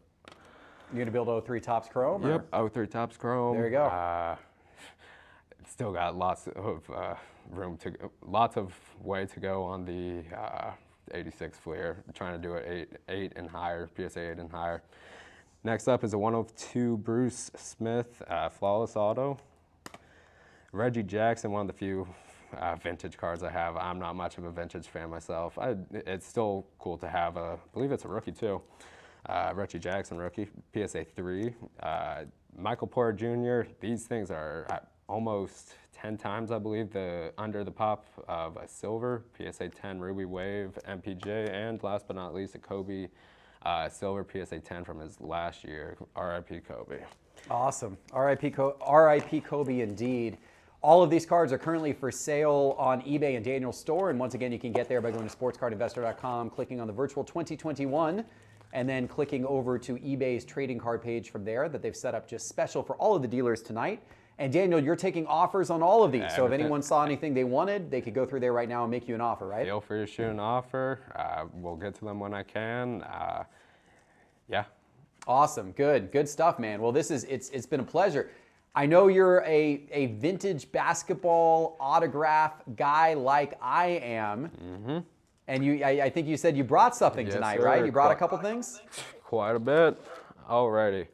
[SPEAKER 1] You're going to build 03 Topps Chrome?
[SPEAKER 8] Yep, 03 Topps Chrome.
[SPEAKER 1] There you go.
[SPEAKER 8] Still got lots of lots of way to go on the 86 Fleer. I'm trying to do it 8 and higher, PSA 8 and higher. Next up is a 102 Bruce Smith Flawless Auto. Reggie Jackson, one of the few vintage cards I have. I'm not much of a vintage fan myself. It's still cool to have I believe it's a rookie too. Reggie Jackson rookie, PSA 3. Michael Porter Jr., these things are almost 10 times, I believe, under the pop of a silver, PSA 10 Ruby Wave MPJ, and last but not least, a Kobe silver PSA 10 from his last year, RIP Kobe.
[SPEAKER 1] Awesome. RIP Kobe indeed. All of these cards are currently for sale on eBay and Daniel's store, and once again, you can get there by going to sportscardinvestor.com, clicking on the virtual 2021, and then clicking over to eBay's trading card page from there that they've set up just special for all of the dealers tonight. And Daniel, you're taking offers on all of these. So if anyone saw anything they wanted, they could go through there right now and make you an offer, right?
[SPEAKER 8] Feel free to shoot an offer. We'll get to them when I can. Yeah.
[SPEAKER 1] Awesome. Good stuff, man. Well, it's been a pleasure. I know you're a vintage basketball autograph guy like I am. Mm-hmm. And I think you said you brought something tonight,
[SPEAKER 8] sir.
[SPEAKER 1] right? You brought a couple things?
[SPEAKER 8] Quite a bit. Alrighty.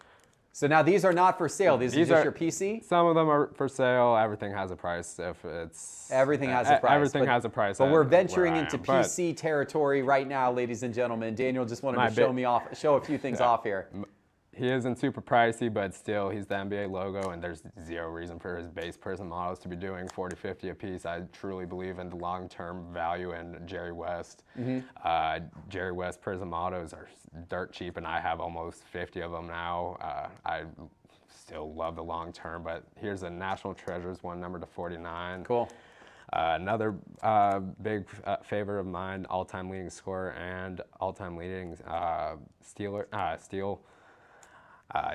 [SPEAKER 1] So now these are not for sale. These are just your PC?
[SPEAKER 8] Some of them are for sale. Everything has a price.
[SPEAKER 1] Everything has a price.
[SPEAKER 8] Everything has a price.
[SPEAKER 1] But we're venturing into PC territory right now, ladies and gentlemen. Daniel just wanted to show a few things off here.
[SPEAKER 8] He isn't super pricey, but still, he's the NBA logo, and there's zero reason for his base Prism models to be doing $40, $50 a piece. I truly believe in the long-term value in Jerry West. Mm-hmm. Jerry West Prism autos are dirt cheap, and I have almost 50 of them now. I still love the long-term, but here's a National Treasures one, number to 49.
[SPEAKER 1] Cool.
[SPEAKER 8] Another big favorite of mine, all-time leading scorer and all-time leading steal.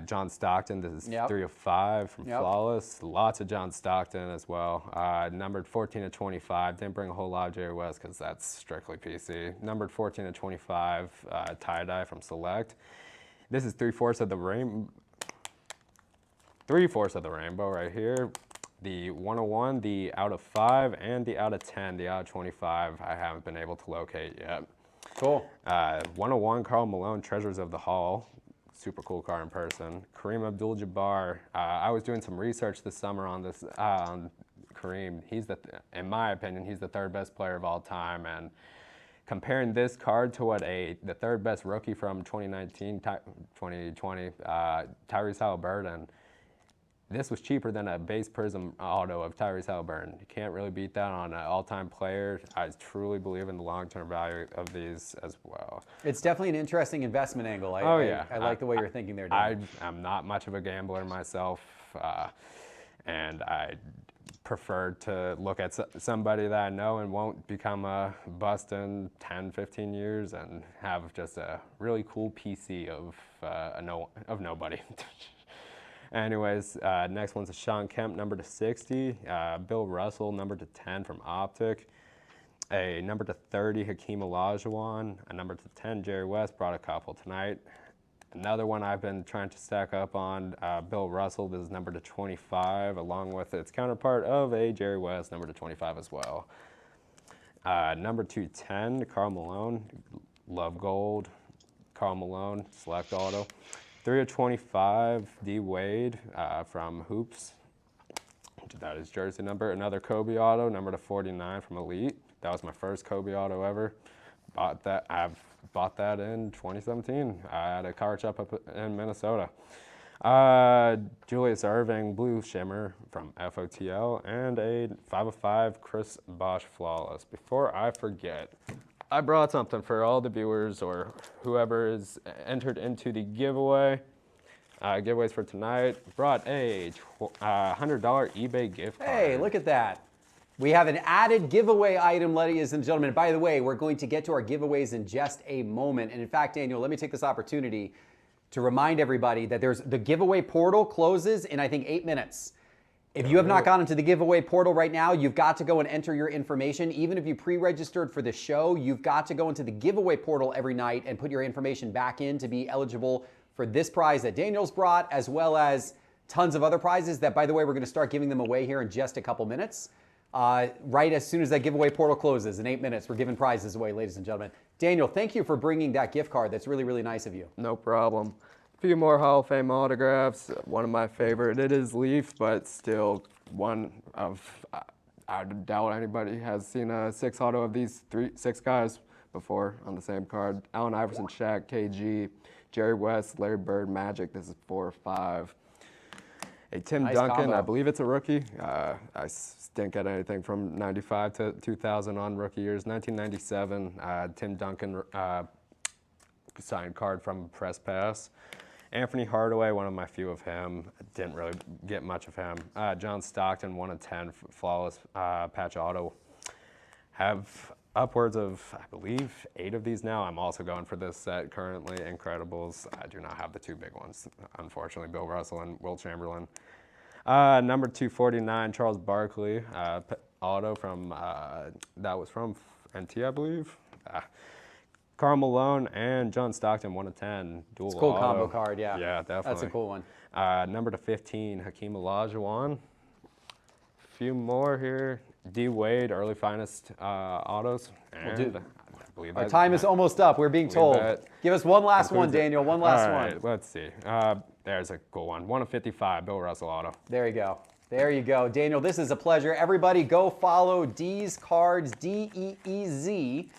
[SPEAKER 8] John Stockton, this is 3 of 5 from Flawless. Lots of John Stockton as well. Numbered 14 to 25. Didn't bring a whole lot of Jerry West because that's strictly PC. Numbered 14 to 25, tie-dye from Select. This is 3/4 of the rainbow. 3/4 of the rainbow right here. The 101, the out of 5, and the out of 10, the out of 25, I haven't been able to locate yet.
[SPEAKER 1] Cool.
[SPEAKER 8] 101, Karl Malone, Treasures of the Hall. Super cool car in person. Kareem Abdul-Jabbar. I was doing some research this summer on this on Kareem. He's in my opinion, he's the 3rd best player of all time. And comparing this card to what the 3rd best rookie from 2019, 2020, Tyrese Halliburton. This was cheaper than a base Prism auto of Tyrese Halliburton. You can't really beat that on an all-time player. I truly believe in the long-term value of these as well.
[SPEAKER 1] It's definitely an interesting investment angle. I like the way you're thinking there, Dan.
[SPEAKER 8] I'm not much of a gambler myself, and I prefer to look at somebody that I know and won't become a bust in 10, 15 years and have just a really cool PC of nobody. Anyways, next one's a Sean Kemp, number to 60. Bill Russell, number to 10 from Optic. A number to 30, Hakeem Olajuwon. A number to 10, Jerry West. Brought a couple tonight. Another one I've been trying to stack up on, Bill Russell. This is number to 25, along with its counterpart of a Jerry West, number to 25 as well. Number 210, Karl Malone, Love Gold, Karl Malone, Select Auto. 3/25, D Wade from Hoops. That is jersey number. Another Kobe auto, number to 49 from Elite. That was my first Kobe auto ever. I've bought that in 2017 at a car shop up in Minnesota. Julius Erving, Blue Shimmer from FOTL, and a 5/5 Chris Bosch Flawless. Before I forget, I brought something for all the viewers or whoever is entered into the giveaway. Giveaways for tonight. Brought a $100 eBay gift card.
[SPEAKER 1] Hey, look at that. We have an added giveaway item, ladies and gentlemen. By the way, we're going to get to our giveaways in just a moment. And in fact, Daniel, let me take this opportunity to remind everybody that the giveaway portal closes in, I think, 8 minutes. If you have not gone into the giveaway portal right now, you've got to go and enter your information. Even if you pre-registered for the show, you've got to go into the giveaway portal every night and put your information back in to be eligible for this prize that Daniel's brought, as well as tons of other prizes that, by the way, we're going to start giving them away here in just a couple minutes. Right as soon as that giveaway portal closes in 8 minutes, we're giving prizes away, ladies and gentlemen. Daniel, thank you for bringing that gift card. That's really, really nice of you.
[SPEAKER 9] No problem. A few more Hall of Fame autographs. One of my favorite. It is Leaf, but still one of, I doubt anybody has seen a 6 auto of these 6 guys before on the same card. Allen Iverson, Shaq, KG, Jerry West, Larry Bird, Magic. This is 4 or 5. A Tim
[SPEAKER 1] Nice
[SPEAKER 9] Duncan,
[SPEAKER 1] combo.
[SPEAKER 9] I believe it's a rookie. I stink at anything from 95 to 2000 on rookie years. 1997, Tim Duncan signed card from Press Pass. Anthony Hardaway, one of my few of him. Didn't really get much of him. John Stockton, 1/10, flawless patch auto. Have upwards of, I believe, 8 of these now. I'm also going for this set currently, Incredibles. I do not have the 2 big ones, unfortunately, Bill Russell and Wilt Chamberlain. Number 249, Charles Barkley, auto from, that was from NT, I believe. Karl Malone and John Stockton, 1/10, dual
[SPEAKER 1] It's a cool
[SPEAKER 9] auto.
[SPEAKER 1] combo card, yeah.
[SPEAKER 8] Yeah, definitely.
[SPEAKER 1] That's a cool one.
[SPEAKER 8] Number to 15, Hakeem Olajuwon. Few more here. D Wade, early finest autos. And
[SPEAKER 1] do-
[SPEAKER 8] I believe
[SPEAKER 1] Our
[SPEAKER 8] that-
[SPEAKER 1] time is almost up. We're being
[SPEAKER 8] believe
[SPEAKER 1] told.
[SPEAKER 8] that
[SPEAKER 1] Give us one last one,
[SPEAKER 8] concludes it.
[SPEAKER 1] Daniel. One last
[SPEAKER 8] All
[SPEAKER 1] one.
[SPEAKER 8] right, let's see. There's a cool one. 1/55, Bill Russell auto.
[SPEAKER 1] There you go. There you go. Daniel, this is a pleasure. Everybody go follow Deez Cards, DEEZ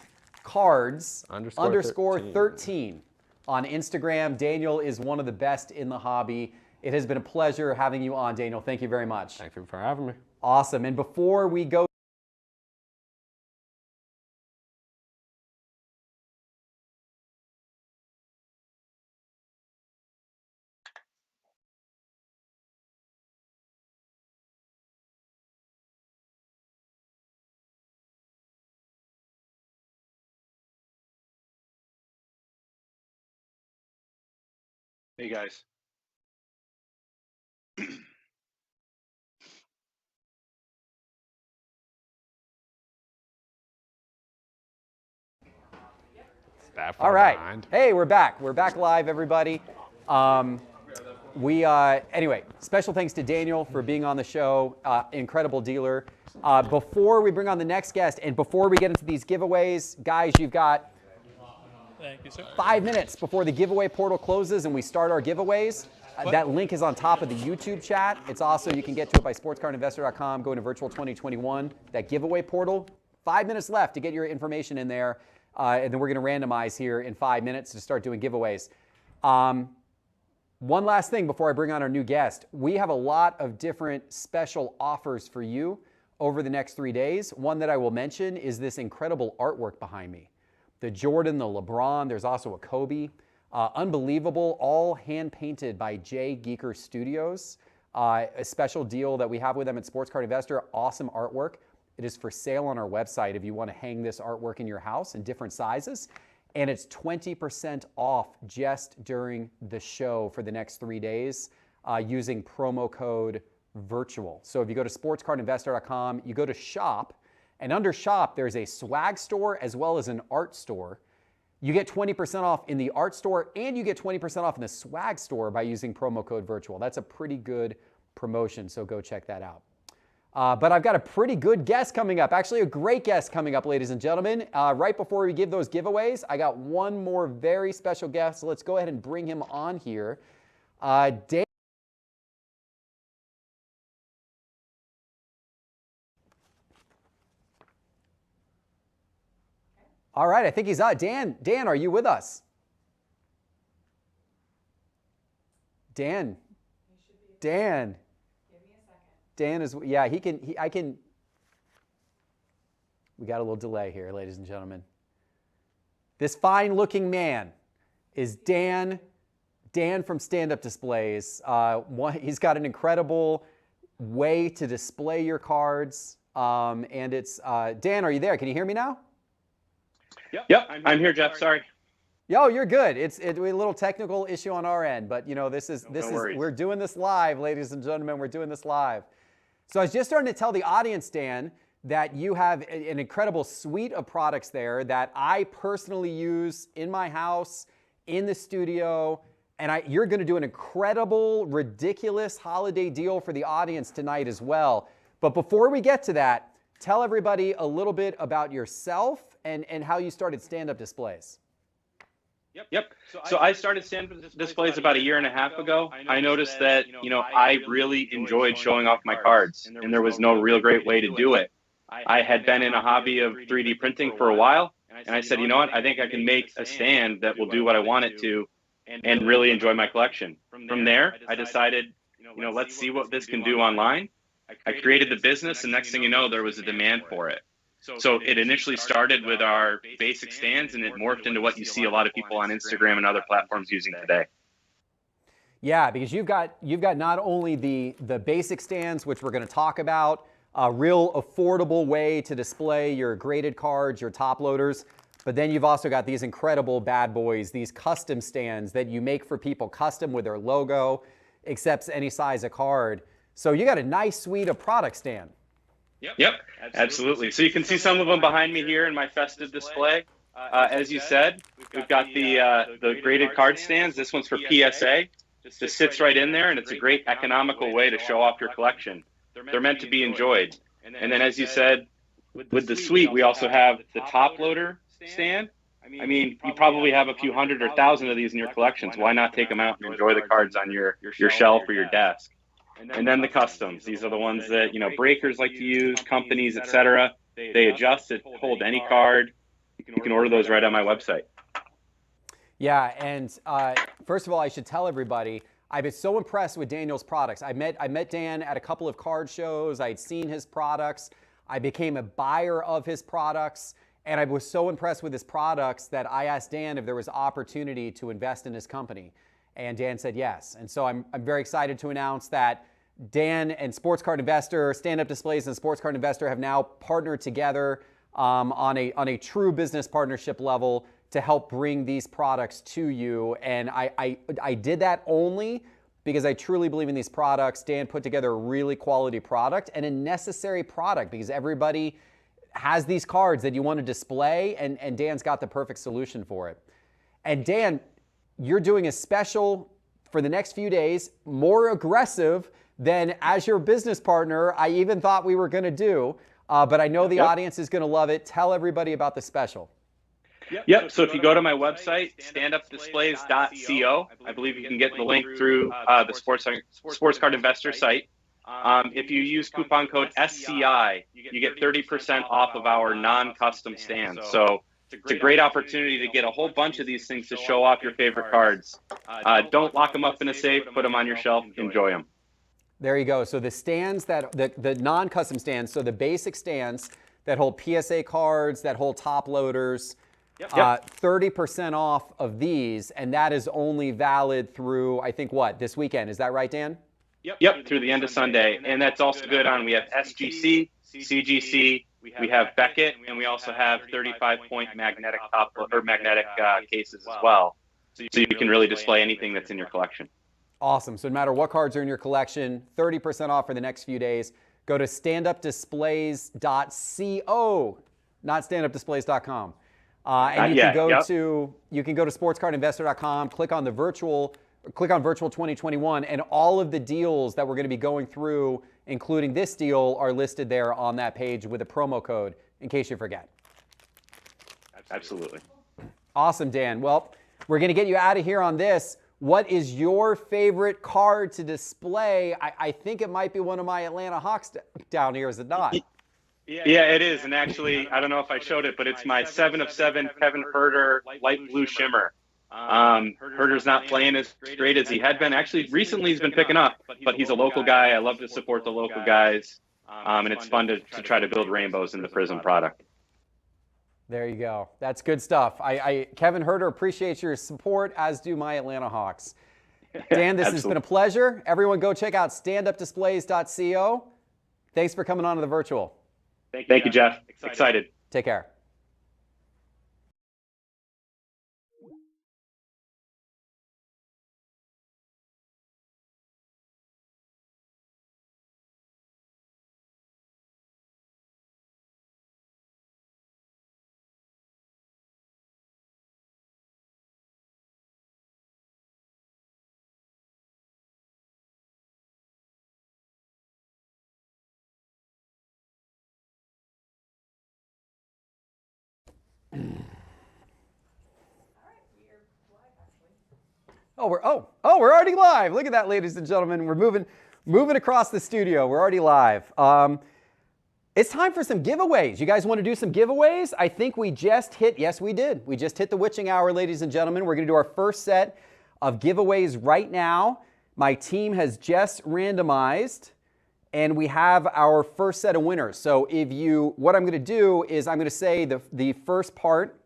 [SPEAKER 1] Cards
[SPEAKER 8] Underscore
[SPEAKER 1] 13 on Instagram. Daniel is one of the best in the hobby. It has been a pleasure having you on, Daniel. Thank you very much.
[SPEAKER 8] Thank you for having me.
[SPEAKER 1] Awesome. And before we go,
[SPEAKER 10] Hey guys.
[SPEAKER 8] That
[SPEAKER 1] all
[SPEAKER 8] far
[SPEAKER 1] right.
[SPEAKER 8] behind.
[SPEAKER 1] Hey, we're back. We're back live, everybody. Anyway, special thanks to Daniel for being on the show. Incredible dealer. Before we bring on the next guest and before we get into these giveaways, guys, you've got
[SPEAKER 11] Thank you, sir.
[SPEAKER 1] 5 minutes before the giveaway portal closes and we start our giveaways. That link is on top of the YouTube chat. It's also, you can get to it by sportscardinvestor.com, go to Virtual 2021, that giveaway portal. 5 minutes left to get your information in there. And then we're going to randomize here in 5 minutes to start doing giveaways. One last thing before I bring on our new guest. We have a lot of different special offers for you over the next 3 days. One that I will mention is this incredible artwork behind me. The Jordan, the LeBron, there's also a Kobe. Unbelievable, all hand-painted by Jay Geeker Studios. A special deal that we have with them at Sports Card Investor. Awesome artwork. It is for sale on our website if you want to hang this artwork in your house in different sizes. And it's 20% off just during the show for the next 3 days using promo code VIRTUAL. So if you go to sportscardinvestor.com, you go to shop, and under shop, there's a swag store as well as an art store. You get 20% off in the art store and you get 20% off in the swag store by using promo code VIRTUAL. That's a pretty good promotion, so go check that out. But I've got a pretty good guest coming up, actually a great guest coming up, ladies and gentlemen. Right before we give those giveaways, I got one more very special guest. So let's go ahead and bring him on here. Dan. All right, I think he's on. Dan, are you with us? Dan. Dan. Dan is, yeah, I can. We got a little delay here, ladies and gentlemen. This fine-looking man is Dan from Stand Up Displays. He's got an incredible way to display your cards. And it's, Dan, are you there? Can you hear me now?
[SPEAKER 10] Yep, I'm here, Geoff. Sorry.
[SPEAKER 1] Yo, you're good. It's a little technical issue on our end, but this is we're doing this live, ladies and gentlemen. We're doing this live. So I was just starting to tell the audience, Dan, that you have an incredible suite of products there that I personally use in my house, in the studio, and you're going to do an incredible, ridiculous holiday deal for the audience tonight as well. But before we get to that, tell everybody a little bit about yourself and how you started Stand Up Displays.
[SPEAKER 10] Yep. So I started stand-up displays about a year and a half ago. I noticed that, I really enjoyed showing off my cards, and there was no real great way to do it. I had been in a hobby of 3D printing for a while, and I said, you know what, I think I can make a stand that will do what I want it to and really enjoy my collection. From there, I decided, let's see what this can do online. I created the business, and next thing you know, there was a demand for it. So it initially started with our basic stands, and it morphed into what you see a lot of people on Instagram and other platforms using today.
[SPEAKER 1] Yeah, because you've got not only the basic stands, which we're going to talk about, a real affordable way to display your graded cards, your top loaders, but then you've also got these incredible bad boys, these custom stands that you make for people, custom with their logo, accepts any size of card. So you got a nice suite of product, Dan.
[SPEAKER 10] Yep, absolutely. So you can see some of them behind me here in my festive display. As you said, we've got the graded card stands. This one's for PSA. Just sits right in there, and it's a great economical way to show off your collection. They're meant to be enjoyed. And then, as you said, with the suite, we also have the top loader stand. I mean, you probably have a few hundred or thousand of these in your collections. Why not take them out and enjoy the cards on your shelf or your desk? And then the customs. These are the ones that, breakers like to use, companies, etc. They adjust to hold any card. You can order those right on my website.
[SPEAKER 1] Yeah, and first of all, I should tell everybody, I've been so impressed with Daniel's products. I met Dan at a couple of card shows. I'd seen his products. I became a buyer of his products, and I was so impressed with his products that I asked Dan if there was opportunity to invest in his company. And Dan said yes. And so I'm very excited to announce that Dan and Sports Card Investor, Stand Up Displays and Sports Card Investor have now partnered together on a true business partnership level to help bring these products to you. And I did that only because I truly believe in these products. Dan put together a really quality product and a necessary product because everybody has these cards that you want to display, and Dan's got the perfect solution for it. And Dan, you're doing a special for the next few days, more aggressive than as your business partner I even thought we were going to do. But I know the audience is going to love it. Tell everybody about the special.
[SPEAKER 10] Yep. So if you go to my website, standupdisplays.co, I believe you can get the link through the Sports Card Investor site. If you use coupon code SCI, you get 30% off of our non-custom stands. So it's a great opportunity to get a whole bunch of these things to show off your favorite cards. Don't lock them up in a safe. Put them on your shelf. Enjoy them.
[SPEAKER 1] There you go. So the stands the non-custom stands, so the basic stands that hold PSA cards, that hold top loaders, 30% off of these, and that is only valid through, I think, this weekend? Is that right, Dan?
[SPEAKER 10] Yep, through the end of Sunday. And that's also good on, we have SGC, CGC, we have Beckett, and we also have 35-point magnetic cases as well. So you can really display anything that's in your collection.
[SPEAKER 1] Awesome. So no matter what cards are in your collection, 30% off for the next few days. Go to standupdisplays.co, not standupdisplays.com. And you can go to sportscardinvestor.com, click on the virtual click on Virtual 2021, and all of the deals that we're going to be going through, including this deal, are listed there on that page with a promo code in case you forget.
[SPEAKER 10] Absolutely.
[SPEAKER 1] Awesome, Dan. Well, we're going to get you out of here on this. What is your favorite card to display? I think it might be one of my Atlanta Hawks down here, is it not?
[SPEAKER 10] Yeah, it is. And actually, I don't know if I showed it, but it's my 7 of 7 Kevin Herter light blue shimmer. Herter's not playing as great as he had been. Actually, recently he's been picking up, but he's a local guy. I love to support the local guys. And it's fun to try to build rainbows in the Prism product.
[SPEAKER 1] There you go. That's good stuff. Kevin Herter appreciates your support, as do my Atlanta Hawks. Dan, this has been a pleasure. Everyone go check out standupdisplays.co. Thanks for coming on to the virtual.
[SPEAKER 10] Thank you, Geoff. Excited.
[SPEAKER 1] Take care. We're already live. Look at that, ladies and gentlemen. We're moving across the studio. We're already live. It's time for some giveaways. You guys want to do some giveaways? I think we just hit, yes, we did. We just hit the witching hour, ladies and gentlemen. We're going to do our first set of giveaways right now. My team has just randomized, and we have our first set of winners. So what I'm going to do is I'm going to say the first part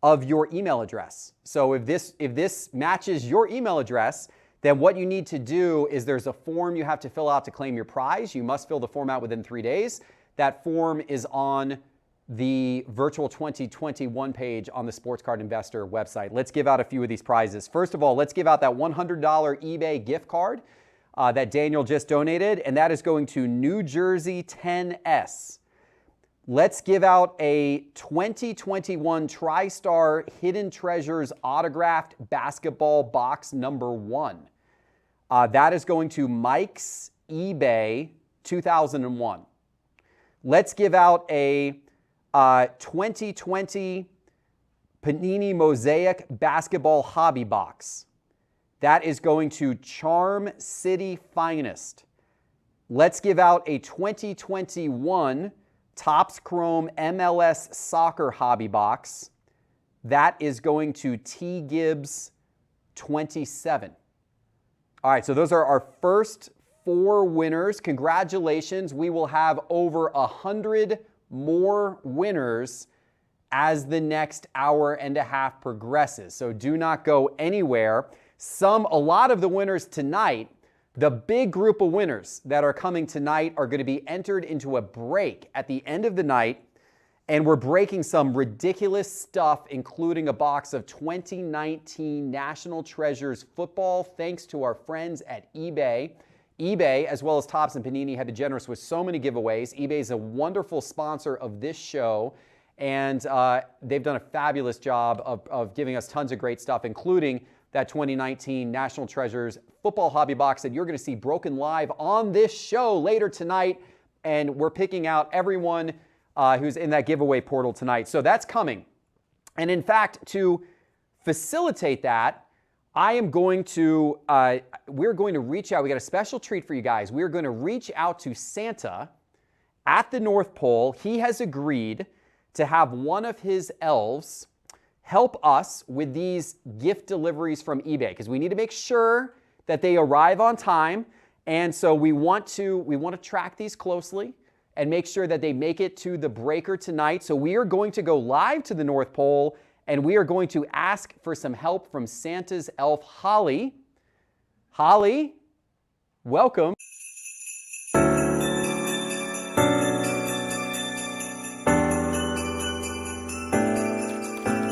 [SPEAKER 1] of your email address. So if this matches your email address, then what you need to do is there's a form you have to fill out to claim your prize. You must fill the form out within 3 days. That form is on the Virtual 2021 page on the Sports Card Investor website. Let's give out a few of these prizes. First of all, let's give out that $100 eBay gift card that Daniel just donated, and that is going to New Jersey 10S. Let's give out a 2021 TriStar Hidden Treasures autographed basketball box number 1. That is going to Mike's eBay 2001. Let's give out a 2020 Panini Mosaic basketball hobby box. That is going to Charm City Finest. Let's give out a 2021 Topps Chrome MLS Soccer Hobby Box. That is going to T. Gibbs 27. All right, so those are our first 4 winners. Congratulations. We will have over 100 more winners as the next hour and a half progresses. So do not go anywhere. A lot of the winners tonight, the big group of winners that are coming tonight, are going to be entered into a break at the end of the night, and we're breaking some ridiculous stuff, including a box of 2019 National Treasures football, thanks to our friends at eBay. eBay, as well as Topps and Panini, have been generous with so many giveaways. eBay is a wonderful sponsor of this show, and they've done a fabulous job of giving us tons of great stuff, including that 2019 National Treasures football hobby box that you're going to see broken live on this show later tonight. And we're picking out everyone who's in that giveaway portal tonight. So that's coming. And in fact, to facilitate that, we're going to reach out. We got a special treat for you guys. We're going to reach out to Santa at the North Pole. He has agreed to have one of his elves help us with these gift deliveries from eBay, because we need to make sure that they arrive on time. And so we want to track these closely and make sure that they make it to the breaker tonight. So we are going to go live to the North Pole, and we are going to ask for some help from Santa's elf, Holly. Holly, welcome.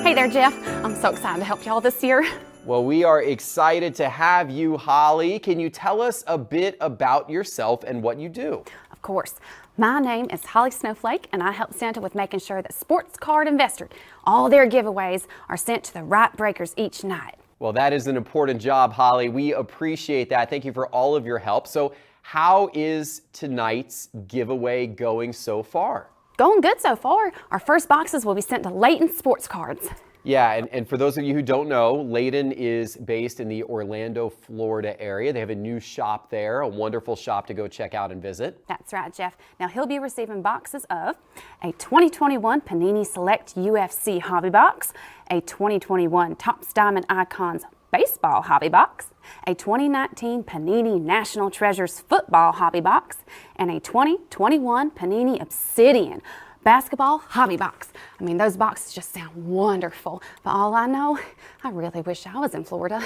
[SPEAKER 12] Hey there, Geoff. I'm so excited to help y'all this year.
[SPEAKER 1] Well, we are excited to have you, Holly. Can you tell us a bit about yourself and what you do?
[SPEAKER 12] Of course. My name is Holly Snowflake, and I help Santa with making sure that Sports Card Investor, all their giveaways are sent to the right breakers each night.
[SPEAKER 1] Well, that is an important job, Holly. We appreciate that. Thank you for all of your help. So how is tonight's giveaway going so far?
[SPEAKER 12] Going good so far. Our first boxes will be sent to Laden Sports Cards.
[SPEAKER 1] Yeah, and for those of you who don't know, Laden is based in the Orlando, Florida area. They have a new shop there, a wonderful shop to go check out and visit.
[SPEAKER 12] That's right, Geoff. Now he'll be receiving boxes of a 2021 Panini Select UFC Hobby Box, a 2021 Topps Diamond Icons Baseball Hobby Box, a 2019 Panini National Treasures Football Hobby Box, and a 2021 Panini Obsidian Basketball Hobby Box. I mean, those boxes just sound wonderful, but all I know, I really wish I was in Florida.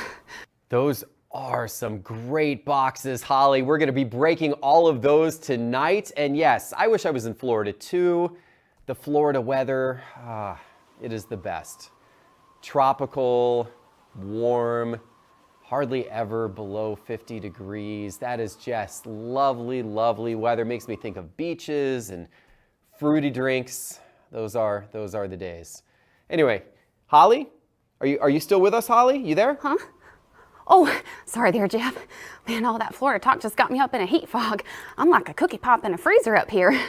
[SPEAKER 1] Those are some great boxes, Holly. We're going to be breaking all of those tonight. And yes, I wish I was in Florida too. The Florida weather, it is the best. Tropical, warm, hardly ever below 50 degrees. That is just lovely, lovely weather. Makes me think of beaches and fruity drinks. Those are the days. Anyway, Holly, are you still with us, Holly? You there?
[SPEAKER 12] Huh? Oh, sorry there, Geoff. Man, all that Florida talk just got me up in a heat fog. I'm like a cookie pop in a freezer up here.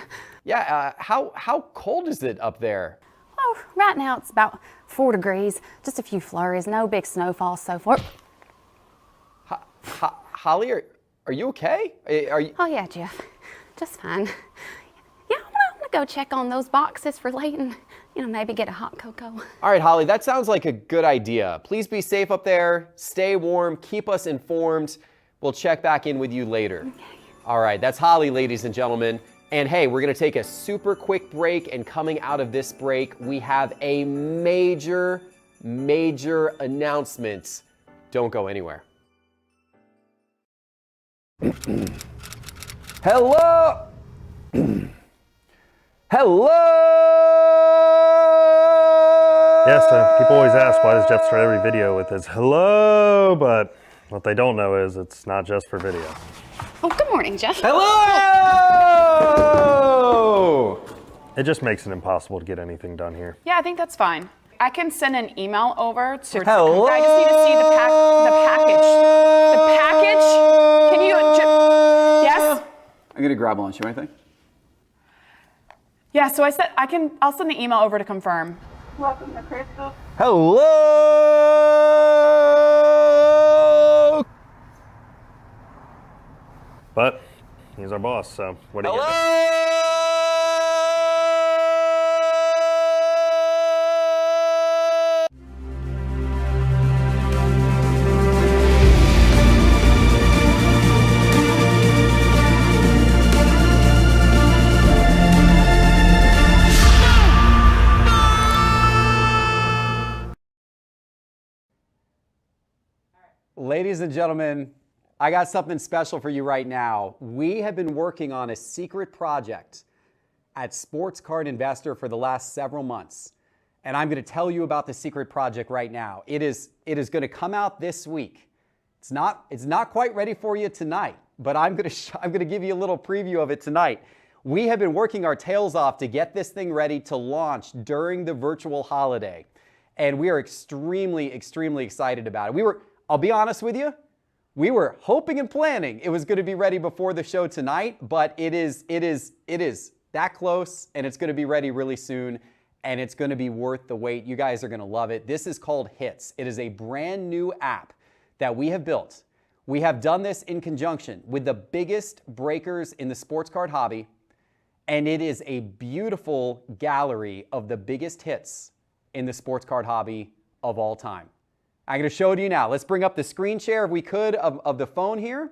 [SPEAKER 1] Yeah, how cold is it up there?
[SPEAKER 12] Oh, right now it's about 4 degrees. Just a few flurries, no big snowfall so far.
[SPEAKER 1] Holly, are you okay? Are you?
[SPEAKER 12] Oh yeah, Geoff, just fine. Yeah, I'm gonna go check on those boxes for Laden. You know, maybe get a hot cocoa.
[SPEAKER 1] All right, Holly, that sounds like a good idea. Please be safe up there, stay warm, keep us informed. We'll check back in with you later. Okay. All right, that's Holly, ladies and gentlemen. And hey, we're gonna take a super quick break, and coming out of this break, we have a major announcement. Don't go anywhere. Hello! Hello!
[SPEAKER 13] Yes, people always ask, why does Geoff start every video with his hello? But what they don't know is it's not just for video.
[SPEAKER 12] Oh, good morning, Geoff.
[SPEAKER 1] Hello!
[SPEAKER 13] It just makes it impossible to get anything done here.
[SPEAKER 14] Yeah, I think that's fine. I can send an email over to.
[SPEAKER 1] Hello?
[SPEAKER 14] I just need to see the package. The package? Can you? Yes.
[SPEAKER 15] I'm gonna grab lunch. You want anything?
[SPEAKER 14] Yeah. So I said I'll send the email over to confirm.
[SPEAKER 16] Welcome to Crystal.
[SPEAKER 1] Hello!
[SPEAKER 13] But he's our boss, so what do you get?
[SPEAKER 1] Ladies and gentlemen, I got something special for you right now. We have been working on a secret project at Sports Card Investor for the last several months. And I'm going to tell you about the secret project right now. It is going to come out this week. It's not quite ready for you tonight, but I'm going to give you a little preview of it tonight. We have been working our tails off to get this thing ready to launch during the virtual holiday. And we are extremely excited about it. I'll be honest with you, we were hoping and planning it was going to be ready before the show tonight, but it is that close, and it's going to be ready really soon, and it's going to be worth the wait. You guys are going to love it. This is called Hits. It is a brand new app that we have built. We have done this in conjunction with the biggest breakers in the sports card hobby, and it is a beautiful gallery of the biggest hits in the sports card hobby of all time. I'm going to show it to you now. Let's bring up the screen share, if we could, of the phone here.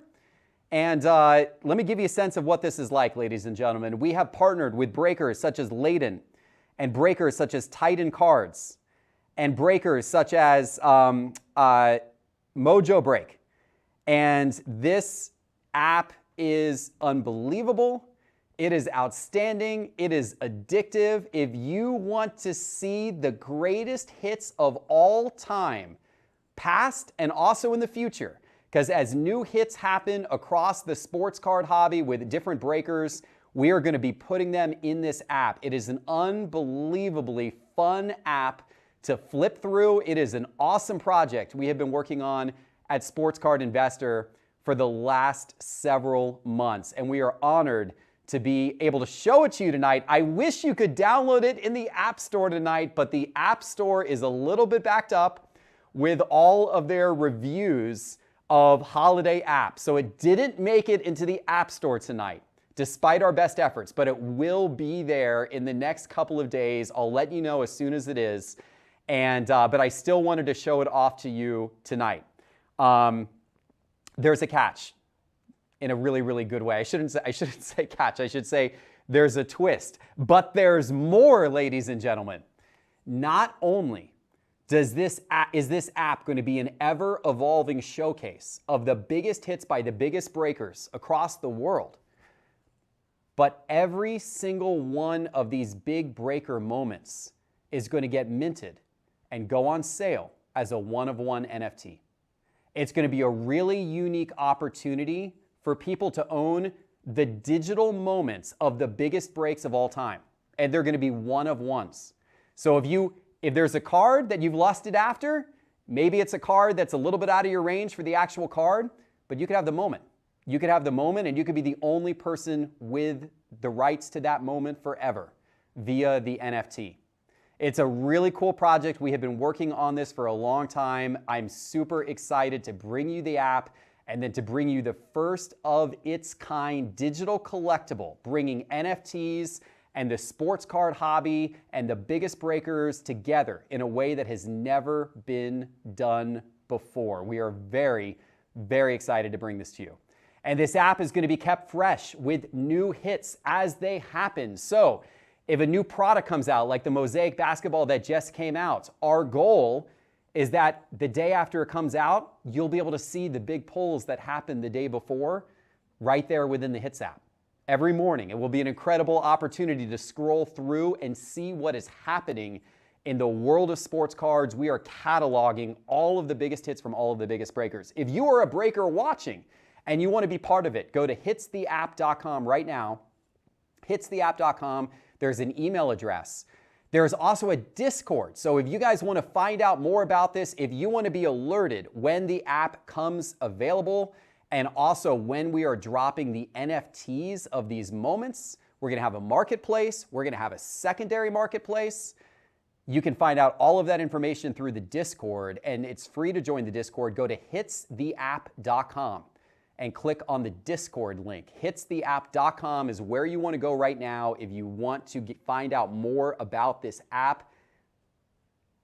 [SPEAKER 1] And let me give you a sense of what this is like, ladies and gentlemen. We have partnered with breakers such as Laden, and breakers such as Payton Cards, and breakers such as Mojo Break. And this app is unbelievable. It is outstanding. It is addictive. If you want to see the greatest hits of all time, past and also in the future, because as new hits happen across the sports card hobby with different breakers, we are going to be putting them in this app. It is an unbelievably fun app to flip through. It is an awesome project we have been working on at Sports Card Investor for the last several months, and we are honored to be able to show it to you tonight. I wish you could download it in the App Store tonight, but the App Store is a little bit backed up with all of their reviews of holiday apps. So it didn't make it into the App Store tonight, despite our best efforts, but it will be there in the next couple of days. I'll let you know as soon as it is. And but I still wanted to show it off to you tonight. There's a catch in a really, really good way. I shouldn't say catch. I should say there's a twist. But there's more, ladies and gentlemen. Not only is this app going to be an ever-evolving showcase of the biggest hits by the biggest breakers across the world, but every single one of these big breaker moments is going to get minted and go on sale as a one-of-one NFT. It's going to be a really unique opportunity for people to own the digital moments of the biggest breaks of all time. And they're going to be one-of-ones. So if there's a card that you've lusted after, maybe it's a card that's a little bit out of your range for the actual card, but you could have the moment. You could have the moment and you could be the only person with the rights to that moment forever via the NFT. It's a really cool project. We have been working on this for a long time. I'm super excited to bring you the app and then to bring you the first of its kind digital collectible, bringing NFTs and the sports card hobby and the biggest breakers together in a way that has never been done before. We are very, very excited to bring this to you. And this app is going to be kept fresh with new hits as they happen. So if a new product comes out, like the Mosaic basketball that just came out, our goal is that the day after it comes out, you'll be able to see the big pulls that happened the day before right there within the Hits app. Every morning, it will be an incredible opportunity to scroll through and see what is happening in the world of sports cards. We are cataloging all of the biggest hits from all of the biggest breakers. If you are a breaker watching and you want to be part of it, go to hitstheapp.com right now. Hitstheapp.com. There's an email address. There's also a Discord. So if you guys want to find out more about this, if you want to be alerted when the app comes available, and also when we are dropping the NFTs of these moments, we're going to have a marketplace. We're going to have a secondary marketplace. You can find out all of that information through the Discord, and it's free to join the Discord. Go to hitstheapp.com and click on the Discord link. Hitstheapp.com is where you want to go right now if you want to find out more about this app.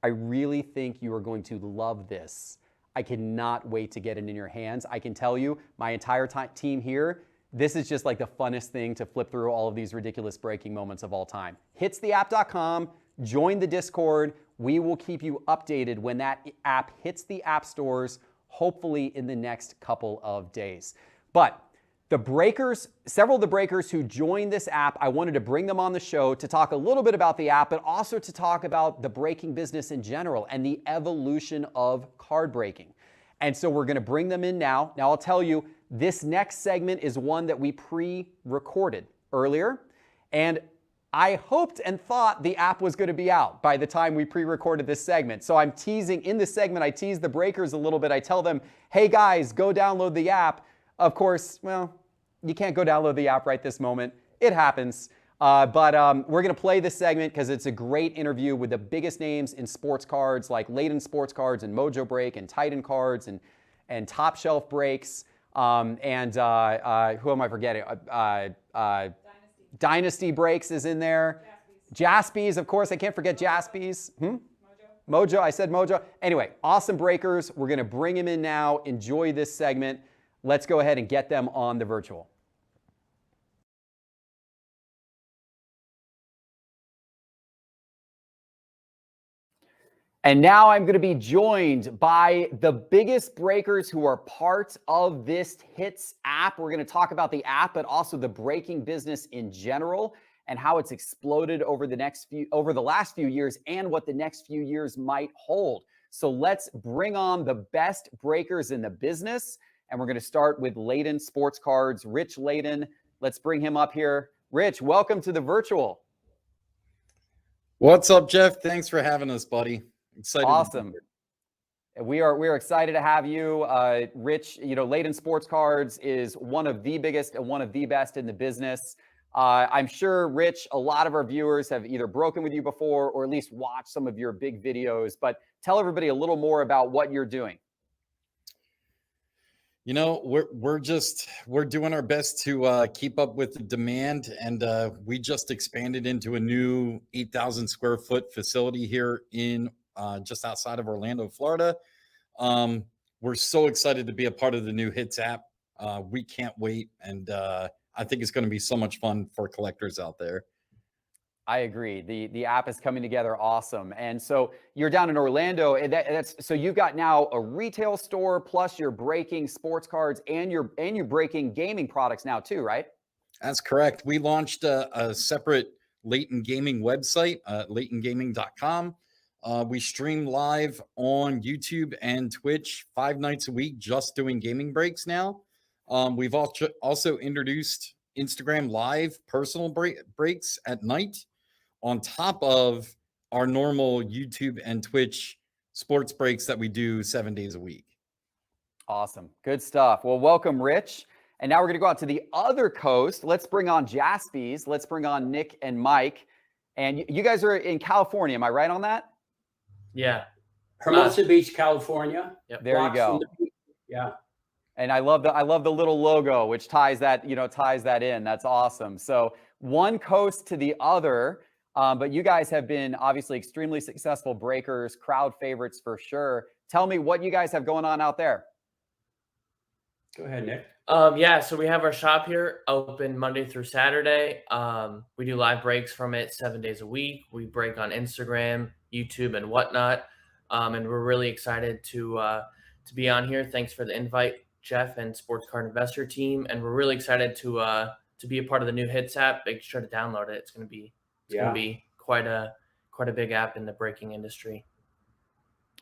[SPEAKER 1] I really think you are going to love this. I cannot wait to get it in your hands. I can tell you, my entire team here, this is just like the funnest thing to flip through all of these ridiculous breaking moments of all time. Hitstheapp.com, join the Discord. We will keep you updated when that app hits the app stores, hopefully in the next couple of days. But the breakers, several of the breakers who joined this app, I wanted to bring them on the show to talk a little bit about the app, but also to talk about the breaking business in general and the evolution of card breaking. And so we're going to bring them in now. Now I'll tell you, this next segment is one that we pre-recorded earlier, and I hoped and thought the app was going to be out by the time we pre-recorded this segment. So I'm teasing, in this segment, I tease the breakers a little bit. I tell them, hey guys, go download the app. Of course, well, you can't go download the app right this moment. It happens. But we're going to play this segment because it's a great interview with the biggest names in sports cards, like Laden Sports Cards and Mojo Break and Titan Cards and Top Shelf Breaks. Who am I forgetting? Dynasty Breaks is in there. Jaspys, of course. I can't forget Jaspys. Mojo. I said Mojo. Anyway, awesome breakers. We're going to bring him in now. Enjoy this segment. Let's go ahead and get them on the virtual. And now I'm going to be joined by the biggest breakers who are part of this Hits app. We're going to talk about the app, but also the breaking business in general and how it's exploded over the last few years and what the next few years might hold. So let's bring on the best breakers in the business. And we're going to start with Laden Sports Cards, Rich Laden. Let's bring him up here. Rich, welcome to the virtual.
[SPEAKER 16] What's up, Geoff? Thanks for having us, buddy. Excited.
[SPEAKER 1] Awesome. We are excited to have you. Rich, Laden Sports Cards is one of the biggest and one of the best in the business. I'm sure, Rich, a lot of our viewers have either broken with you before or at least watched some of your big videos, but tell everybody a little more about what you're doing.
[SPEAKER 16] We're doing our best to keep up with the demand, and we just expanded into a new 8,000 square foot facility here in just outside of Orlando, Florida. We're so excited to be a part of the new Hits app. We can't wait, and I think it's going to be so much fun for collectors out there.
[SPEAKER 1] I agree. The app is coming together awesome. And so you're down in Orlando, and so you've got now a retail store, plus you're breaking sports cards, and you're breaking gaming products now too, right?
[SPEAKER 16] That's correct. We launched a separate Laden Gaming website, latengaming.com. We stream live on YouTube and Twitch 5 nights a week, just doing gaming breaks now. We've also introduced Instagram live personal breaks at night on top of our normal YouTube and Twitch sports breaks that we do 7 days a week.
[SPEAKER 1] Awesome. Good stuff. Well, welcome, Rich. And now we're going to go out to the other coast. Let's bring on Jaspys. Let's bring on Nick and Mike. And you guys are in California. Am I right on that?
[SPEAKER 17] Yeah.
[SPEAKER 18] Hermosa Beach, California.
[SPEAKER 17] Yep.
[SPEAKER 1] There you go.
[SPEAKER 18] Yeah.
[SPEAKER 1] And I love the little logo, which ties that in. That's awesome. So one coast to the other, but you guys have been obviously extremely successful breakers, crowd favorites for sure. Tell me what you guys have going on out there.
[SPEAKER 18] Go ahead, Nick.
[SPEAKER 17] Yeah, so we have our shop here open Monday through Saturday. We do live breaks from it 7 days a week. We break on Instagram, YouTube, and whatnot. And we're really excited to be on here. Thanks for the invite, Geoff and Sports Card Investor team. And we're really excited to be a part of the new Hits app. Make sure to download it. It's gonna be quite a big app in the breaking industry.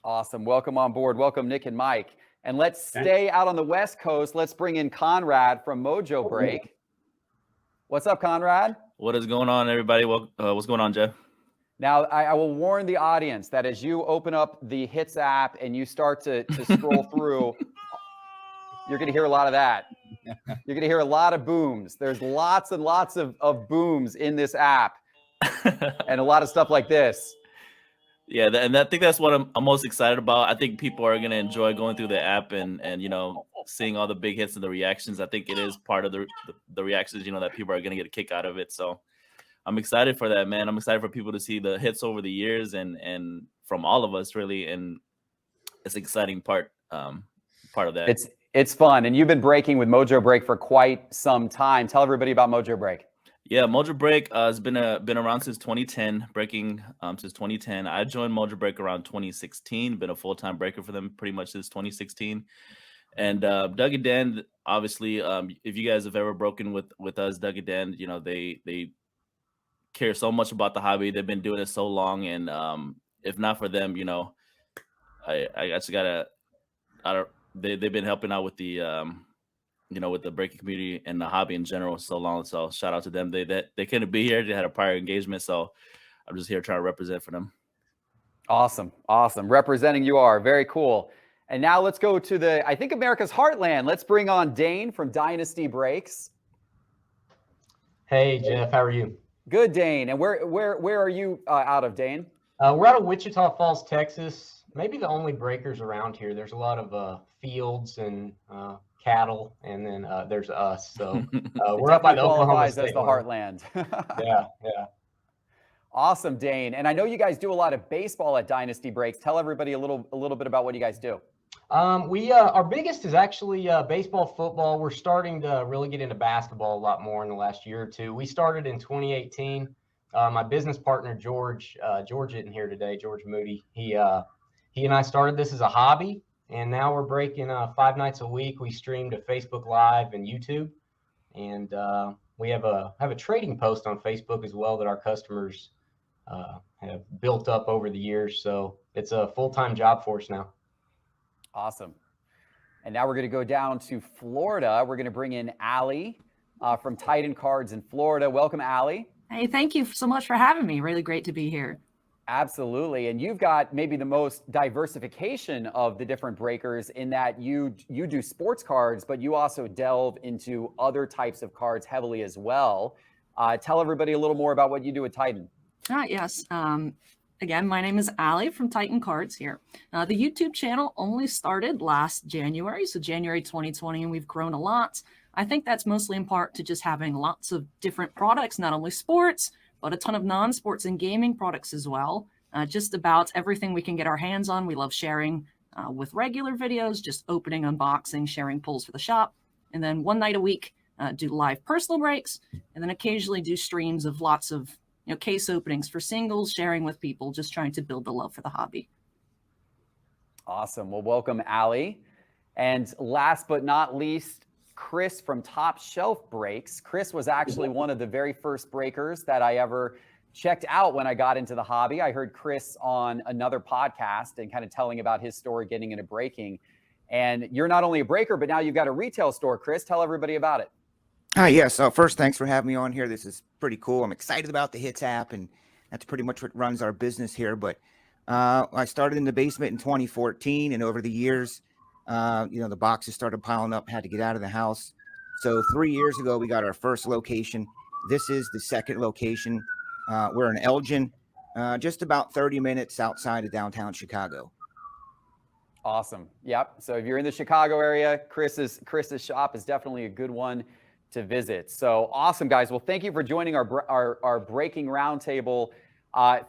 [SPEAKER 1] Awesome. Welcome on board. Welcome, Nick and Mike. And let's stay out on the West Coast. Let's bring in Conrad from Mojo Break. What's up, Conrad?
[SPEAKER 19] What is going on, everybody? What's going on, Geoff?
[SPEAKER 1] Now, I will warn the audience that as you open up the Hits app and you start to scroll through, you're going to hear a lot of that. You're going to hear a lot of booms. There's lots and lots of booms in this app and a lot of stuff like this.
[SPEAKER 19] Yeah, and I think that's what I'm most excited about. I think people are going to enjoy going through the app and seeing all the big hits and the reactions. I think it is part of the reactions, that people are going to get a kick out of it. So I'm excited for that, man. I'm excited for people to see the hits over the years and from all of us, really. And it's an exciting part of that.
[SPEAKER 1] It's fun. And you've been breaking with Mojo Break for quite some time. Tell everybody about Mojo Break.
[SPEAKER 19] Yeah, Mojo Break has been around since 2010, breaking since 2010. I joined Mojo Break around 2016, been a full-time breaker for them pretty much since 2016. And Doug and Dan, obviously, if you guys have ever broken with us, Doug and Dan, they care so much about the hobby. They've been doing it so long, and if not for them, I just gotta, they've been helping out with the with the breaking community and the hobby in general so long. So shout out to them. They couldn't be here. They had a prior engagement, so I'm just here trying to represent for them.
[SPEAKER 1] Awesome. Representing you are very cool. And now let's go to I think America's Heartland. Let's bring on Dane from Dynasty Breaks.
[SPEAKER 20] Hey Geoff, how are you?
[SPEAKER 1] Good, Dane. And where are you out of, Dane?
[SPEAKER 20] We're out of Wichita Falls, Texas. Maybe the only breakers around here. There's a lot of fields and cattle, and then there's us. So we're up by the Oklahoma State.
[SPEAKER 1] As the Heartland.
[SPEAKER 20] Yeah.
[SPEAKER 1] Awesome, Dane. And I know you guys do a lot of baseball at Dynasty Breaks. Tell everybody a little bit about what you guys do.
[SPEAKER 20] Our biggest is actually baseball, football. We're starting to really get into basketball a lot more in the last year or two. We started in 2018. My business partner George isn't here today. George Moody. He and I started this as a hobby. And now we're breaking 5 nights a week. We stream to Facebook Live and YouTube, and we have a trading post on Facebook as well that our customers have built up over the years. So it's a full-time job for us now.
[SPEAKER 1] Awesome. And now we're going to go down to Florida. We're going to bring in Allie from Titan Cards in Florida. Welcome, Allie.
[SPEAKER 21] Hey, thank you so much for having me. Really great to be here.
[SPEAKER 1] Absolutely. And you've got maybe the most diversification of the different breakers in that you do sports cards, but you also delve into other types of cards heavily as well. Tell everybody a little more about what you do at Titan.
[SPEAKER 21] Yes. Again, my name is Allie from Titan Cards here. The YouTube channel only started last January, so January 2020, and we've grown a lot. I think that's mostly in part to just having lots of different products, not only sports, but a ton of non-sports and gaming products as well. Just about everything we can get our hands on. We love sharing with regular videos, just opening, unboxing, sharing pulls for the shop. And then one night a week, do live personal breaks, and then occasionally do streams of lots of case openings for singles, sharing with people, just trying to build the love for the hobby.
[SPEAKER 1] Awesome. Well, welcome, Allie. And last but not least, Chris from Top Shelf Breaks. Chris was actually one of the very first breakers that I ever checked out when I got into the hobby. I heard Chris on another podcast and kind of telling about his story getting into breaking. And you're not only a breaker, but now you've got a retail store. Chris, tell everybody about it.
[SPEAKER 22] Hi, yes. First, thanks for having me on here. This is pretty cool. I'm excited about the Hits app, and that's pretty much what runs our business here. But I started in the basement in 2014, and over the years, the boxes started piling up, had to get out of the house. So 3 years ago, we got our first location. This is the second location. We're in Elgin, just about 30 minutes outside of downtown Chicago.
[SPEAKER 1] Awesome. Yep. So if you're in the Chicago area, Chris's shop is definitely a good one to visit. So awesome, guys. Well, thank you for joining our breaking roundtable.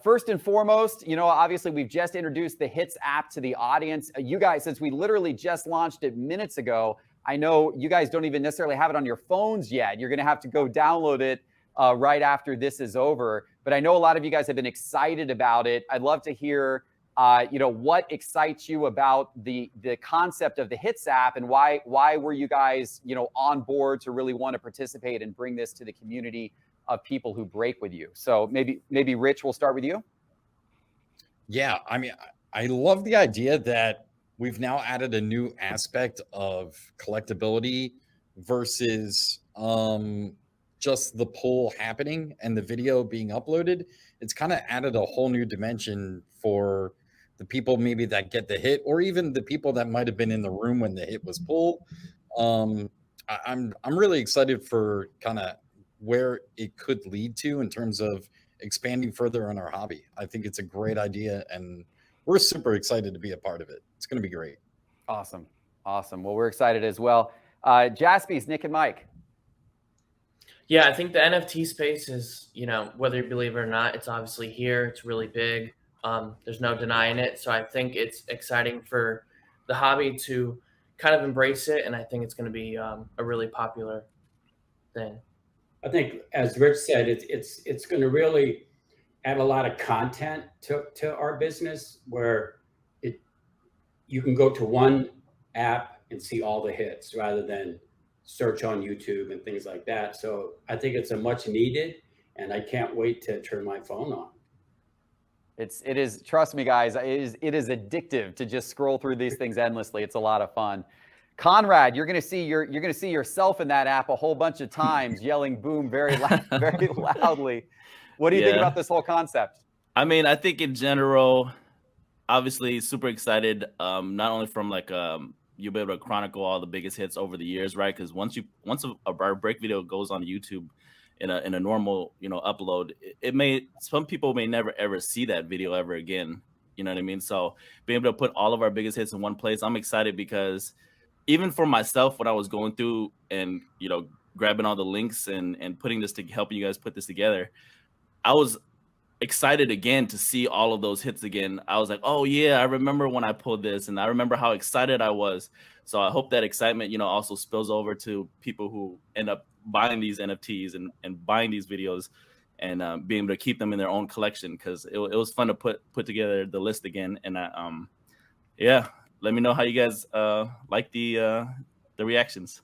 [SPEAKER 1] First and foremost, obviously we've just introduced the Hits app to the audience. You guys, since we literally just launched it minutes ago, I know you guys don't even necessarily have it on your phones yet. You're going to have to go download it right after this is over. But I know a lot of you guys have been excited about it. I'd love to hear what excites you about the concept of the Hits app, and why were you guys, on board to really want to participate and bring this to the community of people who break with you? So maybe Rich, we'll start with you.
[SPEAKER 16] Yeah, I mean, I love the idea that we've now added a new aspect of collectability versus just the pull happening and the video being uploaded. It's kind of added a whole new dimension for the people maybe that get the hit, or even the people that might have been in the room when the hit was pulled. I'm really excited for kind of where it could lead to in terms of expanding further on our hobby. I think it's a great idea, and we're super excited to be a part of it. It's going to be great.
[SPEAKER 1] Awesome. Well, we're excited as well. Jaspys, Nick and Mike.
[SPEAKER 17] Yeah, I think the NFT space is, whether you believe it or not, it's obviously here. It's really big. There's no denying it. So I think it's exciting for the hobby to kind of embrace it, and I think it's going to be a really popular thing.
[SPEAKER 18] I think, as Rich said, it's going to really add a lot of content to our business, where you can go to one app and see all the hits rather than search on YouTube and things like that. So I think it's a much needed, and I can't wait to turn my phone on.
[SPEAKER 1] It is, trust me, guys, it is addictive to just scroll through these things endlessly. It's a lot of fun. Conrad, you're going to see yourself in that app a whole bunch of times, yelling "boom" very loudly. What do you think about this whole concept?
[SPEAKER 19] I mean, I think in general, obviously, super excited. Not only from you'll be able to chronicle all the biggest hits over the years, right? Because once a break video goes on YouTube in a normal upload, some people may never ever see that video ever again. You know what I mean? So being able to put all of our biggest hits in one place, I'm excited, because even for myself, when I was going through and grabbing all the links and putting this to helping you guys put this together, I was excited again to see all of those hits again. I was like, oh yeah, I remember when I pulled this, and I remember how excited I was. So I hope that excitement, also spills over to people who end up buying these NFTs and buying these videos, and being able to keep them in their own collection, because it was fun to put together the list again. And let me know how you guys like the reactions.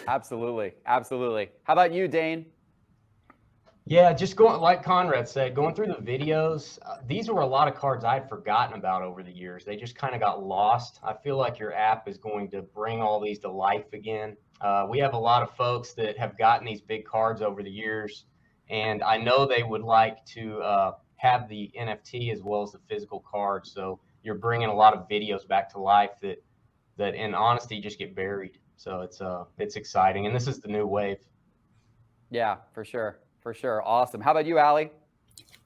[SPEAKER 1] Absolutely. How about you, Dane?
[SPEAKER 20] Yeah, just going, like Conrad said, going through the videos, these were a lot of cards I'd forgotten about over the years. They just kind of got lost. I feel like your app is going to bring all these to life again. We have a lot of folks that have gotten these big cards over the years, and I know they would like to have the NFT as well as the physical card. So you're bringing a lot of videos back to life that in honesty just get buried. So it's exciting, and this is the new wave.
[SPEAKER 1] Yeah, for sure. For sure. Awesome. How about you, Allie?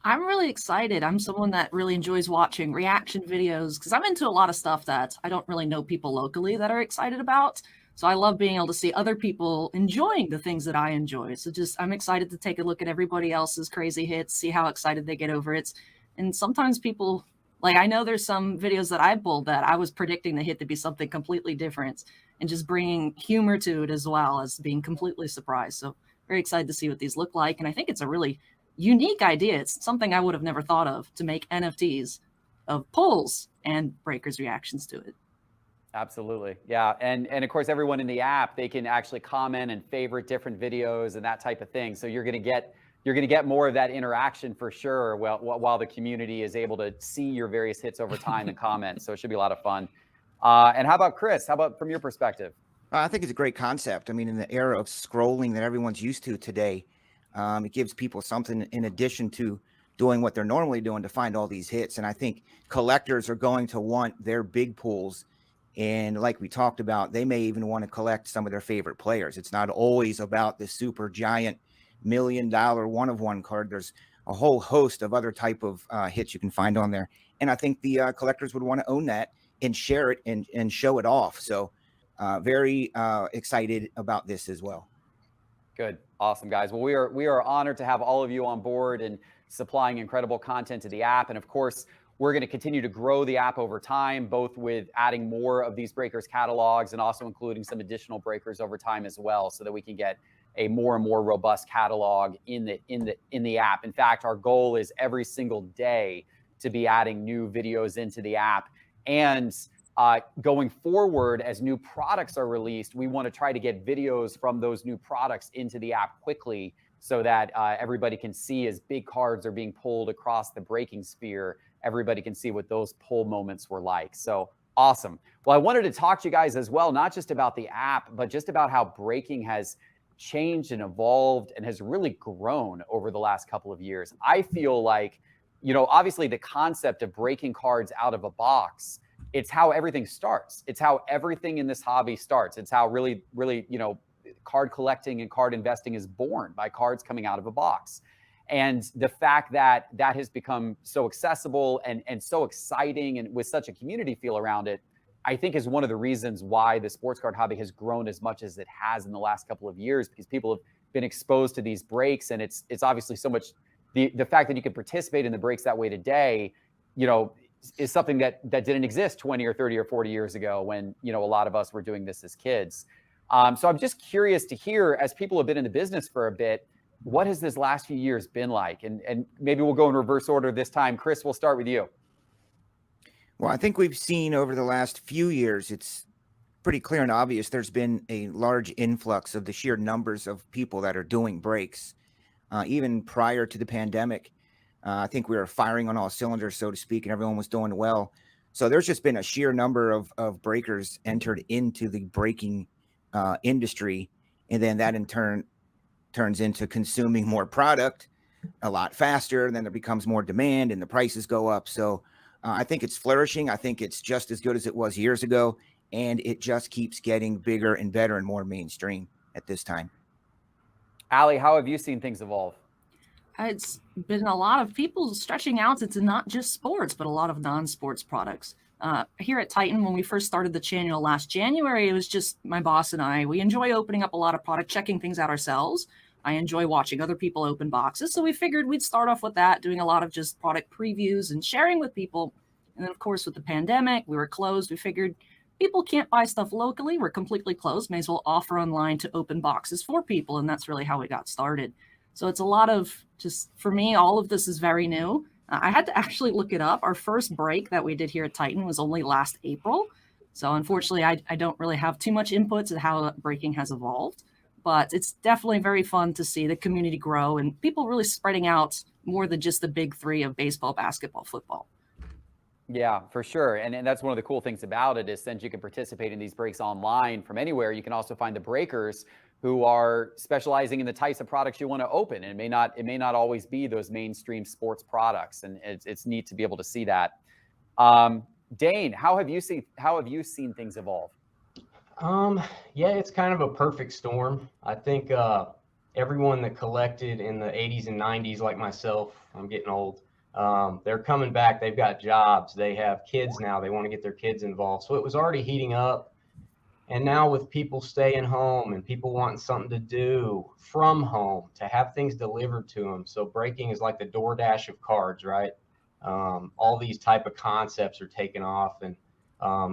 [SPEAKER 21] I'm really excited. I'm someone that really enjoys watching reaction videos because I'm into a lot of stuff that I don't really know people locally that are excited about. So I love being able to see other people enjoying the things that I enjoy. So I'm excited to take a look at everybody else's crazy hits, see how excited they get over it. And sometimes people, like, I know there's some videos that I pulled that I was predicting the hit to be something completely different, and just bringing humor to it as well as being completely surprised. So very excited to see what these look like. And I think it's a really unique idea. It's something I would have never thought of, to make NFTs of pulls and breakers' reactions to it.
[SPEAKER 1] Absolutely. Yeah. And of course, everyone in the app, they can actually comment and favorite different videos and that type of thing. So you're going to get more of that interaction for sure, while the community is able to see your various hits over time and comment. So it should be a lot of fun. And how about Chris? How about from your perspective?
[SPEAKER 22] I think it's a great concept. I mean, in the era of scrolling that everyone's used to today, it gives people something in addition to doing what they're normally doing to find all these hits. And I think collectors are going to want their big pools. And like we talked about, they may even want to collect some of their favorite players. It's not always about the super giant $1 million one-of-one card. There's a whole host of other type of hits you can find on there. And I think the collectors would want to own that and share it and show it off. So very excited about this as well.
[SPEAKER 1] Good. Awesome, guys. Well, we are honored to have all of you on board and supplying incredible content to the app. And of course, we're going to continue to grow the app over time, both with adding more of these breakers catalogs and also including some additional breakers over time as well, so that we can get a more and more robust catalog in the app. In fact, our goal is every single day to be adding new videos into the app. And going forward, as new products are released, we want to try to get videos from those new products into the app quickly, so that everybody can see, as big cards are being pulled across the breaking sphere, everybody can see what those pull moments were like. So awesome. Well, I wanted to talk to you guys as well, not just about the app, but just about how breaking has changed and evolved and has really grown over the last couple of years. I feel like, obviously the concept of breaking cards out of a box, it's how everything starts. It's how everything in this hobby starts. It's how really, card collecting and card investing is born, by cards coming out of a box. And the fact that that has become so accessible and so exciting, and with such a community feel around it, I think is one of the reasons why the sports card hobby has grown as much as it has in the last couple of years, because people have been exposed to these breaks. And it's obviously so much, the fact that you can participate in the breaks that way today, is something that didn't exist 20 or 30 or 40 years ago, when, a lot of us were doing this as kids. So I'm just curious to hear, as people have been in the business for a bit, what has this last few years been like? And maybe we'll go in reverse order this time. Chris, we'll start with you.
[SPEAKER 22] Well, I think we've seen over the last few years, it's pretty clear and obvious, there's been a large influx of the sheer numbers of people that are doing breaks. Even prior to the pandemic, I think we were firing on all cylinders, so to speak, and everyone was doing well. So there's just been a sheer number of breakers entered into the breaking industry. And then that in turn turns into consuming more product a lot faster, and then there becomes more demand and the prices go up. So I think it's flourishing. I think it's just as good as it was years ago, and it just keeps getting bigger and better and more mainstream at this time.
[SPEAKER 1] Allie, how have you seen things evolve?
[SPEAKER 21] It's been a lot of people stretching out into not just sports, but a lot of non-sports products. Here at Titan, when we first started the channel last January, it was just my boss and I. We enjoy opening up a lot of product, checking things out ourselves. I enjoy watching other people open boxes. So we figured we'd start off with that, doing a lot of just product previews and sharing with people. And then, of course, with the pandemic, we were closed. We figured people can't buy stuff locally. We're completely closed. May as well offer online to open boxes for people. And that's really how we got started. So it's a lot of just, for me, all of this is very new. I had to actually look it up. Our first break that we did here at Titan was only last April. So unfortunately, I don't really have too much input to how breaking has evolved. But it's definitely very fun to see the community grow and people really spreading out more than just the big three of baseball, basketball, football.
[SPEAKER 1] Yeah, for sure. And that's one of the cool things about it, is since you can participate in these breaks online from anywhere, you can also find the breakers who are specializing in the types of products you want to open. And it may not always be those mainstream sports products. And it's neat to be able to see that. Dane, how have you seen things evolve?
[SPEAKER 20] Yeah, it's kind of a perfect storm. I think everyone that collected in the 80s and 90s, like myself, I'm getting old, they're coming back. They've got jobs. They have kids now. They want to get their kids involved. So it was already heating up. And now with people staying home and people wanting something to do from home, to have things delivered to them. So breaking is like the DoorDash of cards, right? All these type of concepts are taking off, and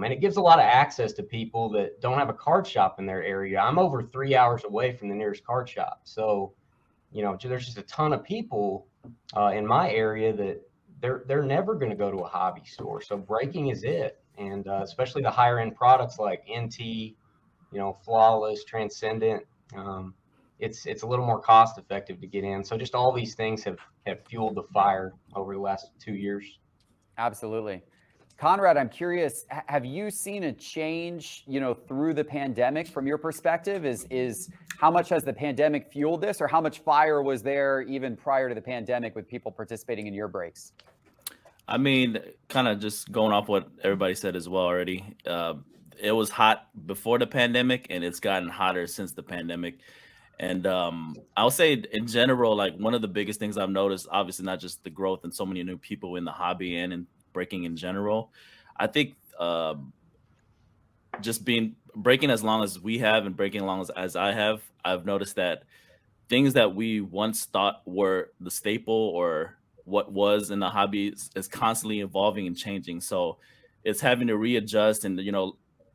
[SPEAKER 20] it gives a lot of access to people that don't have a card shop in their area. I'm over 3 hours away from the nearest card shop. So, there's just a ton of people in my area that they're never going to go to a hobby store. So breaking is it. And especially the higher end products like NT, Flawless, Transcendent, it's a little more cost effective to get in. So just all these things have fueled the fire over the last 2 years.
[SPEAKER 1] Absolutely. Conrad, I'm curious, have you seen a change, through the pandemic from your perspective? Is how much has the pandemic fueled this, or how much fire was there even prior to the pandemic with people participating in your breaks?
[SPEAKER 19] I mean, kind of just going off what everybody said as well already. It was hot before the pandemic, and it's gotten hotter since the pandemic. And I'll say in general, like one of the biggest things I've noticed, obviously not just the growth and so many new people in the hobby and in breaking in general. I think just breaking as long as we have and breaking as long as I have, I've noticed that things that we once thought were the staple or what was in the hobby is constantly evolving and changing. So it's having to readjust and,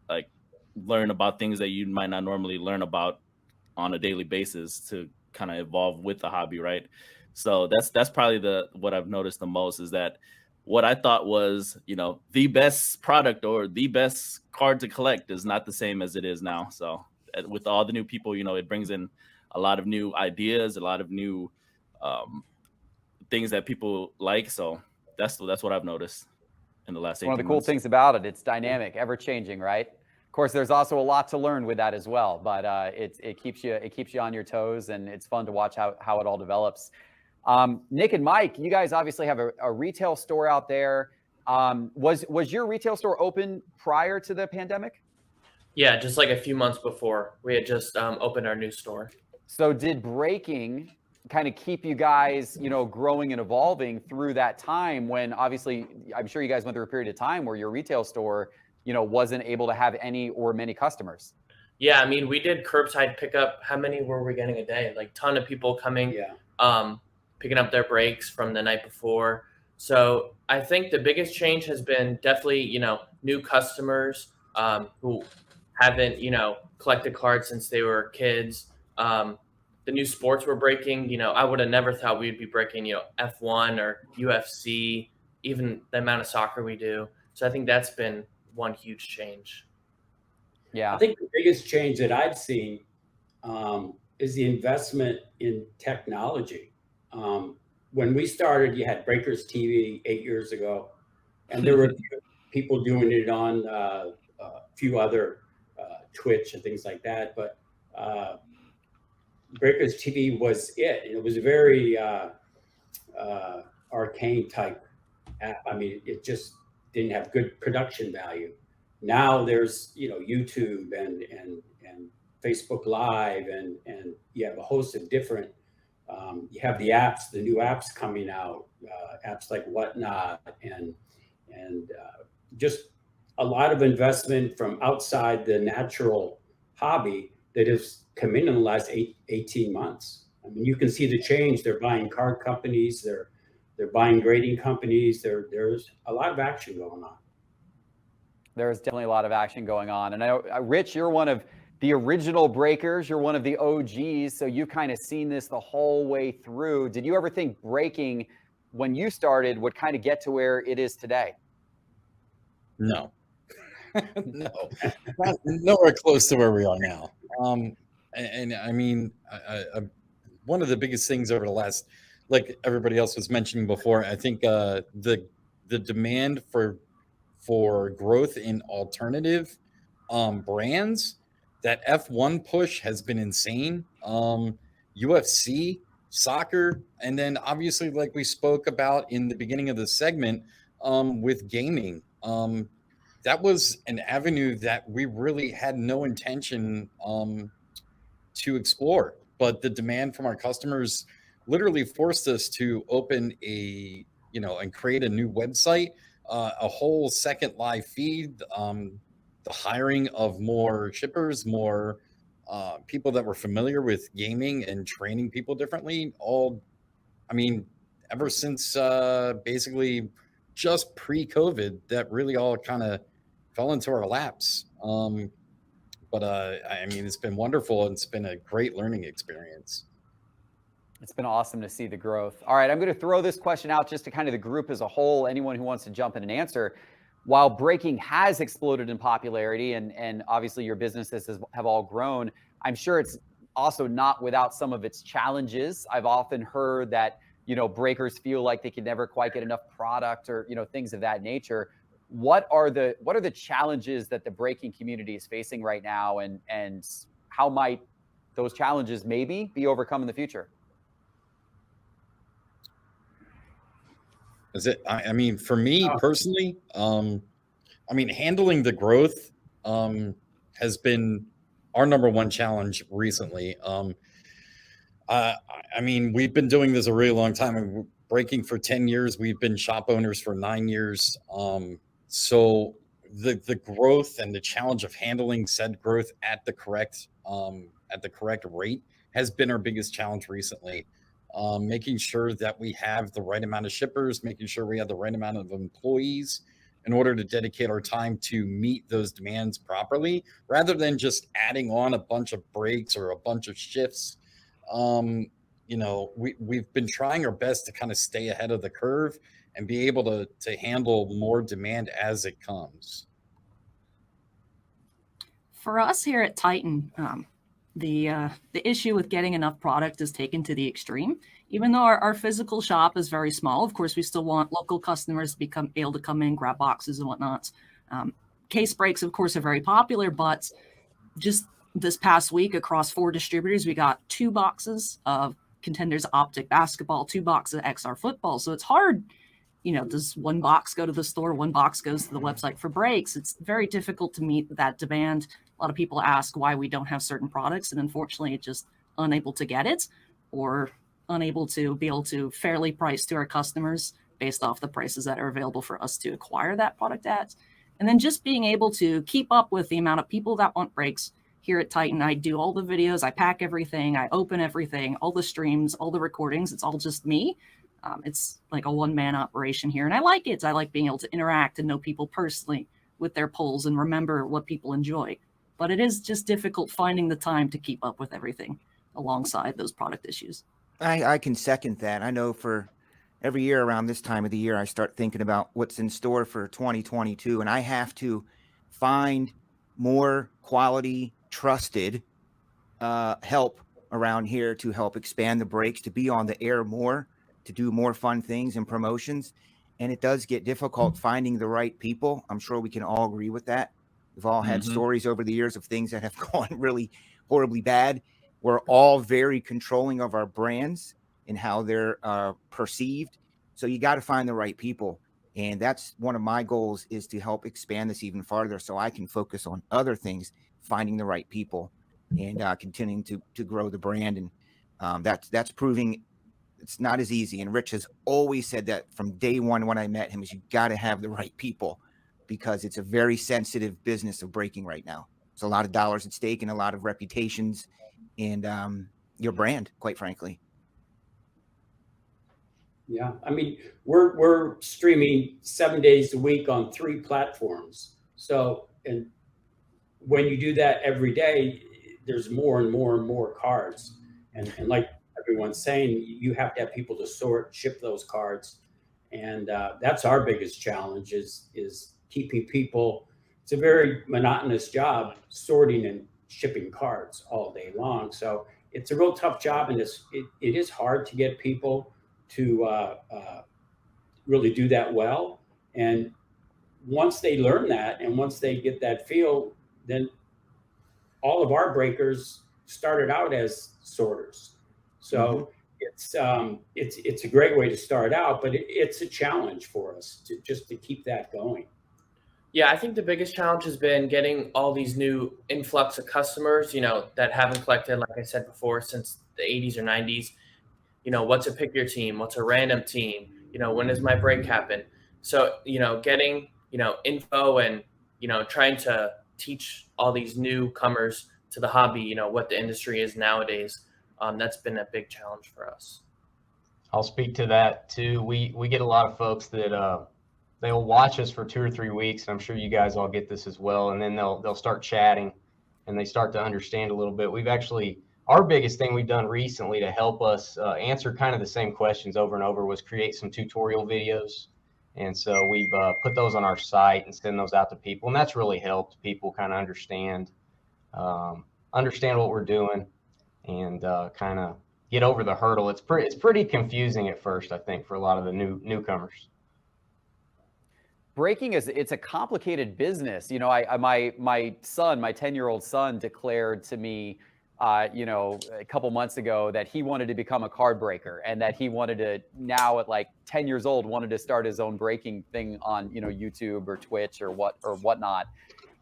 [SPEAKER 19] like learn about things that you might not normally learn about on a daily basis to kind of evolve with the hobby. Right. So that's probably what I've noticed the most is that what I thought was, the best product or the best card to collect is not the same as it is now. So with all the new people, it brings in a lot of new ideas, a lot of new, things that people like. So that's what I've noticed in the last 18 months.
[SPEAKER 1] One of the cool things about it, it's dynamic, ever changing, right? Of course, there's also a lot to learn with that as well, but it keeps you on your toes, and it's fun to watch how it all develops. Nick and Mike, you guys obviously have a retail store out there. Was your retail store open prior to the pandemic?
[SPEAKER 17] Yeah, just like a few months before. We had just opened our new store.
[SPEAKER 1] So did breaking kind of keep you guys, growing and evolving through that time when obviously I'm sure you guys went through a period of time where your retail store, wasn't able to have any or many customers?
[SPEAKER 17] Yeah, I mean, we did curbside pickup. How many were we getting a day? Like ton of people coming, picking up their breaks from the night before. So I think the biggest change has been definitely, new customers who haven't, collected cards since they were kids. The new sports we're breaking, I would have never thought we'd be breaking, F1 or UFC, even the amount of soccer we do. So I think that's been one huge change.
[SPEAKER 1] Yeah.
[SPEAKER 18] I think the biggest change that I've seen is the investment in technology. When we started, you had Breakers TV 8 years ago, and there were people doing it on a few other Twitch and things like that. But Breakers TV was it. And it was a very arcane type app. I mean, it just didn't have good production value. Now there's, YouTube and Facebook Live, and you have a host of different, you have the apps, the new apps coming out, apps like Whatnot, and just a lot of investment from outside the natural hobby that has come in the last 18 months. I mean, you can see the change. They're buying card companies, they're buying grading companies. There's a lot of action going on.
[SPEAKER 1] There's definitely a lot of action going on. And I know, Rich, you're one of the original breakers. You're one of the OGs. So you've kind of seen this the whole way through. Did you ever think breaking when you started would kind of get to where it is today?
[SPEAKER 16] No, no, not nowhere close to where we are now. And I mean, one of the biggest things over the last, like everybody else was mentioning before, I think the demand for growth in alternative brands that F1 push has been insane. UFC, soccer, and then obviously, like we spoke about in the beginning of the segment, with gaming. That was an avenue that we really had no intention to explore, but the demand from our customers literally forced us to open and create a new website, a whole second live feed, the hiring of more shippers, more people that were familiar with gaming and training people differently. Ever since basically just pre-COVID, that really all kind of fell into our laps. It's been wonderful, and it's been a great learning experience.
[SPEAKER 1] It's been awesome to see the growth. All right, I'm going to throw this question out just to kind of the group as a whole, anyone who wants to jump in and answer. While breaking has exploded in popularity and obviously your businesses have all grown, I'm sure it's also not without some of its challenges. I've often heard that, breakers feel like they can never quite get enough product or, things of that nature. What are the challenges that the breaking community is facing right now, and how might those challenges maybe be overcome in the future?
[SPEAKER 16] For me personally, handling the growth has been our number one challenge recently. We've been doing this a really long time. Breaking for 10 years. We've been shop owners for 9 years. So the growth and the challenge of handling said growth at the correct rate has been our biggest challenge recently. Making sure that we have the right amount of shippers, making sure we have the right amount of employees in order to dedicate our time to meet those demands properly, rather than just adding on a bunch of breaks or a bunch of shifts. We've been trying our best to kind of stay ahead of the curve and be able to handle more demand as it comes.
[SPEAKER 21] For us here at Titan, the issue with getting enough product is taken to the extreme. Even though our physical shop is very small, of course, we still want local customers to be able to come in, grab boxes and whatnot. Case breaks, of course, are very popular, but just this past week across 4 distributors, we got 2 boxes of Contenders Optic basketball, 2 boxes of XR football. So it's hard. Does one box go to the store? One box goes to the website for breaks. It's very difficult to meet that demand. A lot of people ask why we don't have certain products, and unfortunately, it's just unable to get it or unable to be able to fairly price to our customers based off the prices that are available for us to acquire that product at. And then just being able to keep up with the amount of people that want breaks. Here at Titan, I do all the videos, I pack everything, I open everything, all the streams, all the recordings. It's all just me. It's like a one-man operation here, and I like it. I like being able to interact and know people personally with their polls and remember what people enjoy. But it is just difficult finding the time to keep up with everything alongside those product issues.
[SPEAKER 22] I can second that. I know for every year around this time of the year, I start thinking about what's in store for 2022, and I have to find more quality, trusted help around here to help expand the breaks, to be on the air more, to do more fun things and promotions. And it does get difficult finding the right people. I'm sure we can all agree with that. We've all had stories over the years of things that have gone really horribly bad. We're all very controlling of our brands and how they're perceived. So you got to find the right people. And that's one of my goals, is to help expand this even farther so I can focus on other things, finding the right people and continuing to grow the brand. And that's proving it's not as easy. And Rich has always said that from day one when I met him, is you got to have the right people, because it's a very sensitive business of breaking right now. It's a lot of dollars at stake and a lot of reputations and your brand, quite frankly.
[SPEAKER 18] Yeah, we're streaming 7 days a week on 3 platforms. So, and when you do that every day, there's more and more and more cards. And like everyone's saying, you have to have people to sort, ship those cards. And that's our biggest challenge is keeping people. It's a very monotonous job, sorting and shipping cards all day long. So it's a real tough job, and it is hard to get people to really do that well. And once they learn that, and once they get that feel, then all of our breakers started out as sorters. So it's a great way to start out, but it's a challenge for us to keep that going.
[SPEAKER 17] Yeah, I think the biggest challenge has been getting all these new influx of customers, that haven't collected, like I said before, since the 80s or 90s. What's a pick your team? What's a random team? When does my break happen? So, getting, info and, trying to teach all these newcomers to the hobby, what the industry is nowadays. That's been a big challenge for us.
[SPEAKER 20] I'll speak to that too. We get a lot of folks that they'll watch us for 2 or 3 weeks. I'm sure you guys all get this as well. And then they'll start chatting and they start to understand a little bit. Our biggest thing we've done recently to help us answer kind of the same questions over and over was create some tutorial videos. And so we've put those on our site and send those out to people. And that's really helped people kind of understand what we're doing and kind of get over the hurdle. It's pretty confusing at first, I think, for a lot of the newcomers.
[SPEAKER 1] Breaking it's a complicated business. My son, my 10-year-old son, declared to me, a couple months ago that he wanted to become a card breaker and that he wanted to now at like 10 years old wanted to start his own breaking thing on YouTube or Twitch or whatnot.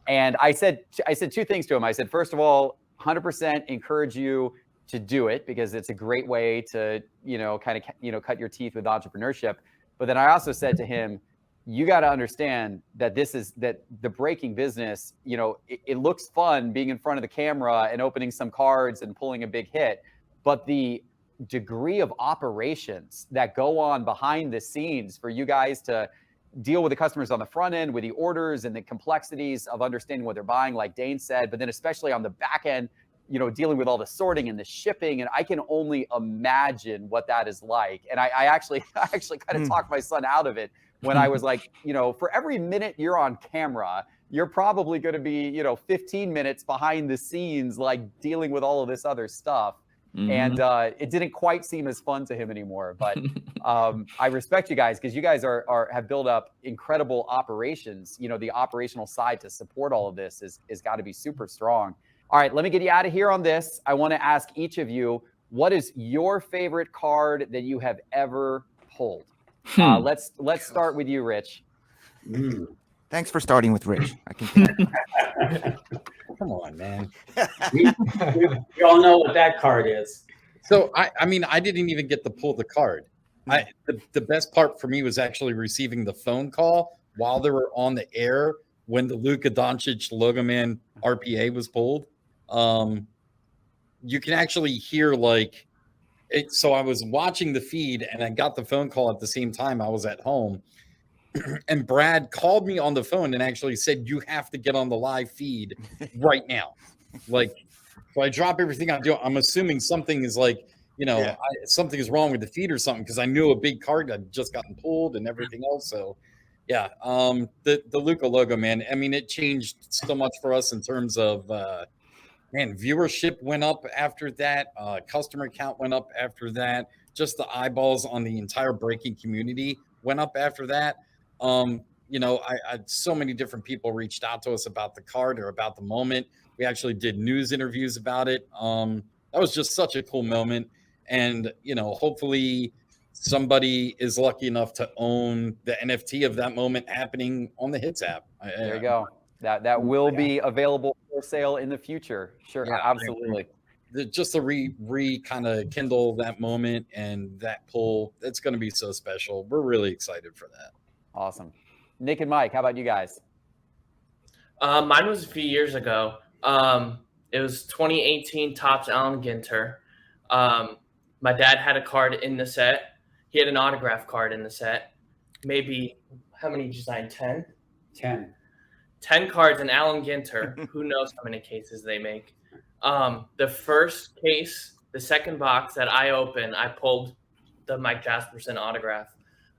[SPEAKER 1] And I said 2 things to him. I said, first of all, 100% encourage you to do it because it's a great way to kind of cut your teeth with entrepreneurship. But then I also said to him, you got to understand that the breaking business, it looks fun being in front of the camera and opening some cards and pulling a big hit, but the degree of operations that go on behind the scenes for you guys to deal with the customers on the front end with the orders and the complexities of understanding what they're buying, like Dane said, but then especially on the back end, dealing with all the sorting and the shipping. And I can only imagine what that is like. And I actually kind of talked my son out of it when I was like, for every minute you're on camera, you're probably going to be, 15 minutes behind the scenes, like dealing with all of this other stuff. And it didn't quite seem as fun to him anymore. But I respect you guys because you guys have built up incredible operations. The operational side to support all of this is got to be super strong. All right, let me get you out of here on this. I want to ask each of you, what is your favorite card that you have ever pulled? Let's start with you, Rich.
[SPEAKER 22] Thanks for starting with Rich. I can.
[SPEAKER 16] Come on, man.
[SPEAKER 18] We all know what that card is.
[SPEAKER 16] So I mean, I didn't even get to pull the card. The best part for me was actually receiving the phone call while they were on the air when the Luka Doncic Logo Man RPA was pulled. You can actually hear like it. So I was watching the feed and I got the phone call at the same time. I was at home and Brad called me on the phone and actually said, you have to get on the live feed right now. Like, so I drop everything I'm doing. I'm assuming something is like, something is wrong with the feed or something. Cause I knew a big card had just gotten pulled and everything else. So yeah. The Luka logo, man. I mean, it changed so much for us in terms of, viewership went up after that. Customer count went up after that. Just the eyeballs on the entire breaking community went up after that. I so many different people reached out to us about the card or about the moment. We actually did news interviews about it. That was just such a cool moment. And, hopefully somebody is lucky enough to own the NFT of that moment happening on the Hits app.
[SPEAKER 1] There you go. That will be available for sale in the future. Sure. Yeah, absolutely.
[SPEAKER 16] Just to re kind of kindle that moment and that pull, it's going to be so special. We're really excited for that.
[SPEAKER 1] Awesome. Nick and Mike, how about you guys?
[SPEAKER 17] Mine was a few years ago. It was 2018 Topps Allen Ginter. My dad had a card in the set. He had an autograph card in the set. Maybe, how many did you sign? 10? 10 cards in Allen Ginter. Who knows how many cases they make. The first case, the second box that I opened, I pulled the Mike Jasperson autograph.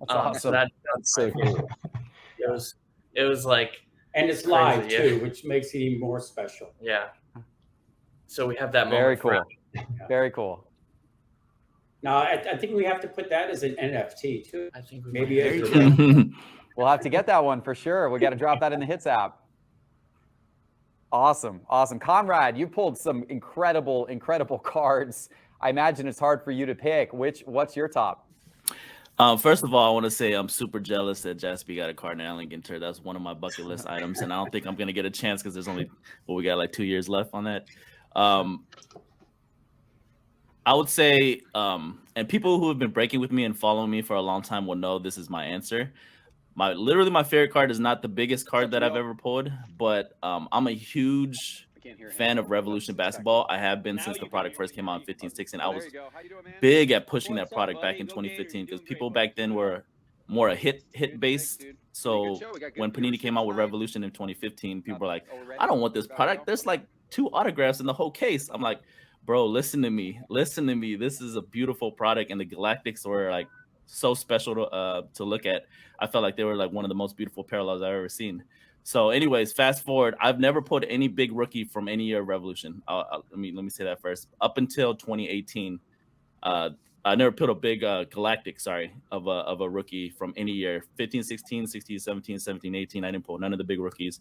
[SPEAKER 1] That's awesome.
[SPEAKER 17] So that's so cool. It was like,
[SPEAKER 18] and it's
[SPEAKER 17] crazy,
[SPEAKER 18] live too, which makes it even more special.
[SPEAKER 17] Yeah. So we have that moment.
[SPEAKER 1] Very cool. Very cool.
[SPEAKER 18] Now I think we have to put that as an NFT too.
[SPEAKER 17] I think we
[SPEAKER 1] We'll have to get that one for sure. We got to drop that in the Hits app. Awesome. Conrad, you pulled some incredible cards. I imagine it's hard for you to pick. What's your top?
[SPEAKER 19] First of all, I want to say I'm super jealous that Jaspy got a card and Allen Ginter. That's one of my bucket list items, and I don't think I'm going to get a chance because there's only, we got like 2 years left on that. I would say, and people who have been breaking with me and following me for a long time will know this is my answer. Literally my favorite card is not the biggest card that I've ever pulled, but I'm a huge fan of Revolution basketball. I have been since the product first came out in 15, 16. I was big at pushing that product back in 2015 because people back then were more a hit based. So when Panini came out with Revolution in 2015, people were like, I don't want this product. There's like 2 autographs in the whole case. I'm like, bro, listen to me. This is a beautiful product, and the Galactics were like so special to look at. I felt like they were like one of the most beautiful parallels I've ever seen. So anyways, fast forward, I've never pulled any big rookie from any year of Revolution. Let me say that first. Up until 2018, I never pulled a big Galactic, of a rookie from any year. 15, 16, 16, 17, 17, 18. I didn't pull none of the big rookies.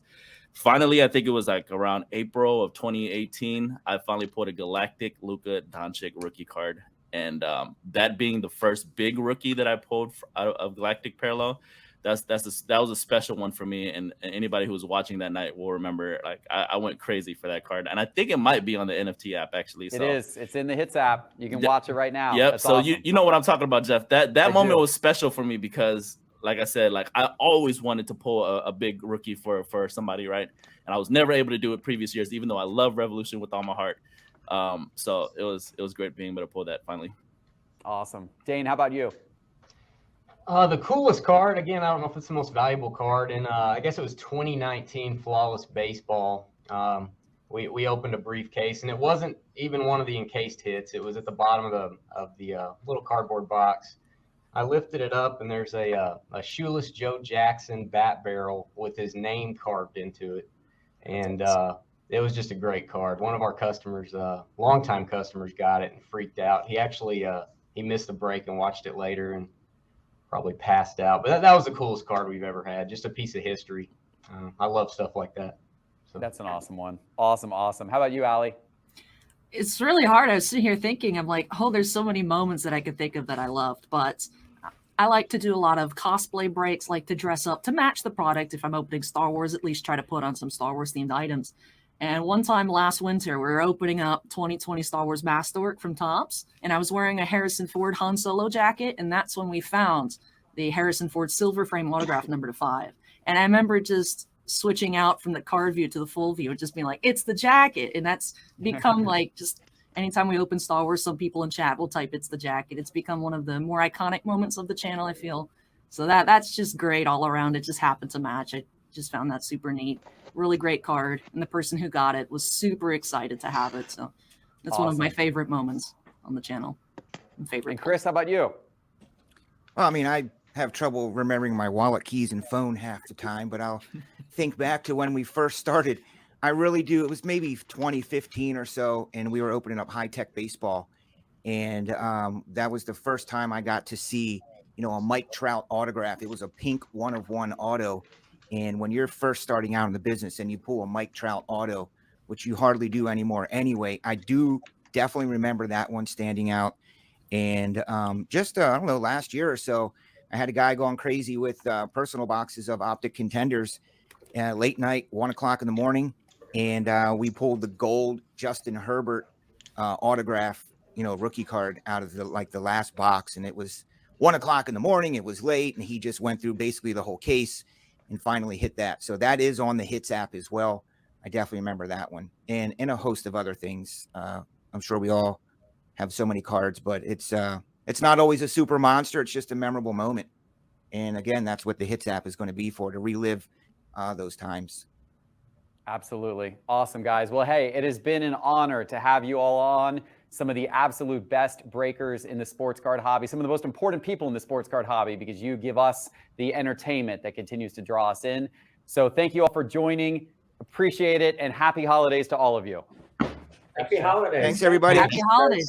[SPEAKER 19] Finally, I think it was like around April of 2018, I finally pulled a Galactic Luka Doncic rookie card. And that being the first big rookie that I pulled out of Galactic Parallel, that was a special one for me. And anybody who was watching that night will remember, like, I went crazy for that card. And I think it might be on the NFT app, actually.
[SPEAKER 1] It is. It's in the Hits app. You can watch it right now.
[SPEAKER 19] Yep.
[SPEAKER 1] That's
[SPEAKER 19] So
[SPEAKER 1] awesome.
[SPEAKER 19] you know what I'm talking about, Geoff. That moment was special for me because, like I said, like I always wanted to pull a big rookie for somebody, right? And I was never able to do it previous years, even though I love Revolution with all my heart. So it was great being able to pull that finally.
[SPEAKER 1] Awesome. Dane, how about you?
[SPEAKER 20] The coolest card, again, I don't know if it's the most valuable card, and I guess it was 2019 Flawless Baseball. We opened a briefcase, and it wasn't even one of the encased hits. It was at the bottom of the little cardboard box. I lifted it up, and there's a shoeless Joe Jackson bat barrel with his name carved into it, and it was just a great card. One of our customers, longtime customers, got it and freaked out. He actually he missed the break and watched it later and probably passed out. But that was the coolest card we've ever had. Just a piece of history. I love stuff like that. So
[SPEAKER 1] that's an awesome one. Awesome. How about you, Allie?
[SPEAKER 21] It's really hard. I was sitting here thinking, I'm like, oh, there's so many moments that I could think of that I loved. But I like to do a lot of cosplay breaks, like to dress up to match the product. If I'm opening Star Wars, at least try to put on some Star Wars themed items. And one time last winter, we were opening up 2020 Star Wars Masterwork from Topps, and I was wearing a Harrison Ford Han Solo jacket, and that's when we found the Harrison Ford silver frame autograph number 5. And I remember just switching out from the card view to the full view and just being like, it's the jacket. And that's become like, just anytime we open Star Wars, some people in chat will type it's the jacket. It's become one of the more iconic moments of the channel, I feel. So that's just great all around. It just happened to match. I just found that super neat. Really great card, and the person who got it was super excited to have it. So that's one of my favorite moments on the channel.
[SPEAKER 1] And Chris, how about you?
[SPEAKER 22] Well, I mean, I have trouble remembering my wallet, keys, and phone half the time, but I'll think back to when we first started. I really do. It was maybe 2015 or so, and we were opening up high-tech baseball, and that was the first time I got to see, a Mike Trout autograph. It was a pink 1/1 auto. And when you're first starting out in the business and you pull a Mike Trout auto, which you hardly do anymore anyway, I do definitely remember that one standing out. And just, I don't know, last year or so, I had a guy going crazy with personal boxes of Optic Contenders late night, 1 o'clock in the morning. And we pulled the gold Justin Herbert autograph, rookie card out of the last box. And it was 1 o'clock in the morning. It was late. And he just went through basically the whole case and finally hit that. So that is on the Hits app as well. I definitely remember that one, and a host of other things. I'm sure we all have so many cards, but it's not always a super monster. It's just a memorable moment. And again, that's what the Hits app is going to be for, to relive those times.
[SPEAKER 1] Absolutely. Awesome, guys. Well, hey, it has been an honor to have you all on. Some of the absolute best breakers in the sports card hobby, some of the most important people in the sports card hobby, because you give us the entertainment that continues to draw us in. So thank you all for joining. Appreciate it, and happy holidays to all of you.
[SPEAKER 18] Happy holidays.
[SPEAKER 22] Thanks, everybody.
[SPEAKER 21] Happy holidays.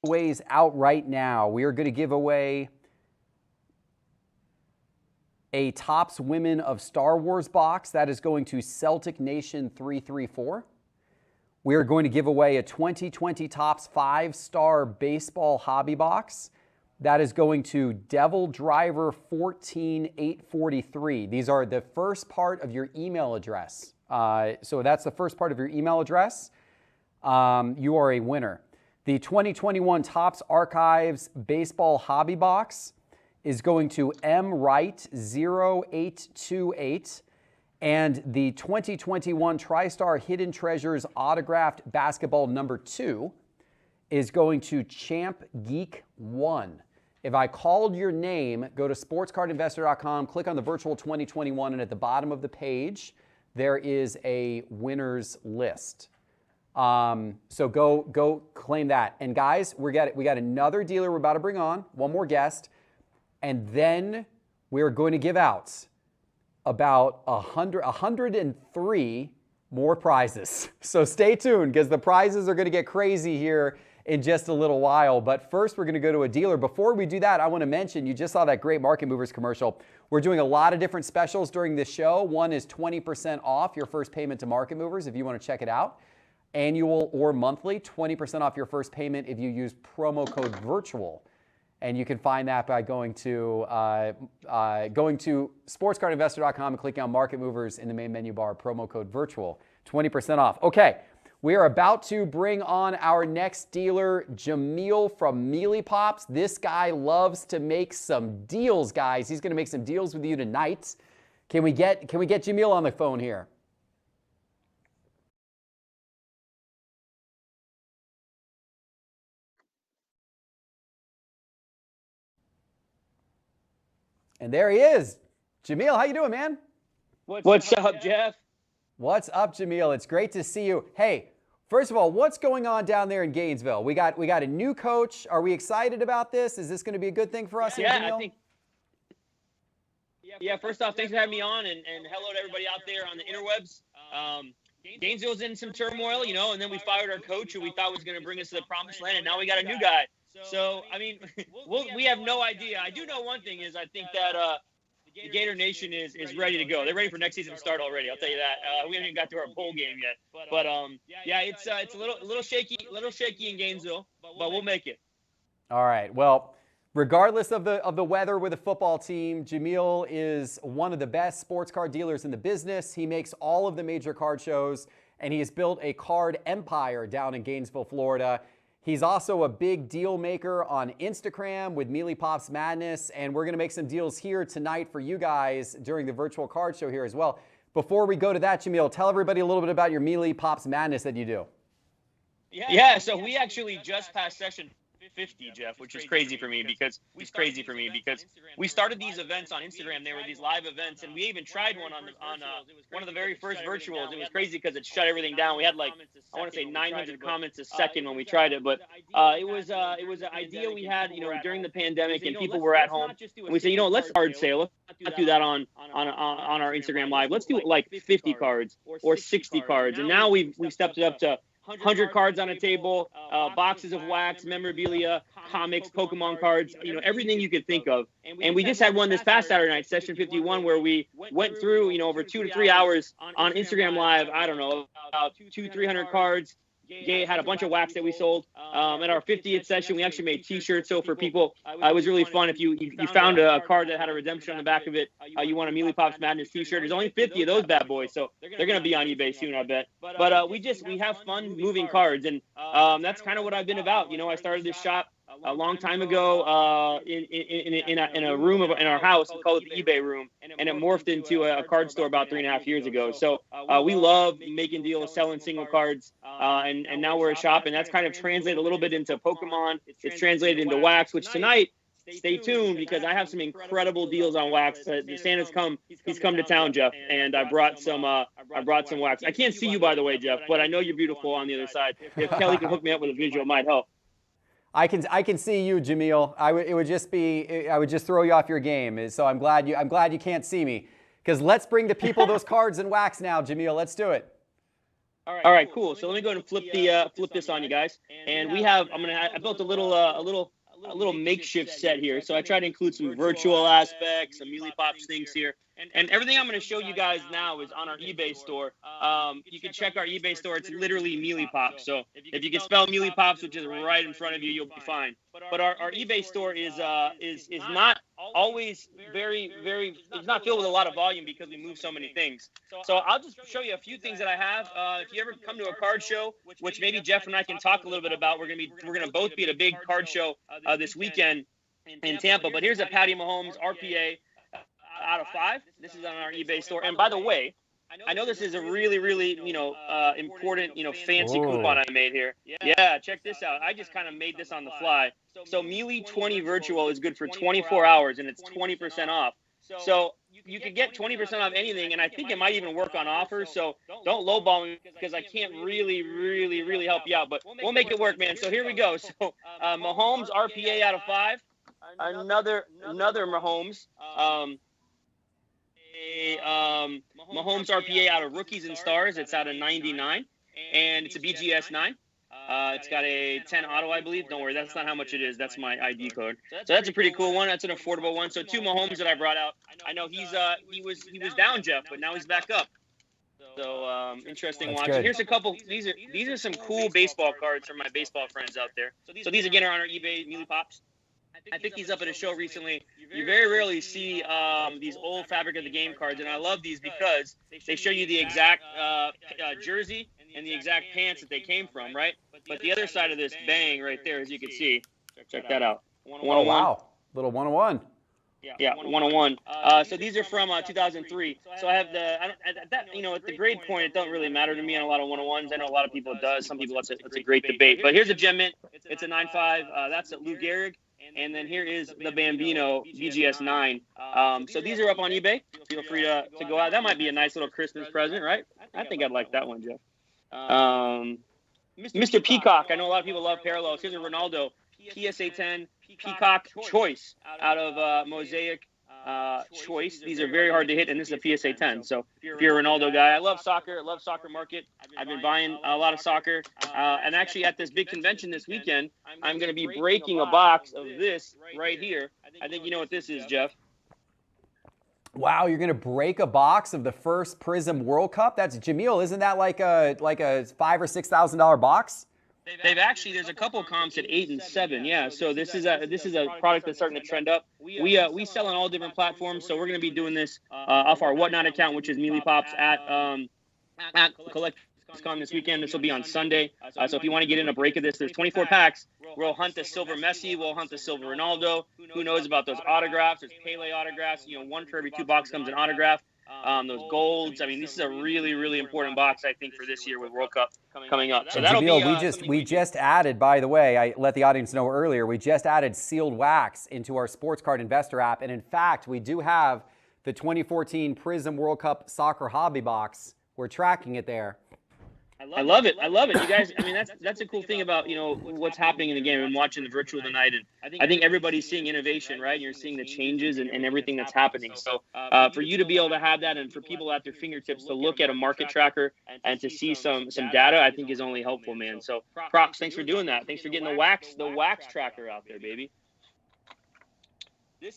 [SPEAKER 1] giveaways out right now. We are going to give away a Topps Women of Star Wars box. That is going to Celtic Nation 334. We are going to give away a 2020 Topps 5-star baseball hobby box. That is going to Devil Driver 14843. These are the first part of your email address. So that's the first part of your email address. You are a winner. The 2021 Topps Archives baseball hobby box is going to MWright0828. And the 2021 TriStar Hidden Treasures autographed basketball number 2 is going to Champ Geek 1. If I called your name, go to sportscardinvestor.com, click on the virtual 2021, and at the bottom of the page, there is a winners list. So go claim that. And guys, we got another dealer we're about to bring on, one more guest, and then we're going to give out about 103 more prizes. So stay tuned, because the prizes are going to get crazy here in just a little while. But first, we're going to go to a dealer. Before we do that, I want to mention, you just saw that great Market Movers commercial. We're doing a lot of different specials during this show. One is 20% off your first payment to Market Movers if you want to check it out. Annual or monthly, 20% off your first payment if you use promo code VIRTUAL. And you can find that by going to sportscardinvestor.com and clicking on Market Movers in the main menu bar, promo code VIRTUAL, 20% off. Okay, we are about to bring on our next dealer, Jamil from Mealy Pops. This guy loves to make some deals, guys. He's going to make some deals with you tonight. Can we get Jamil on the phone here? And there he is. Jamil, how you doing, man?
[SPEAKER 5] What's up, Geoff?
[SPEAKER 1] What's up, Jamil? It's great to see you. Hey, first of all, what's going on down there in Gainesville? We got a new coach. Are we excited about this? Is this going to be a good thing for us here, Jamil?
[SPEAKER 5] I think. Yeah, first off, thanks for having me on, and hello to everybody out there on the interwebs. Gainesville's in some turmoil, and then we fired our coach who we thought was going to bring us to the promised land, and now we got a new guy. So, I mean, we have no idea. I do know one thing is I think that the Gator Nation is ready to go. They're ready for next season to start already. I'll tell you that. We haven't even got to our bowl game yet. But yeah, it's a little shaky in Gainesville, but we'll make it.
[SPEAKER 1] All right. Well, regardless of the weather with the football team, Jamil is one of the best sports card dealers in the business. He makes all of the major card shows, and he has built a card empire down in Gainesville, Florida. He's also a big deal maker on Instagram with Mealy Pops Madness, and we're going to make some deals here tonight for you guys during the virtual card show here as well. Before we go to that, Jamil, tell everybody a little bit about your Mealy Pops Madness that you do.
[SPEAKER 5] Yeah, so we actually just passed session 50, Geoff, which is crazy for me because we started these events on Instagram. They were these live events, and we even tried one on one of the very first virtuals. It was crazy because it shut everything down. We had I want to say 900 comments a second when we tried it, but it was an idea we had during the pandemic, and people were at home, and we said, let's card sale. Let's not do that on our Instagram live. Let's do like 50 cards or 60 cards, and now we've stepped it up to 100 cards on a table, boxes of wax, memorabilia, comics, Pokemon cards, everything you could think of. And we just had one this past Saturday night, session 51, where we went through, over 2 to 3 hours on Instagram Live, I don't know, about 200-300 cards. Gay had a bunch of wax that we sold. At our 50th session, we actually made T-shirts. So for people, it was really fun. If you found a card that had a redemption on the back of it, you want a Mealy Pops Madness T-shirt. There's only 50 of those bad boys, so they're gonna be on eBay soon, I bet. But we have fun moving cards, and that's kind of what I've been about. I started this shop a long time ago in a room in our house. We call it the eBay room, and it morphed into a card store about 3.5 years ago. So we love making deals, selling single cards, and now we're a shop, and that's kind of translated a little bit into Pokemon. It's translated into wax, which tonight, stay tuned because I have some incredible deals on wax. Santa's he's come to town, Geoff, and I brought some wax. I can't see you, by the way, Geoff, but I know you're beautiful on the other side. If Kelly can hook me up with a visual, it might help.
[SPEAKER 1] I can see you, Jamil. I would just throw you off your game. So I'm glad you can't see me, because let's bring the people those cards and wax now, Jamil. Let's do it.
[SPEAKER 5] All right, cool. So let me go ahead and flip this on you guys. And we have I built a little makeshift set here. So I try to include some virtual aspects, some Muley Pops things here. And everything I'm going to show you guys now is on our eBay store. You can check our eBay store. It's literally Muley Pops. So if you can spell Muley Pops, which is right in front of you, you'll be fine. But our eBay store is not always it's not filled with a lot of volume because we move so many things. So I'll just show you a few things that I have. If you ever come to a card show, which maybe Geoff and I can talk a little bit about, we're gonna both be at a big card show this weekend in Tampa. But here's a Patty Mahomes RPA out of 5. This is on our eBay store. And by the way, I know this is a really important fancy coupon I made here. Yeah, check this out. I just kind of made this on the fly. So Muley 20 Virtual is good for 24 hours, and it's 20% off. So you could get 20% off anything, and I think it might even work on offers. So don't lowball me because I can't really help you out. But we'll make it work, man. So here we go. So Mahomes RPA out of 5. Another Mahomes. Mahomes RPA out of Rookies and Stars. It's out of 99, and it's a BGS 9. It's got a 10 auto, I believe. Don't worry, that's not how much it is. That's my ID code. So that's a pretty cool one. That's an affordable one. So 2 Mahomes that I brought out. I know he was down, Geoff, but now he's back up. So interesting watch. Here's a couple. These are some cool baseball cards from my baseball friends out there. So these again are on our eBay Muley Pops. I picked these up at a show recently. You very rarely see these old Fabric of the Game cards, and I love these because they show you the exact jersey and the exact pants that they came from, right? But the other side of this, bang, right there, as you can see. Check that out. 101.
[SPEAKER 1] Oh, wow. Little 101.
[SPEAKER 5] Yeah, 101. So these are from 2003. So I have at the grade point, it doesn't really matter to me on a lot of 101s. I know a lot of people it does. Some people, it's a great debate. But here's a Gem Mint. It's a 9.5. That's a Lou Gehrig. And then here is the Bambino BGS 9. So these are up on eBay. Feel free to go out. That might be a nice little Christmas present, right? I think I'd like that one, Geoff. Mr. Peacock. I know a lot of people love parallels. Here's a Ronaldo PSA 10 Peacock Choice out of Mosaic Choice. These are very hard to hit, and this is a PSA 10. So if you're a Ronaldo guy, I love soccer. I love soccer market. I've been buying a lot of soccer. And actually at this big convention this weekend, I'm going to be breaking a box of this right here. I think you know what this is, Geoff.
[SPEAKER 1] Wow, you're going to break a box of the first Prism World Cup? That's Jamil. Isn't that like a $5,000 or $6,000 box?
[SPEAKER 5] There's a couple of comps at 8 and 7. Yeah. So this is a product that's starting to trend up. We sell on all different platforms. So we're going to be doing this off our Whatnot account, which is Muley Pops at Collect.com this weekend. This will be on Sunday. So if you want to get in a break of this, there's 24 packs. We'll hunt the silver Messi. We'll hunt the silver Ronaldo. Who knows about those autographs? There's Pele autographs. One for every 2 box comes an autograph. Those golds. I mean, this is a really important box, I think, for this year with World Cup coming up. So that'll be.
[SPEAKER 1] We just added, by the way, I let the audience know earlier, we just added sealed wax into our Sports Card Investor app, and in fact, we do have the 2014 Prism World Cup Soccer Hobby Box. We're tracking it there.
[SPEAKER 5] I love it. You guys, I mean, that's a cool thing about, what's happening in the game. I'm watching the virtual tonight, and I think everybody's seeing innovation, right? You're seeing the changes and everything that's happening. So for you to be able to have that and for people at their fingertips to look at a market tracker and to see some data, I think is only helpful, man. So props. Thanks for doing that. Thanks for getting the wax tracker out there, baby.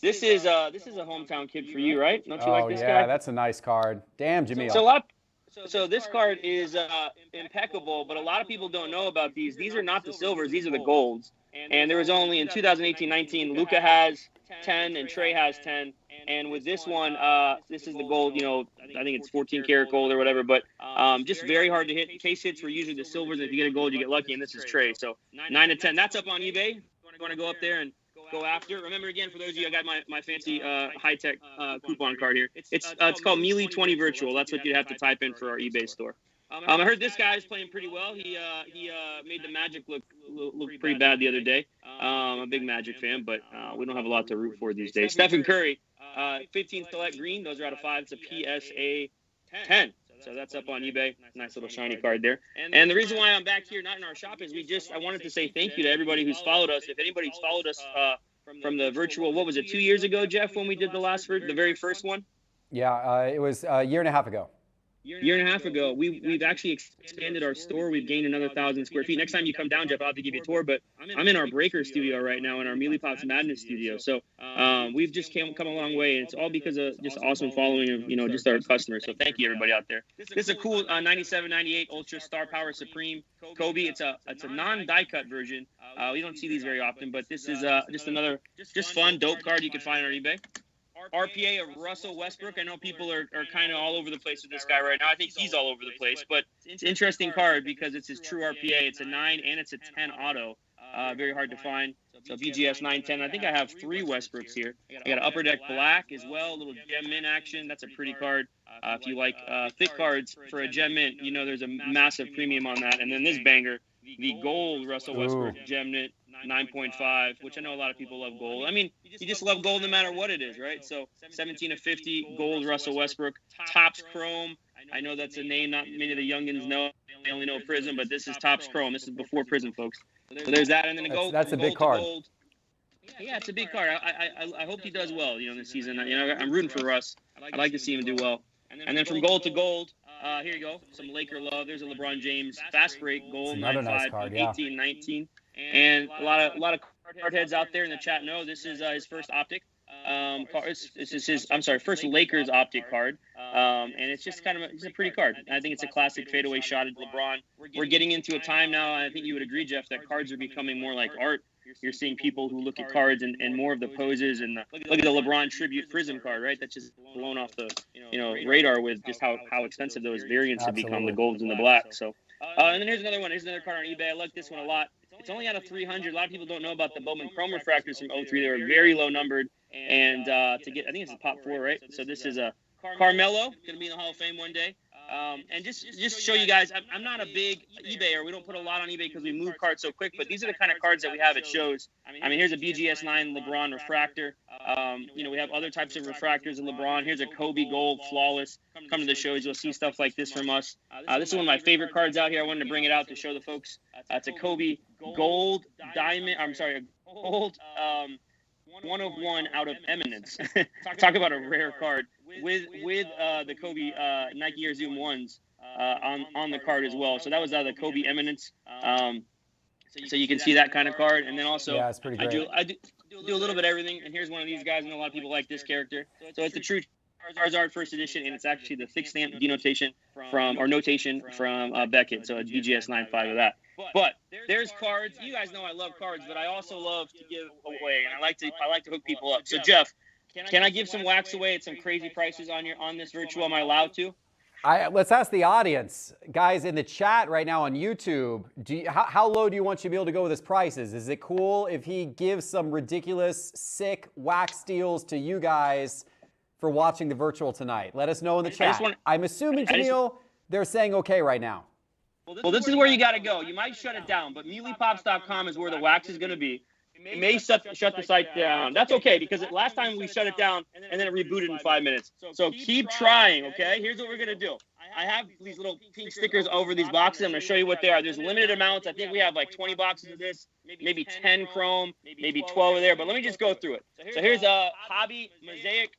[SPEAKER 5] This is a hometown kid for you, right? Don't you like this guy?
[SPEAKER 1] Yeah, that's a nice card. Damn, Jamil.
[SPEAKER 5] So this card is impeccable, but a lot of people don't know about these. These are not the silvers; these are the golds. And there was only in 2018-19, Luca has 10 and Trey has 10. And with this one, this is the gold. I think it's 14 karat gold or whatever. But just very hard to hit. Case hits were usually the silvers. If you get a gold, you get lucky. And this is Trey. So 9 to 10. That's up on eBay. You want to go up there and go after. Remember, again, for those of you, I got my fancy high-tech coupon card here. It's called Muley 20 Virtual. That's what you'd have to type in for our eBay store. I heard this guy is playing pretty well. He made the Magic look pretty bad the other day. I'm a big Magic fan, but we don't have a lot to root for these days. Stephen Curry, 15 select green. Those are out of 5. It's a PSA 10. So that's up on eBay. Nice little shiny card there. And the reason why I'm back here, not in our shop, is I wanted to say thank you to everybody who's followed us. If anybody's followed us from the virtual, what was it, 2 years ago, Geoff, when we did the very first one?
[SPEAKER 1] Yeah, it was a year and a half ago.
[SPEAKER 5] year and a half ago, we've actually expanded our store. We've gained another 1,000 square feet. Next time you come down, Geoff, I'll have to give you a tour. But I'm in our breaker studio right now, in our Mealy Pops Madness studio. So we've just come a long way, and it's all because of just awesome following of just our customers. So thank you, everybody out there. This is a cool 97, 98 Ultra Star Power Supreme Kobe. It's a non-die cut version. We don't see these very often, but this is just another fun, dope card you can find on eBay. RPA of Russell Westbrook. I know people are kind of all over the place with this guy right now. I think he's all over the place, but it's an interesting card because it's his true RPA. It's a 9 and it's a 10 auto. Very hard to find. So BGS 910. I think I have 3 Westbrooks here. I got an Upper Deck Black as well, a little gem mint action. That's a pretty card. If you like thick cards for a gem mint, there's a massive premium on that. And then this banger, the gold Russell Westbrook gem mint 9.5, which I know a lot of people love gold. I mean, you just love gold no matter what it is, right? So 17 of 50 gold Russell Westbrook, Topps Chrome. I know that's a name not many of the youngins know. They only know Prism, but this is Topps Chrome. This is before Prism, folks. So there's that, and then
[SPEAKER 1] that's a big card.
[SPEAKER 5] Yeah, it's a big card. I hope he does well, this season. I'm rooting for Russ. I'd like to see him do well. And then from gold to gold, here you go, some Laker love. There's a LeBron James fast break gold, 9.5, 18, 19. And a lot of card heads out there in the chat know this is his first optic. This is his first Lakers optic card. And it's just it's a pretty card. I think it's a classic fadeaway shot at LeBron. We're getting into a time now, I think you would agree, Geoff, that cards are becoming more like art. You're seeing people who look at cards and more of the poses and look at the LeBron tribute Prism card, right? That's just blown off the radar with just how expensive those variants have become, the golds and the blacks. So and then here's another one. Here's another card on eBay. I like this one a lot. It's only out of 300. A lot of people don't know about the Bowman Chrome refractors from 03. They were very low numbered, and to get, I think it's a pop 4, right? So this is a Carmelo, going to be in the Hall of Fame one day. And just show you guys, I'm not a big eBayer. We don't put a lot on eBay because we move cards so quick, but these are the kind of cards that we have at shows. I mean, here's a BGS 9 LeBron refractor. We have other types of refractors in LeBron. Here's a Kobe Gold Flawless. Come to the shows, you'll see stuff like this from us. This is one of my favorite cards out here. I wanted to bring it out to show the folks. It's a Kobe Gold Diamond. I'm sorry, a Gold 101 out of Eminence. Talk about a rare card with the Kobe Nike Air Zoom 1s on the card as well. So that was the Kobe Eminence. So you can see that kind of card, and then also
[SPEAKER 1] it's pretty great.
[SPEAKER 5] I do a little bit of everything. And here's one of these guys. I know a lot of people like this character. So it's a true Charizard first edition, and it's actually the thick stamp notation from Beckett. So it's BGS 9.5 of that. But there's cards. You guys know I love cards, but I also love to give away, and I like to hook people up. So Geoff, can I give some wax away at some crazy prices on this virtual? Am I allowed to?
[SPEAKER 1] Let's ask the audience, guys, in the chat right now on YouTube. How low do you want you to be able to go with his prices? Is it cool if he gives some ridiculous, sick wax deals to you guys for watching the virtual tonight? Let us know in the chat. I'm assuming, Jamil, they're saying okay right now.
[SPEAKER 5] Well, this is where you got to go. You might shut it down, but MealyPops.com is where the wax is going to be. It may shut the site down. That's okay, because last time we shut it down and then it rebooted in 5 minutes. So keep trying, okay? Here's what we're going to do. I have these little pink stickers over these boxes. I'm going to show you what they are. There's limited amounts. I think we have like 20 boxes of this, maybe 10 chrome, maybe 12 of there. But let me just go through it. So here's a Hobby Mosaic.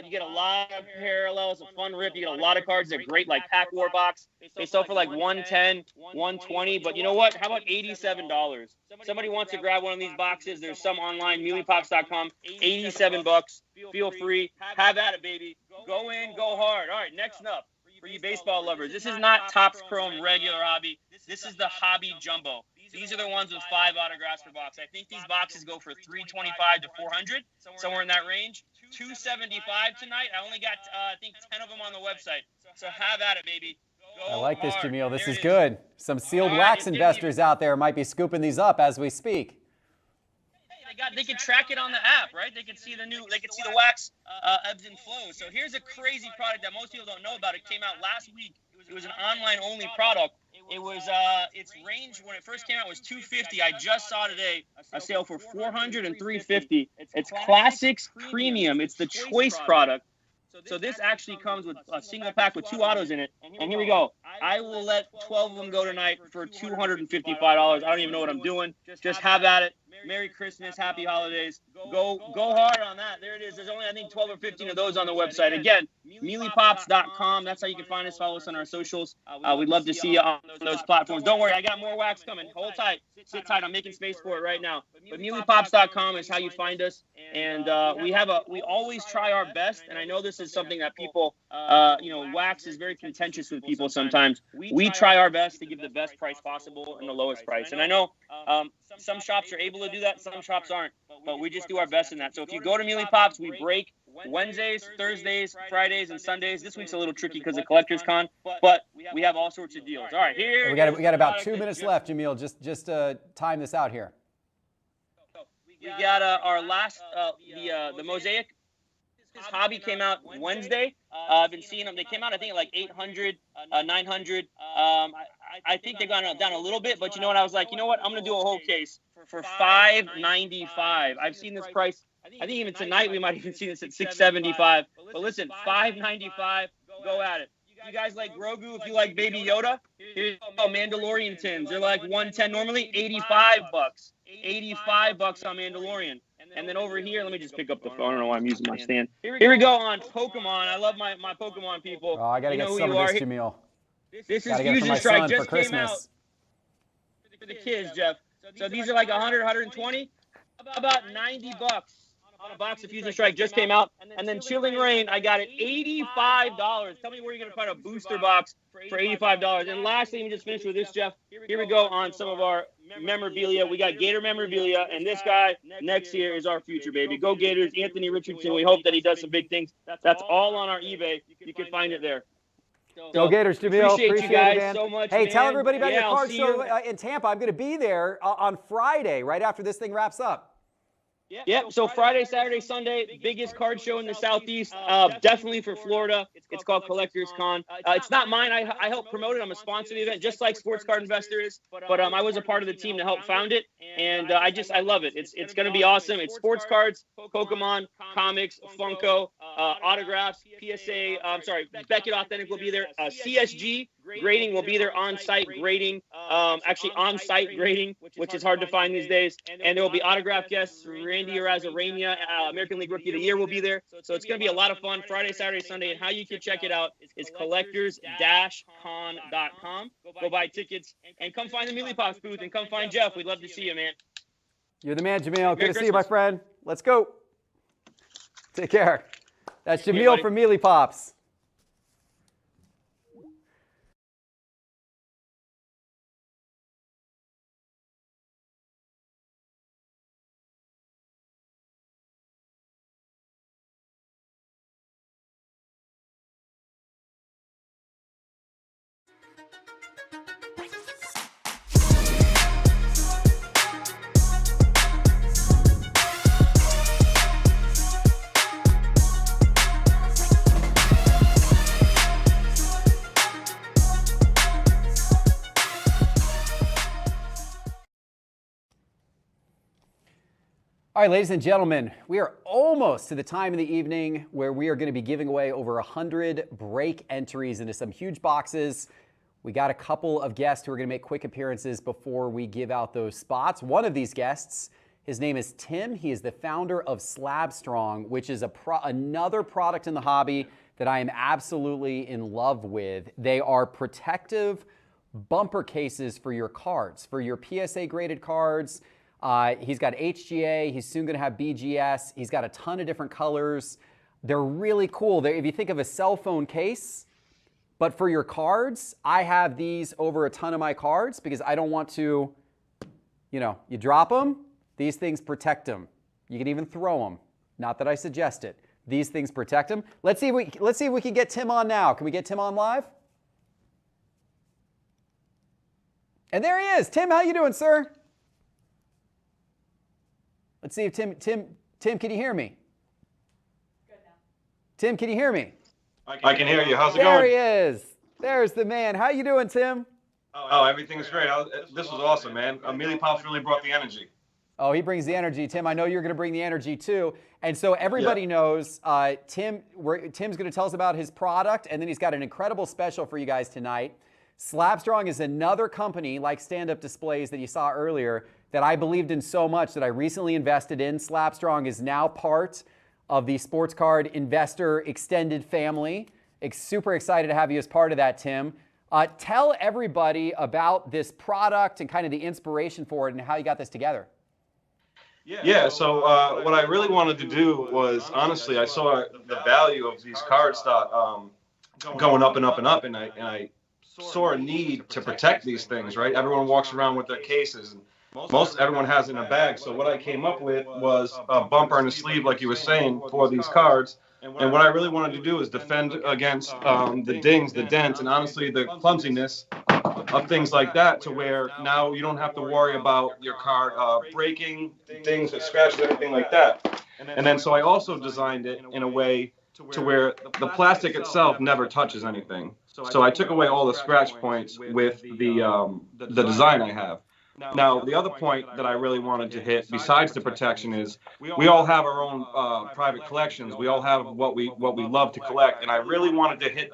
[SPEAKER 5] You get a lot of parallels, a fun rip. You get a lot of cards. They're great, like Pack War box. They sell for like $110, $120. But you know what? How about $87? Somebody wants to grab one of these boxes. There's some online, MealyPops.com. $87. Feel free. Have at it, baby. Go in, go hard. All right, next up, for you baseball lovers, this is not Topps Chrome regular Hobby. This is the Hobby Jumbo. These are the ones with 5 autographs per box. I think these boxes go for $325 to $400, somewhere in that range. $275 tonight. I only got, I think, 10 of them on the website. So have at it, baby.
[SPEAKER 1] I like this, Jamil. This is good. Some sealed wax investors out there might be scooping these up as we speak.
[SPEAKER 5] They can track it on the app, right? They can see the wax ebbs and flows. So here's a crazy product that most people don't know about. It came out last week. It was an online-only product. It was its range when it first came out was $250. I just saw today a sale for $400 and $350. It's Classics Premium. It's the choice product. So this actually comes with a single pack with 2 autos in it. And here we go. I will let 12 of them go tonight for $255. I don't even know what I'm doing. Just have at it. Merry Christmas, Happy Holidays. Go hard on that. There it is. There's only, I think, 12 or 15 of those on the website. Again, mealypops.com. That's how you can find us. Follow us on our socials. We'd love to see you on those platforms. Don't worry, I got more wax coming. Hold tight. Sit tight. I'm making space for it right now. But mealypops.com is how you find us. And we always try our best. And I know this is something that people, wax is very contentious with people sometimes. We try our best to give the best price possible and the lowest price. And I know some shops are able to do that, some shops aren't, but we just do our best in that. So if you go to Mealy Pops, we break Wednesdays, Thursdays, Fridays, and Sundays. This week's a little tricky because of Collectors Con, but we have all sorts of deals. All right, here
[SPEAKER 1] we got about 2 minutes left, Jamil. Just time this out here.
[SPEAKER 5] We got our last the Mosaic. This hobby came out Wednesday. I've been seeing them. They came out, I think, at like 800, 900. I think they've gone down a little bit, but you know what? I was like, you know what? I'm going to do a whole case for $595. I've seen this price. I think even tonight we might even see this at $675. But listen, $595. Go at it. You guys like Grogu? If you like Baby Yoda, here's Mandalorian tins. They're like $110 normally, $85. $85 on Mandalorian. And then over here, let me just pick up the phone. I don't know why I'm using my stand. Here we go on Pokemon. I love my Pokemon people.
[SPEAKER 1] Oh, I got to get some of this, Jamil.
[SPEAKER 5] This is Fusion Strike. Just came out for the kids, Geoff. So these are like 100, 120. About $90 on a box of Fusion Strike. Just came out. And then Chilling Reign, I got it $85. Tell me where you're going to find a booster box for $85. And lastly, let me just finish with this, Geoff. Here we go on some of our memorabilia. We got Gator memorabilia, and this guy next year is our future, baby. Go Gators, Anthony Richardson. We hope that he does some big things. That's all on our eBay. You can find it there.
[SPEAKER 1] Go Gators, Jamil.
[SPEAKER 5] Appreciate you guys
[SPEAKER 1] it, man.
[SPEAKER 5] so much.
[SPEAKER 1] Hey,
[SPEAKER 5] man.
[SPEAKER 1] tell everybody about your
[SPEAKER 5] I'll
[SPEAKER 1] card
[SPEAKER 5] see
[SPEAKER 1] show
[SPEAKER 5] you.
[SPEAKER 1] in Tampa. I'm going to be there on Friday, right after this thing wraps up.
[SPEAKER 5] Yep. So Friday, Saturday, Sunday, biggest card show in the Southeast. Definitely for Florida. It's called Collectors Con. It's not mine. I help promote it. I'm a sponsor of the event, just like Sports Card Investor is. But I was a part of the team to help found it, and I love it. It's going to be awesome. It's sports cards, Pokemon, comics, Funko, autographs, PSA. Beckett Authentic will be there. CSG grading will be there, on-site grading. Actually on-site grading, which is hard to find these days. And there will be autograph guests. Randy Arozarena, American League Rookie of the Year, will be there. So it's going to be a lot of fun Friday, Saturday, Sunday. And how you can check it out is collectors-con.com. Go buy tickets and come find the Mealy Pops booth and come find Geoff. We'd love to see you, man.
[SPEAKER 1] You're the man, Jamil. Good to see you, my friend. Let's go. Take care. That's Jamil from Mealy Pops. All right, ladies and gentlemen, we are almost to the time of the evening where we are going to be giving away over 100 break entries into some huge boxes. We got a couple of guests who are going to make quick appearances before we give out those spots. One of these guests, his name is Tim. He is the founder of Slab Strong, which is another product in the hobby that I am absolutely in love with. They are protective bumper cases for your cards, for your PSA graded cards. He's got HGA, he's soon going to have BGS, he's got a ton of different colors. They're really cool. If you think of a cell phone case, but for your cards, I have these over a ton of my cards because I don't want to, you drop them, these things protect them. You can even throw them. Not that I suggest it. These things protect them. Let's see if we can get Tim on now. Can we get Tim on live? And there he is. Tim, how you doing, sir? Let's see if Tim, can you hear me? Good now. Tim, can you hear me?
[SPEAKER 4] I can hear you. How's it
[SPEAKER 1] going?
[SPEAKER 4] going?
[SPEAKER 1] There he is. There's the man. How you doing, Tim?
[SPEAKER 4] Oh, everything's great. This was awesome, man. Mealy Pops really brought the energy.
[SPEAKER 1] Oh, he brings the energy. Tim, I know you're going to bring the energy too. And so everybody knows Tim's going to tell us about his product, and then he's got an incredible special for you guys tonight. Slab Strong is another company like Stand Up Displays that you saw earlier that I believed in so much that I recently invested in. Slabstrong is now part of the Sports Card Investor Extended family. Super excited to have you as part of that, Tim. Tell everybody about this product and kind of the inspiration for it and how you got this together.
[SPEAKER 4] Yeah, so what I really wanted to do was, honestly, I saw the value of these cards going up and up and up, and I saw a need to protect these things, right? Everyone walks around with their cases, and everyone has it in a bag. So what I came up with was a bumper and a sleeve, like you were saying, for these cards. And what I really wanted to do is defend against the dings, the dents, and honestly the clumsiness of things like that, to where now you don't have to worry about your card breaking, things, scratches, anything like that. And then so I also designed it in a way to where the plastic itself never touches anything. So I took away all the scratch points with the design I have. Now, the other point that I really wanted to hit, besides the protection, is we all have our own private collections. We all have what we love to collect, and I really wanted to hit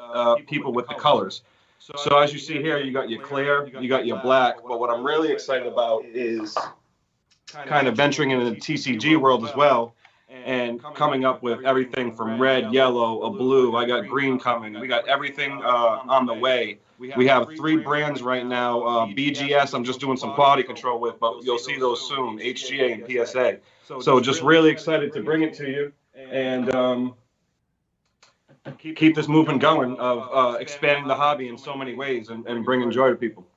[SPEAKER 4] people with the colors. So as you see here, you got your clear, you got your black, but what I'm really excited about is kind of venturing into the TCG world as well, and coming up with everything from red, yellow, a blue. I got green coming. We got everything on the way. We have 3 brands right now. BGS, I'm just doing some quality control with, but you'll see those soon, HGA and PSA. So just really excited to bring it to you and keep this movement going of expanding the hobby in so many ways and bringing joy to people.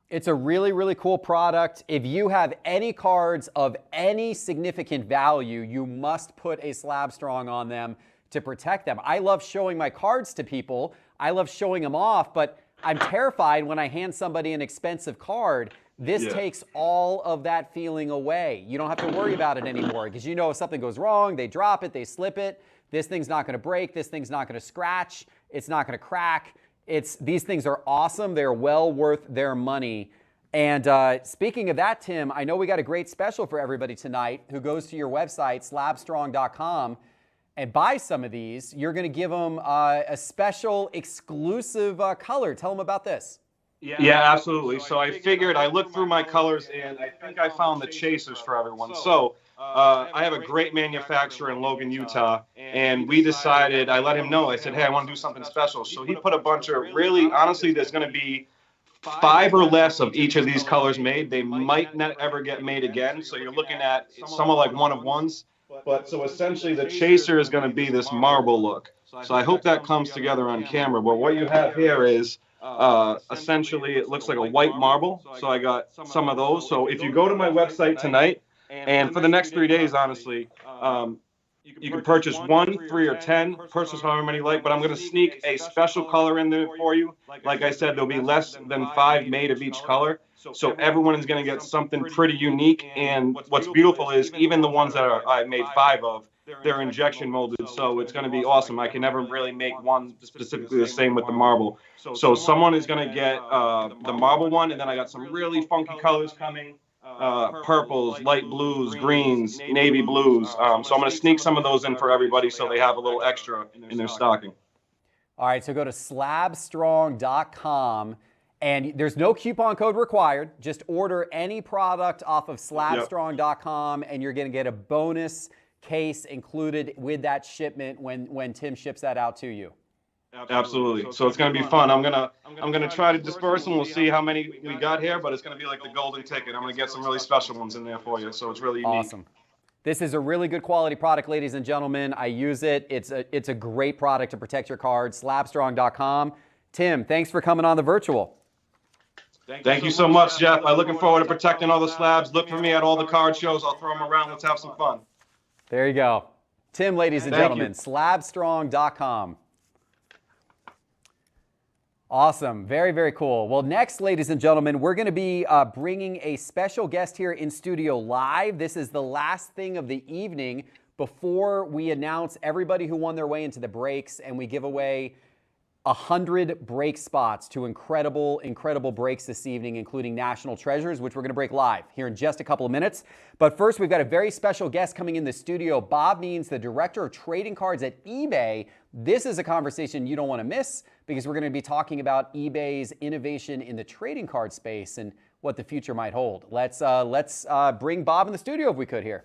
[SPEAKER 1] It's a really, really cool product. If you have any cards of any significant value, you must put a Slabstrong on them to protect them. I love showing my cards to people. I love showing them off, but I'm terrified when I hand somebody an expensive card. This takes all of that feeling away. You don't have to worry about it anymore because you know if something goes wrong, they drop it, they slip it. This thing's not going to break. This thing's not going to scratch. It's not going to crack. These things are awesome. They're well worth their money. And speaking of that, Tim, I know we got a great special for everybody tonight who goes to your website, slabstrong.com, and buys some of these. You're going to give them a special exclusive color. Tell them about this.
[SPEAKER 4] Yeah, absolutely. So I figured, I looked through my colors, and I think I found the chasers for everyone. So I have a great manufacturer in Logan, Utah, and we decided, I let him know, I said, hey, I want to do something special. So he put a bunch of really, honestly, there's going to be 5 or less of each of these colors made. They might not ever get made again. So you're looking at somewhat like one of ones. But so essentially the chaser is going to be this marble look. So I hope that comes together on camera. But what you have here is essentially it looks like a white marble. So I got some of those. So if you go to my website tonight, and for the next 3 days, honestly, you can purchase 1, 3, or 10, purchase however many you like, but I'm going to sneak a special color in there for you. Like I said, there'll be less than 5 made of each color. So everyone is going to get something pretty unique. And what's beautiful is even the ones that I made 5 of, they're injection molded. So it's going to be awesome. I can never really make one specifically the same with the marble. So someone is going to get the marble one, and then I got some really funky colors coming. Purples, light blues, greens, navy blues. So I'm going to sneak some of those in for everybody so they have a little extra in their stocking.
[SPEAKER 1] All right, so go to slabstrong.com, and there's no coupon code required. Just order any product off of slabstrong.com, and you're going to get a bonus case included with that shipment when Tim ships that out to you.
[SPEAKER 4] Absolutely. So it's going to be fun. I'm gonna try to disperse them. We'll see how many we got here, but it's going to be like the golden ticket. I'm going to get some really special ones in there for you. So it's really unique.
[SPEAKER 1] Awesome. This is a really good quality product, ladies and gentlemen. I use it. It's a great product to protect your cards. Slabstrong.com. Tim, thanks for coming on the virtual.
[SPEAKER 4] Thank you so much, Geoff. I'm looking forward to protecting all the slabs. Look for me at all the card shows. I'll throw them around. Let's have some fun.
[SPEAKER 1] There you go. Tim, ladies and gentlemen, slabstrong.com. Awesome. Very, very cool. Well, next, ladies and gentlemen, we're going to be bringing a special guest here in studio live. This is the last thing of the evening before we announce everybody who won their way into the breaks, and we give away 100 break spots to incredible, incredible breaks this evening, including National Treasures, which we're going to break live here in just a couple of minutes. But first, we've got a very special guest coming in the studio. Bob Means, the Director of Trading Cards at eBay. This is a conversation you don't want to miss because we're going to be talking about eBay's innovation in the trading card space and what the future might hold. Let's bring Bob in the studio if we could here.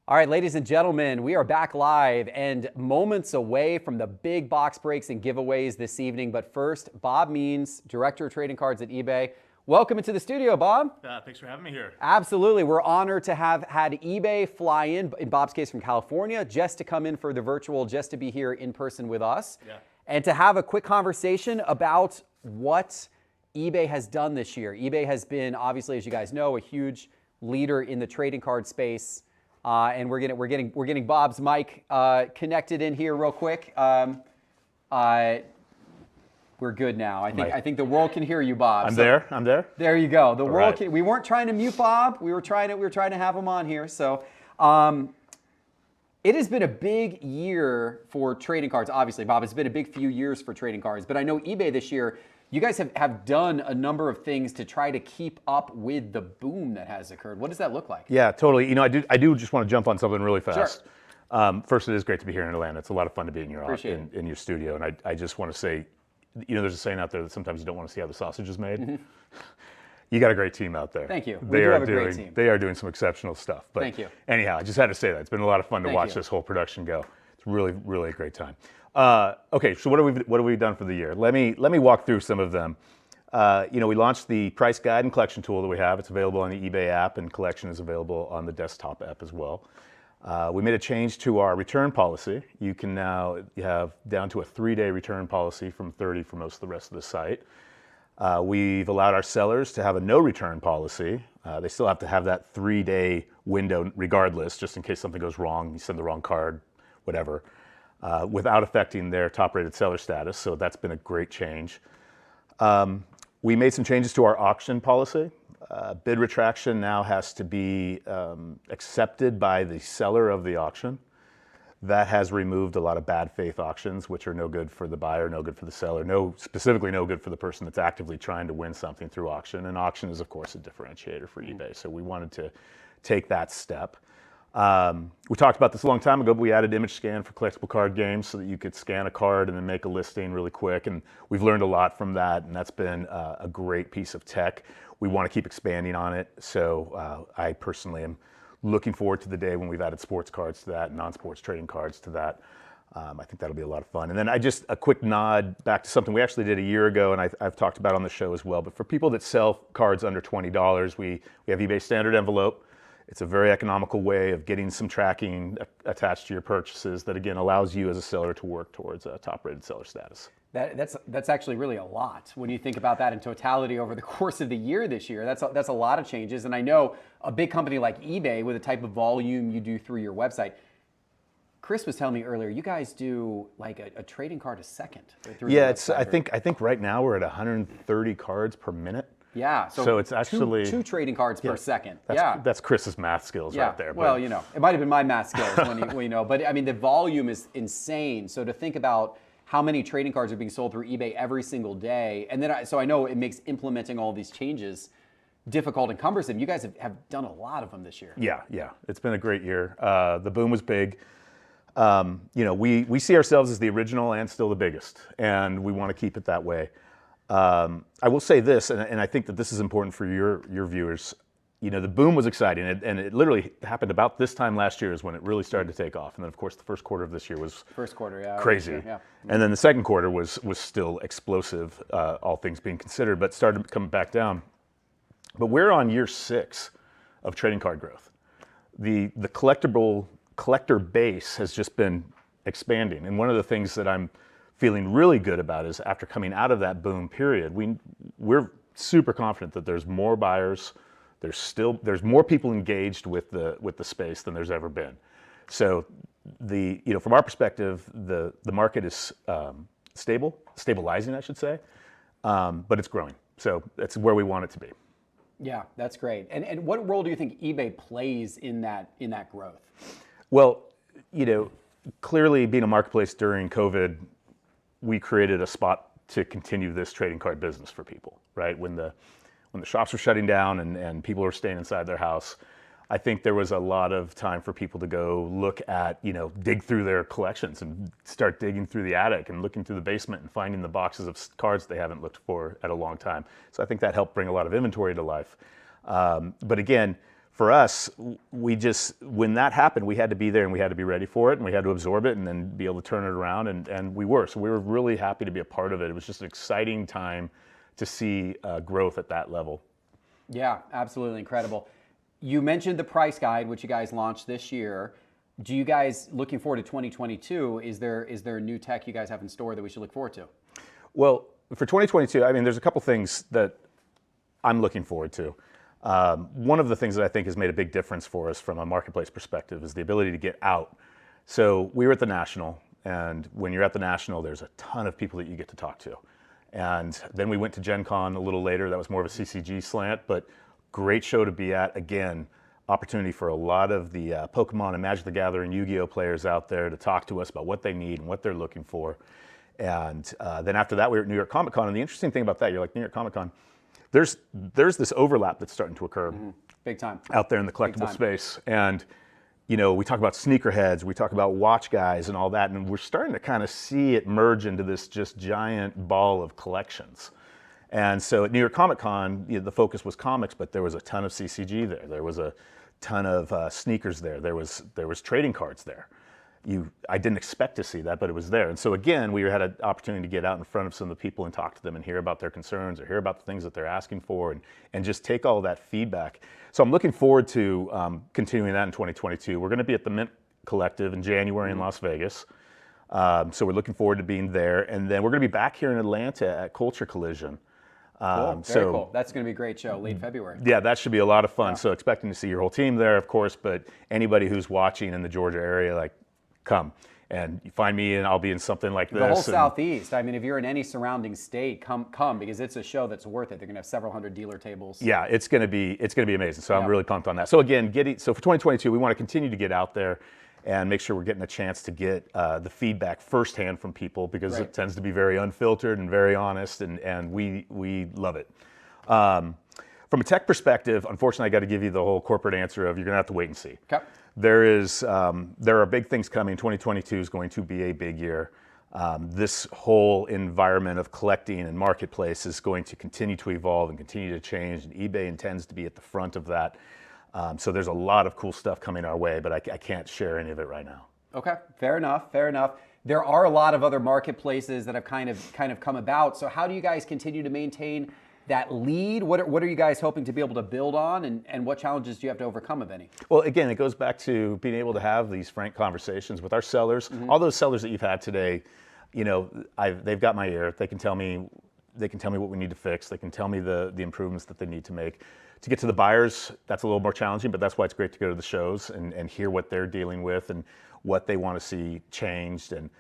[SPEAKER 1] All right, ladies and gentlemen, we are back live and moments away from the big box breaks and giveaways this evening. But first, Bob Means, Director of Trading Cards at eBay. Welcome into the studio, Bob.
[SPEAKER 3] Thanks for having me here.
[SPEAKER 1] Absolutely. We're honored to have had eBay fly in Bob's case from California, just to come in for the virtual, just to be here in person with us.
[SPEAKER 3] Yeah.
[SPEAKER 1] And to have a quick conversation about what eBay has done this year. eBay has been, obviously, as you guys know, a huge leader in the trading card space. And we're getting Bob's mic connected in here real quick. We're good now. I think the world can hear you, Bob.
[SPEAKER 3] I'm there.
[SPEAKER 1] There you go. The
[SPEAKER 3] All
[SPEAKER 1] world
[SPEAKER 3] right.
[SPEAKER 1] can. We weren't trying to mute Bob. We were trying to have him on here. So it has been a big year for trading cards. Obviously, Bob, it's been a big few years for trading cards. But I know eBay this year, you guys have done a number of things to try to keep up with the boom that has occurred. What does that look like?
[SPEAKER 3] Yeah, totally. You know, I do just want to jump on something really fast.
[SPEAKER 1] Sure.
[SPEAKER 3] First, it is great to be here in Atlanta. It's a lot of fun to be in your
[SPEAKER 1] Appreciate
[SPEAKER 3] in your studio. And I just want to say, you know, there's a saying out there that sometimes you don't want to see how the sausage is made.
[SPEAKER 1] Mm-hmm.
[SPEAKER 3] You got a great team out there.
[SPEAKER 1] Thank you. We do have a great team.
[SPEAKER 3] They are doing some exceptional stuff. But
[SPEAKER 1] Thank you.
[SPEAKER 3] Anyhow, I just had to say that. It's been a lot of fun to
[SPEAKER 1] Thank
[SPEAKER 3] watch
[SPEAKER 1] you.
[SPEAKER 3] this whole production go. It's really, really a great time. Okay, so what have we done for the year? Let me walk through some of them. You know, we launched the price guide and collection tool that we have. It's available on the eBay app, and collection is available on the desktop app as well. We made a change to our return policy. You can now have down to a 3-day return policy from 30 for most of the rest of the site. We've allowed our sellers to have a no return policy. They still have to have that 3-day window regardless, just in case something goes wrong, you send the wrong card, whatever, without affecting their top rated seller status. So that's been a great change. We made some changes to our auction policy. Bid retraction now has to be accepted by the seller of the auction. That has removed a lot of bad faith auctions, which are no good for the buyer, no good for the seller, specifically no good for the person that's actively trying to win something through auction. And auction is, of course, a differentiator for eBay. So we wanted to take that step. We talked about this a long time ago, but we added image scan for collectible card games so that you could scan a card and then make a listing really quick. And we've learned a lot from that, and that's been a great piece of tech. We want to keep expanding on it. So I personally am looking forward to the day when we've added sports cards to that, and non-sports trading cards to that. I think that'll be a lot of fun. And then a quick nod back to something we actually did a year ago, and I've talked about on the show as well. But for people that sell cards under $20, we have eBay Standard Envelope. It's a very economical way of getting some tracking attached to your purchases that, again, allows you as a seller to work towards a top-rated seller status.
[SPEAKER 1] That's actually really a lot when you think about that in totality over the course of the year this year. That's a lot of changes. And I know a big company like eBay, with the type of volume you do through your website, Chris was telling me earlier, you guys do like a trading card a second.
[SPEAKER 3] Yeah, I think right now we're at 130 cards per minute.
[SPEAKER 1] Yeah,
[SPEAKER 3] so it's actually
[SPEAKER 1] two trading cards per second.
[SPEAKER 3] That's Chris's math skills right there.
[SPEAKER 1] Well, you know, it might have been my math skills when you know, but I mean, the volume is insane. So to think about how many trading cards are being sold through eBay every single day, and then so I know it makes implementing all these changes difficult and cumbersome. You guys have done a lot of them this year.
[SPEAKER 3] Yeah, it's been a great year. The boom was big. You know, we see ourselves as the original and still the biggest, and we want to keep it that way. I will say this, and I think that this is important for your viewers. You know, the boom was exciting, and it literally happened about this time last year is when it really started to take off. And then, of course, the first quarter of this year was crazy.
[SPEAKER 1] Yeah.
[SPEAKER 3] And then the second quarter was still explosive, all things being considered, but started coming back down. But we're on year 6 of trading card growth. The collector base has just been expanding. And one of the things that I'm feeling really good about is after coming out of that boom period, we're super confident that there's more buyers. There's more people engaged with the space than there's ever been. So from our perspective, the market is stabilizing, I should say, but it's growing. So that's where we want it to be.
[SPEAKER 1] Yeah, that's great. And what role do you think eBay plays in that growth?
[SPEAKER 3] Well, clearly being a marketplace during COVID, we created a spot to continue this trading card business for people, right? When the shops were shutting down and people were staying inside their house, I think there was a lot of time for people to go look at, dig through their collections and start digging through the attic and looking through the basement and finding the boxes of cards they haven't looked for at a long time. So I think that helped bring a lot of inventory to life. But again, for us, when that happened, we had to be there and we had to be ready for it and we had to absorb it and then be able to turn it around, and we were. So we were really happy to be a part of it. It was just an exciting time to see growth at that level.
[SPEAKER 1] Yeah, absolutely incredible. You mentioned the price guide, which you guys launched this year. Do you guys, looking forward to 2022, is there new tech you guys have in store that we should look forward to?
[SPEAKER 3] Well, for 2022, I mean, there's a couple things that I'm looking forward to. One of the things that I think has made a big difference for us from a marketplace perspective is the ability to get out. So we were at the National, and when you're at the National, there's a ton of people that you get to talk to. And then we went to Gen Con a little later. That was more of a CCG slant, but great show to be at. Again, opportunity for a lot of the Pokemon and Magic the Gathering, Yu-Gi-Oh players out there to talk to us about what they need and what they're looking for. And then after that, we were at New York Comic Con. And the interesting thing about that, you're like, New York Comic Con, there's this overlap that's starting to occur.
[SPEAKER 1] Big time.
[SPEAKER 3] Out there in the collectible space. And we talk about sneakerheads, we talk about watch guys and all that, and we're starting to kind of see it merge into this just giant ball of collections. And so at New York Comic Con, the focus was comics, but there was a ton of CCG there. There was a ton of sneakers there. There was trading cards there. I didn't expect to see that, but it was there. And so again, we had an opportunity to get out in front of some of the people and talk to them and hear about their concerns or hear about the things that they're asking for and just take all of that feedback. So I'm looking forward to continuing that in 2022. We're going to be at the Mint Collective in January in Las Vegas. So we're looking forward to being there. And then we're going to be back here in Atlanta at Culture Collision.
[SPEAKER 1] Cool. Very cool. That's going to be a great show, late February.
[SPEAKER 3] Yeah, that should be a lot of fun. Yeah. So expecting to see your whole team there, of course, but anybody who's watching in the Georgia area, come and you find me and I'll be in something like this.
[SPEAKER 1] The whole Southeast. I mean, if you're in any surrounding state, come because it's a show that's worth it. They're going to have several hundred dealer tables.
[SPEAKER 3] Yeah, it's going to be amazing. So I'm really pumped on that. So again, so for 2022, we want to continue to get out there and make sure we're getting a chance to get the feedback firsthand from people because it tends to be very unfiltered and very honest, and we love it. From a tech perspective, unfortunately, I got to give you the whole corporate answer of you're going to have to wait and see.
[SPEAKER 1] Okay.
[SPEAKER 3] There are big things coming. 2022 is going to be a big year. This whole environment of collecting and marketplace is going to continue to evolve and continue to change, and eBay intends to be at the front of that. So there's a lot of cool stuff coming our way, but I can't share any of it right now.
[SPEAKER 1] Okay, fair enough. There are a lot of other marketplaces that have kind of come about. So how do you guys continue to maintain that lead? What are you guys hoping to be able to build on, and what challenges do you have to overcome, if any?
[SPEAKER 3] Well, again, it goes back to being able to have these frank conversations with our sellers. All those sellers that you've had today, they've got my ear. They can tell me what we need to fix. They can tell me the improvements that they need to make. To get to the buyers, that's a little more challenging, but that's why it's great to go to the shows and hear what they're dealing with and what they want to see changed. And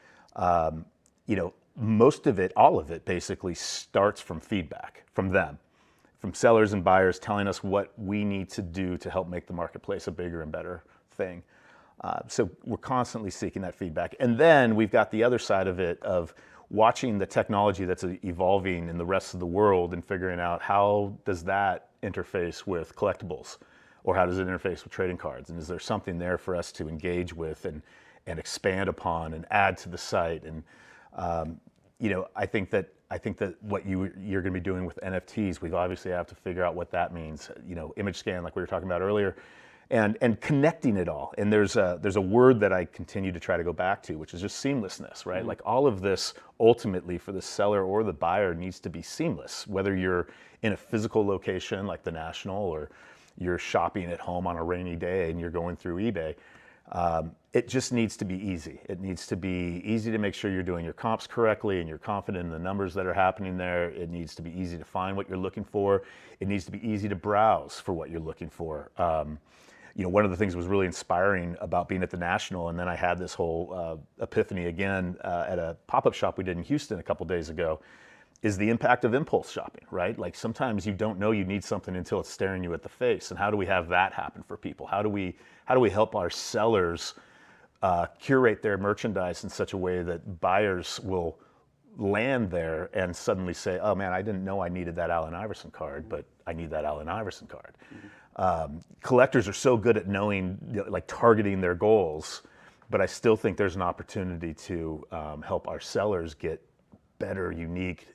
[SPEAKER 3] most of it, all of it basically starts from feedback from them, from sellers and buyers telling us what we need to do to help make the marketplace a bigger and better thing. So we're constantly seeking that feedback. And then we've got the other side of it of watching the technology that's evolving in the rest of the world and figuring out how does that interface with collectibles, or how does it interface with trading cards? And is there something there for us to engage with and expand upon and add to the site? And I think that I think that what you're going to be doing with NFTs, we obviously have to figure out what that means. You know, image scan, like we were talking about earlier, and connecting it all. And there's a word that I continue to try to go back to, which is just seamlessness, right? Like all of this ultimately for the seller or the buyer needs to be seamless, whether you're in a physical location like the National or you're shopping at home on a rainy day and you're going through eBay. It just needs to be easy. It needs to be easy to make sure you're doing your comps correctly and you're confident in the numbers that are happening there. It needs to be easy to find what you're looking for. It needs to be easy to browse for what you're looking for. You know, one of the things that was really inspiring about being at the National, and then I had this whole epiphany again at a pop-up shop we did in Houston a couple days ago, is the impact of impulse shopping, right? Like sometimes you don't know you need something until it's staring you at the face. And how do we have that happen for people? How do we help our sellers curate their merchandise in such a way that buyers will land there and suddenly say, oh man, I didn't know I needed that Allen Iverson card, but I need that Allen Iverson card. Collectors are so good at knowing, like targeting their goals, but I still think there's an opportunity to help our sellers get better, unique,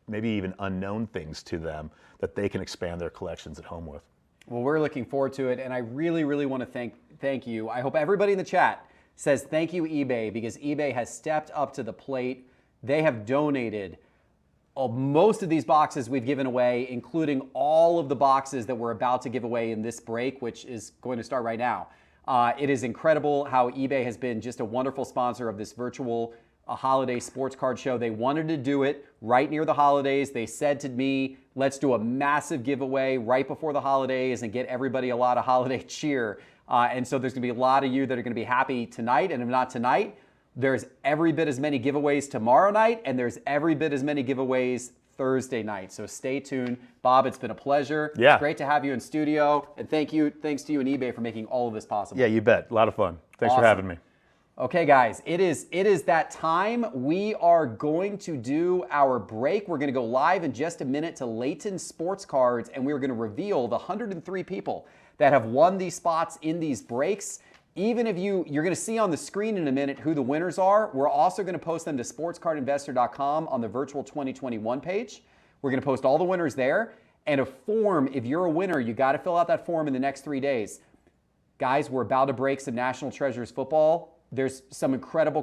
[SPEAKER 3] maybe even unknown things to them that they can expand their collections at home with.
[SPEAKER 1] Well, we're looking forward to it, and I really, really want to thank you. I hope everybody in the chat says thank you, eBay, because eBay has stepped up to the plate. They have donated most of these boxes we've given away, including all of the boxes that we're about to give away in this break, which is going to start right now. It is incredible how eBay has been just a wonderful sponsor of this virtual holiday sports card show. They wanted to do it right near the holidays. They said to me, let's do a massive giveaway right before the holidays and get everybody a lot of holiday cheer. And so there's going to be a lot of you that are going to be happy tonight. And if not tonight, there's every bit as many giveaways tomorrow night, and there's every bit as many giveaways Thursday night. So stay tuned. Bob, it's been a pleasure.
[SPEAKER 3] Yeah.
[SPEAKER 1] It's great to have you in studio. And thanks to you and eBay for making all of this possible.
[SPEAKER 3] Yeah, you bet. A lot of fun. Thanks for having me.
[SPEAKER 1] Okay, guys, it is that time. We are going to do our break. We're going to go live in just a minute to Laden Sports Cards, and we're going to reveal the 103 people that have won these spots in these breaks. Even if you're going to see on the screen in a minute who the winners are, we're also going to post them to sportscardinvestor.com on the virtual 2021 page. We're going to post all the winners there, and a form. If you're a winner, you got to fill out that form in the next 3 days. Guys, we're about to break some National Treasures football. There's some incredible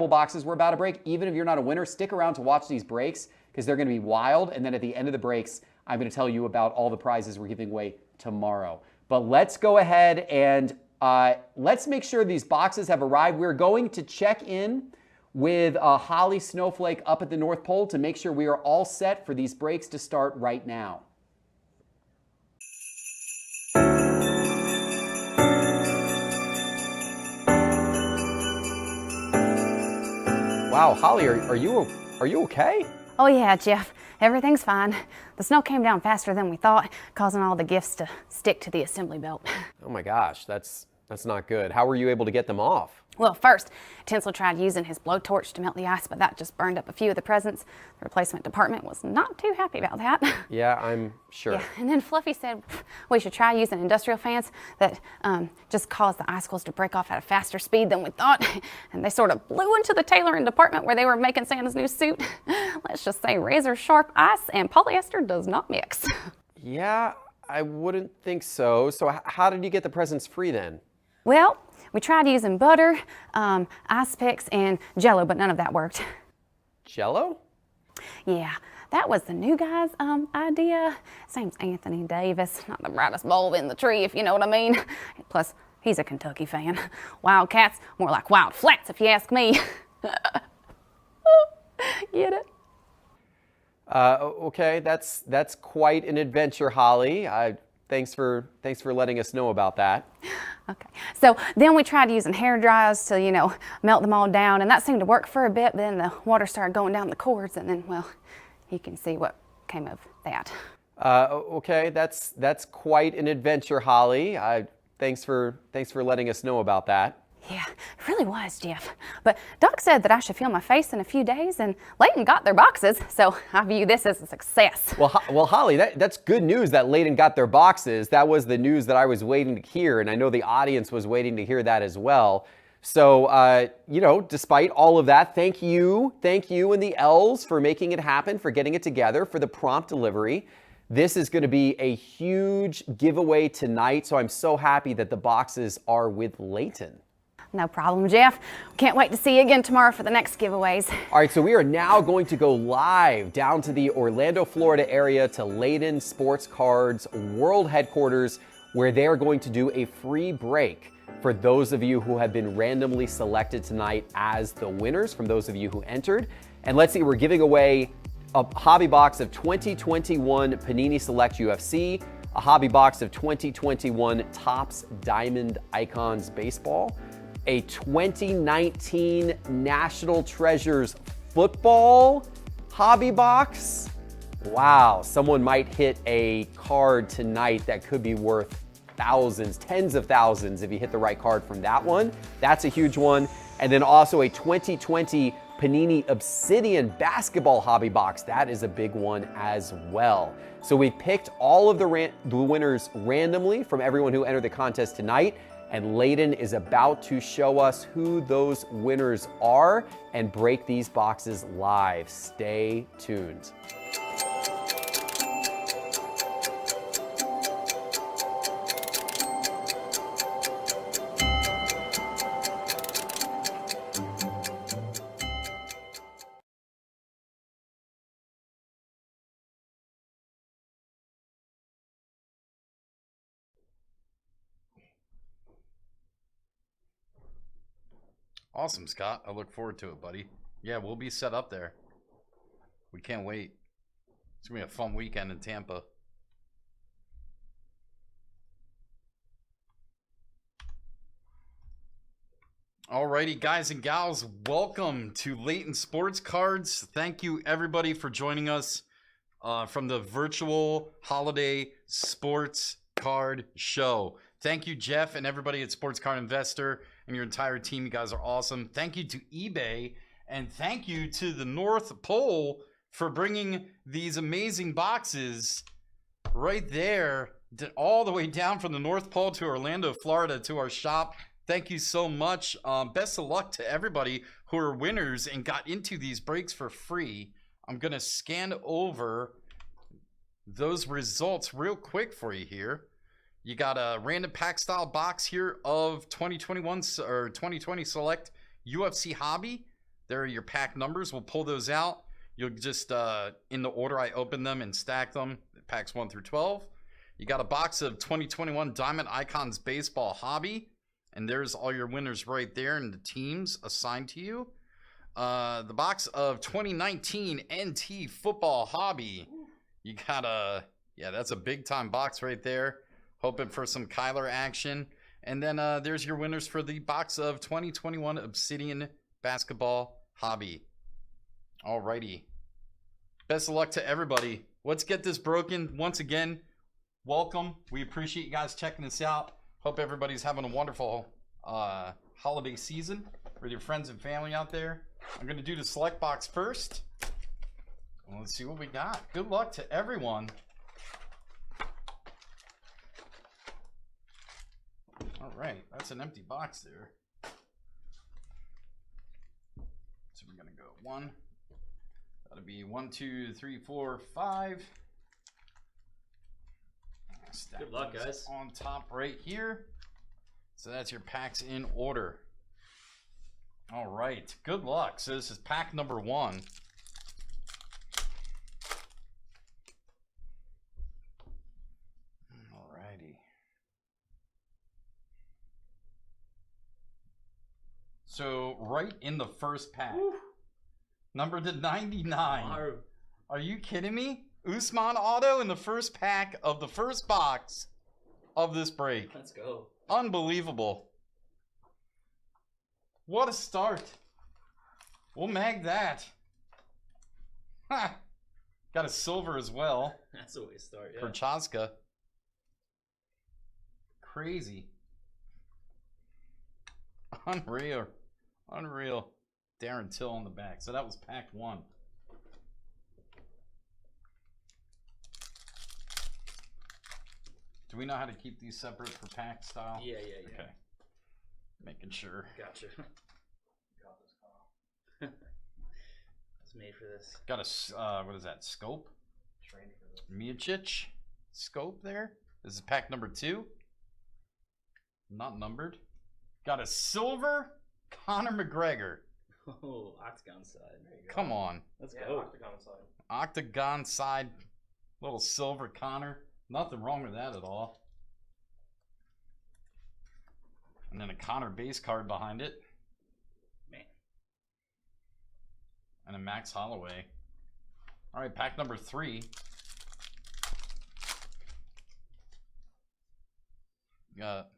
[SPEAKER 1] boxes we're about to break. Even if you're not a winner, stick around to watch these breaks because they're going to be wild. And then at the end of the breaks, I'm going to tell you about all the prizes we're giving away tomorrow. But let's go ahead and let's make sure these boxes have arrived. We're going to check in with Holly Snowflake up at the North Pole to make sure we are all set for these breaks to start right now. Wow, Holly, are you okay?
[SPEAKER 12] Oh yeah, Geoff. Everything's fine. The snow came down faster than we thought, causing all the gifts to stick to the assembly belt.
[SPEAKER 2] Oh my gosh, that's not good. How were you able to get them off?
[SPEAKER 12] Well, first, Tinsel tried using his blowtorch to melt the ice, but that just burned up a few of the presents. The replacement department was not too happy about that.
[SPEAKER 2] Yeah, I'm sure.
[SPEAKER 12] Yeah, and then Fluffy said we should try using industrial fans that just cause the icicles to break off at a faster speed than we thought. And they sort of blew into the tailoring department where they were making Santa's new suit. Let's just say razor sharp ice and polyester does not mix.
[SPEAKER 2] Yeah, I wouldn't think so. So how did you get the presents free then?
[SPEAKER 12] Well, we tried using butter, ice picks, and Jell-O, but none of that worked.
[SPEAKER 2] Jell-O?
[SPEAKER 12] Yeah, that was the new guy's idea. His name's Anthony Davis, not the brightest bulb in the tree, if you know what I mean. Plus, he's a Kentucky fan. Wildcats, more like Wild Flats, if you ask me. Get it?
[SPEAKER 2] Okay, that's quite an adventure, Holly. Thanks for letting us know about that.
[SPEAKER 12] Okay, so then we tried using hair dryers to, melt them all down, and that seemed to work for a bit, but then the water started going down the cords, and then, well, you can see what came of that.
[SPEAKER 2] Okay, that's quite an adventure, Holly. Thanks for letting us know about that.
[SPEAKER 12] Yeah, it really was, Geoff. But Doc said that I should feel my face in a few days, and Laden got their boxes, so I view this as a success.
[SPEAKER 2] Well, Holly, that's good news that Laden got their boxes. That was the news that I was waiting to hear, and I know the audience was waiting to hear that as well. So, you know, despite all of that, thank you and the L's for making it happen, for getting it together, for the prompt delivery. This is going to be a huge giveaway tonight, so I'm so happy that the boxes are with Laden.
[SPEAKER 12] No problem, Geoff. Can't wait to see you again tomorrow for the next giveaways.
[SPEAKER 2] All right, so we are now going to go live down to the Orlando, Florida area to Laden Sports Cards World Headquarters, where they are going to do a free break for those of you who have been randomly selected tonight as the winners, from those of you who entered. And let's see, we're giving away a hobby box of 2021 Panini Select UFC, a hobby box of 2021 Topps Diamond Icons Baseball, a 2019 National Treasures Football hobby box. Wow, someone might hit a card tonight that could be worth thousands, tens of thousands if you hit the right card from that one. That's a huge one. And then also a 2020 Panini Obsidian Basketball hobby box. That is a big one as well. So we picked all of the winners randomly from everyone who entered the contest tonight. And Laden is about to show us who those winners are and break these boxes live. Stay tuned.
[SPEAKER 16] Awesome, Scott. I look forward to it, buddy. Yeah, we'll be set up there. We can't wait. It's going to be a fun weekend in Tampa. Alrighty, guys and gals, welcome to Laden Sports Cards. Thank you, everybody, for joining us from the virtual holiday sports card show. Thank you, Geoff, and everybody at Sports Card Investor and your entire team. You guys are awesome. Thank you to eBay, and thank you to the North Pole for bringing these amazing boxes right there, all the way down from the North Pole to Orlando, Florida, to our shop. Thank you so much. Best of luck to everybody who are winners and got into these breaks for free. I'm going to scan over those results real quick for you here. You got a random pack style box here of 2021 or 2020 Select UFC Hobby. There are your pack numbers. We'll pull those out. You'll just, in the order I open them and stack them, packs 1 through 12. You got a box of 2021 Diamond Icons Baseball Hobby. And there's all your winners right there and the teams assigned to you. The box of 2019 NT Football Hobby. You got a, yeah, that's a big time box right there. Hoping for some Kyler action. And then there's your winners for the box of 2021 Obsidian Basketball Hobby. Alrighty. Best of luck to everybody. Let's get this broken. Once again, welcome. We appreciate you guys checking us out. Hope everybody's having a wonderful holiday season with your friends and family out there. I'm going to do the select box first. Let's see what we got. Good luck to everyone. All right, that's an empty box there. So we're gonna go 1. That'll be 1, 2, 3, 4, 5. Good luck, guys. On top right here. So that's your packs in order. All right, good luck. So this is pack number 1. So right in the first pack, number to 99. Are you kidding me? Usman auto in the first pack of the first box of this break.
[SPEAKER 5] Let's go.
[SPEAKER 16] Unbelievable. What a start. We'll mag that. Ha! Got a silver as well.
[SPEAKER 5] That's the way to start, yeah.
[SPEAKER 16] For Chaska. Crazy. Unreal. Unreal. Darren Till on the back. So that was pack 1. Do we know how to keep these separate for pack style?
[SPEAKER 5] Yeah.
[SPEAKER 16] Okay.
[SPEAKER 6] Making sure.
[SPEAKER 7] Gotcha. Got this, Kyle. It's made for this.
[SPEAKER 6] Got a what is that? Scope?
[SPEAKER 7] Trained for this.
[SPEAKER 6] Miocic scope there. This is pack number 2. Not numbered. Got a silver Conor McGregor.
[SPEAKER 7] Oh, octagon side. There you go.
[SPEAKER 6] Come on.
[SPEAKER 7] Let's go.
[SPEAKER 4] Octagon side.
[SPEAKER 6] Octagon side. Little silver Conor. Nothing wrong with that at all. And then a Conor base card behind it.
[SPEAKER 7] Man.
[SPEAKER 6] And a Max Holloway. All right, pack number 3. Got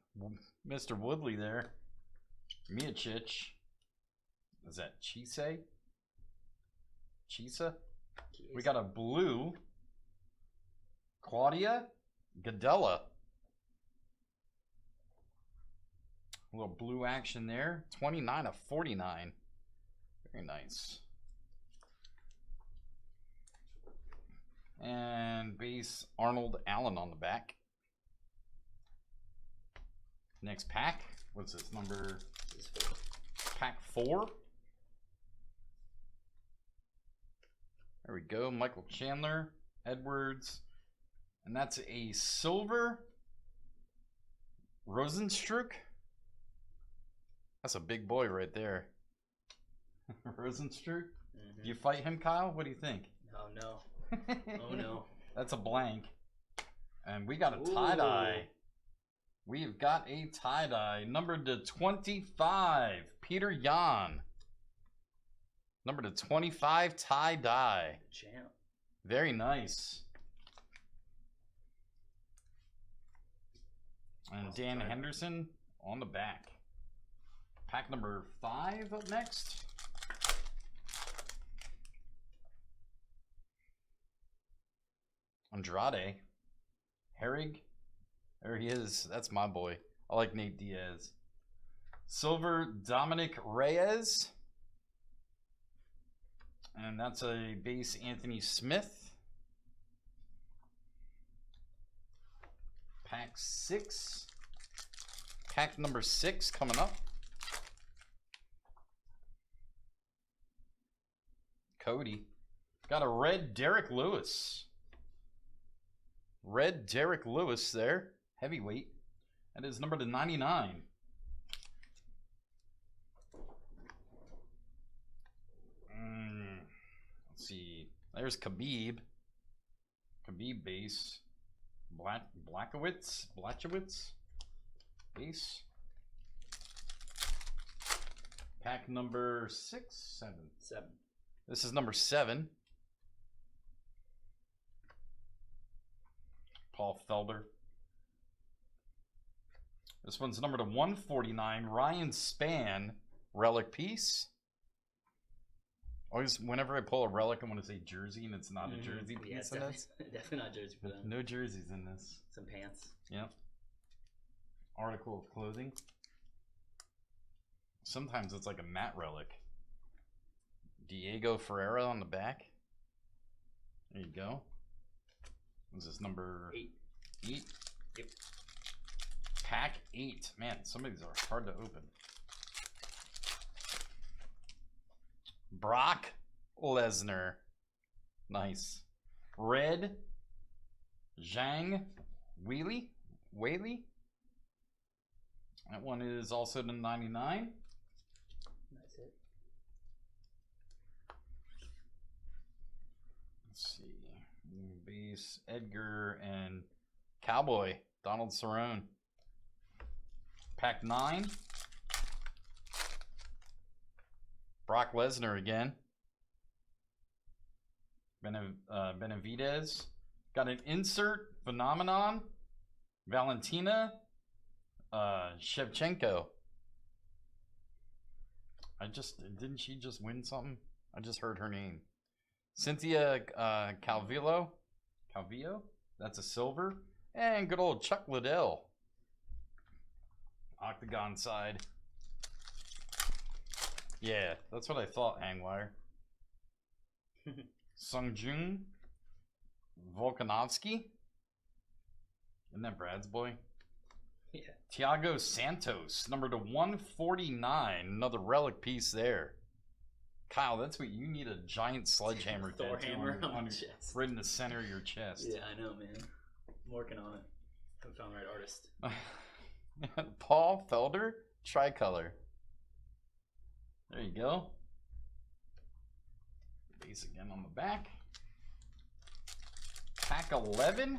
[SPEAKER 6] Mr. Woodley there. Miocic. Is that Chisa? We got a blue Claudia Gadella. A little blue action there. 29 of 49. Very nice. And base Arnold Allen on the back. Next pack. What's this number? Pack 4. There we go. Michael Chandler, Edwards. And that's a silver Rosenstruck. That's a big boy right there. Rosenstruck.
[SPEAKER 7] Mm-hmm.
[SPEAKER 6] You fight him, Kyle? What do you think?
[SPEAKER 7] Oh, no. Oh, no.
[SPEAKER 6] That's a blank. And we got a tie-dye. We've got a tie-dye. Numbered to 25. Peter Yan. Number to 25 tie-dye.
[SPEAKER 7] Champ.
[SPEAKER 6] Very nice. And Dan Henderson on the back. Pack number 5 up next. Andrade. Herrig. There he is. That's my boy. I like Nate Diaz. Silver Dominic Reyes. And that's a base Anthony Smith. Pack 6. Pack number 6 coming up. Cody. Got a red Derek Lewis. Red Derek Lewis there. Heavyweight. That is number to 99. Let's see. There's Khabib. Khabib base. Blachowicz base. Pack number 6, 7.
[SPEAKER 7] 7.
[SPEAKER 6] This is number 7. Paul Felder. This one's number to 149. Ryan Spann, relic piece. Always, whenever I pull a relic, I want to say jersey, and it's not a jersey
[SPEAKER 7] Yeah,
[SPEAKER 6] piece in this.
[SPEAKER 7] definitely not jersey for them.
[SPEAKER 6] No jerseys in this.
[SPEAKER 7] Some pants.
[SPEAKER 6] Yep. Article of clothing. Sometimes it's like a matte relic. Diego Ferreira on the back. There you go. Is this number 8? Yep. Pack 8. Man, some of these are hard to open. Brock Lesnar. Nice. Red Zhang Willie. That one is also to 99.
[SPEAKER 7] Nice hit.
[SPEAKER 6] Let's see. Base Edgar and Cowboy Donald Cerrone. Pack 9. Brock Lesnar again. Benavidez. Got an insert phenomenon. Valentina Shevchenko. Didn't she just win something? I just heard her name. Cynthia Calvillo. That's a silver. And good old Chuck Liddell. Octagon side. Yeah, that's what I thought, Hangwire. Sungjung Volkanovski. Isn't that Brad's boy?
[SPEAKER 7] Yeah.
[SPEAKER 6] Thiago Santos, number to 149. Another relic piece there. Kyle, that's what you need, a giant sledgehammer
[SPEAKER 7] Thor
[SPEAKER 6] tattoo
[SPEAKER 7] hammer on
[SPEAKER 6] on
[SPEAKER 7] my chest.
[SPEAKER 6] right in the center of your chest.
[SPEAKER 7] Yeah, I know, man. I'm working on it. Haven't found the right artist.
[SPEAKER 6] Paul Felder, tricolor. There you go. Base again on the back. Pack 11.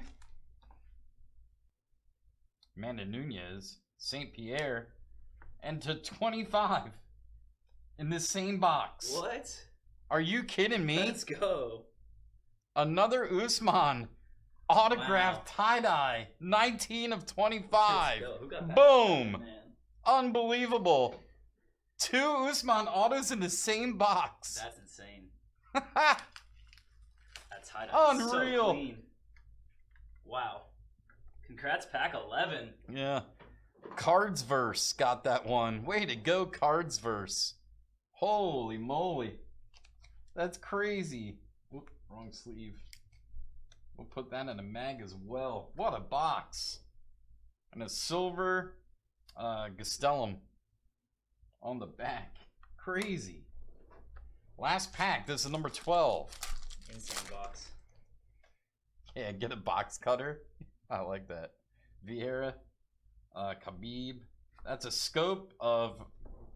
[SPEAKER 6] Amanda Nunez, St. Pierre, and to 25 in the same box.
[SPEAKER 7] What?
[SPEAKER 6] Are you kidding me?
[SPEAKER 7] Let's go.
[SPEAKER 6] Another Usman autographed tie-dye, 19 of 25.
[SPEAKER 7] Let's go. Who got that?
[SPEAKER 6] Boom.
[SPEAKER 7] Man.
[SPEAKER 6] Unbelievable. 2 Usman autos in the same box.
[SPEAKER 7] That's insane. That's tie-dye.
[SPEAKER 6] Unreal.
[SPEAKER 7] So clean. Wow. Congrats, pack 11.
[SPEAKER 6] Yeah. Cardsverse got that one. Way to go, Cardsverse. Holy moly. That's crazy. Whoop, wrong sleeve. We'll put that in a mag as well. What a box. And a silver Gastelum on the back. Crazy. Last pack. This is number 12.
[SPEAKER 7] Insane box.
[SPEAKER 6] Yeah, get a box cutter. I like that. Vieira, Khabib. That's a scope of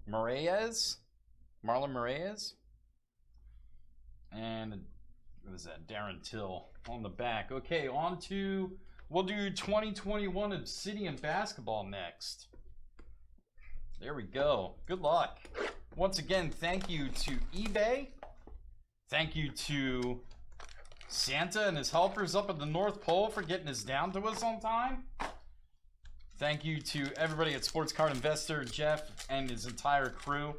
[SPEAKER 6] Marlon Moraes. And what is that? Darren Till on the back. Okay, on to, we'll do 2021 Obsidian Basketball next. There we go. Good luck. Once again, thank you to eBay. Thank you to Santa and his helpers up at the North Pole for getting this down to us on time. Thank you to everybody at Sports Card Investor, Geoff and his entire crew.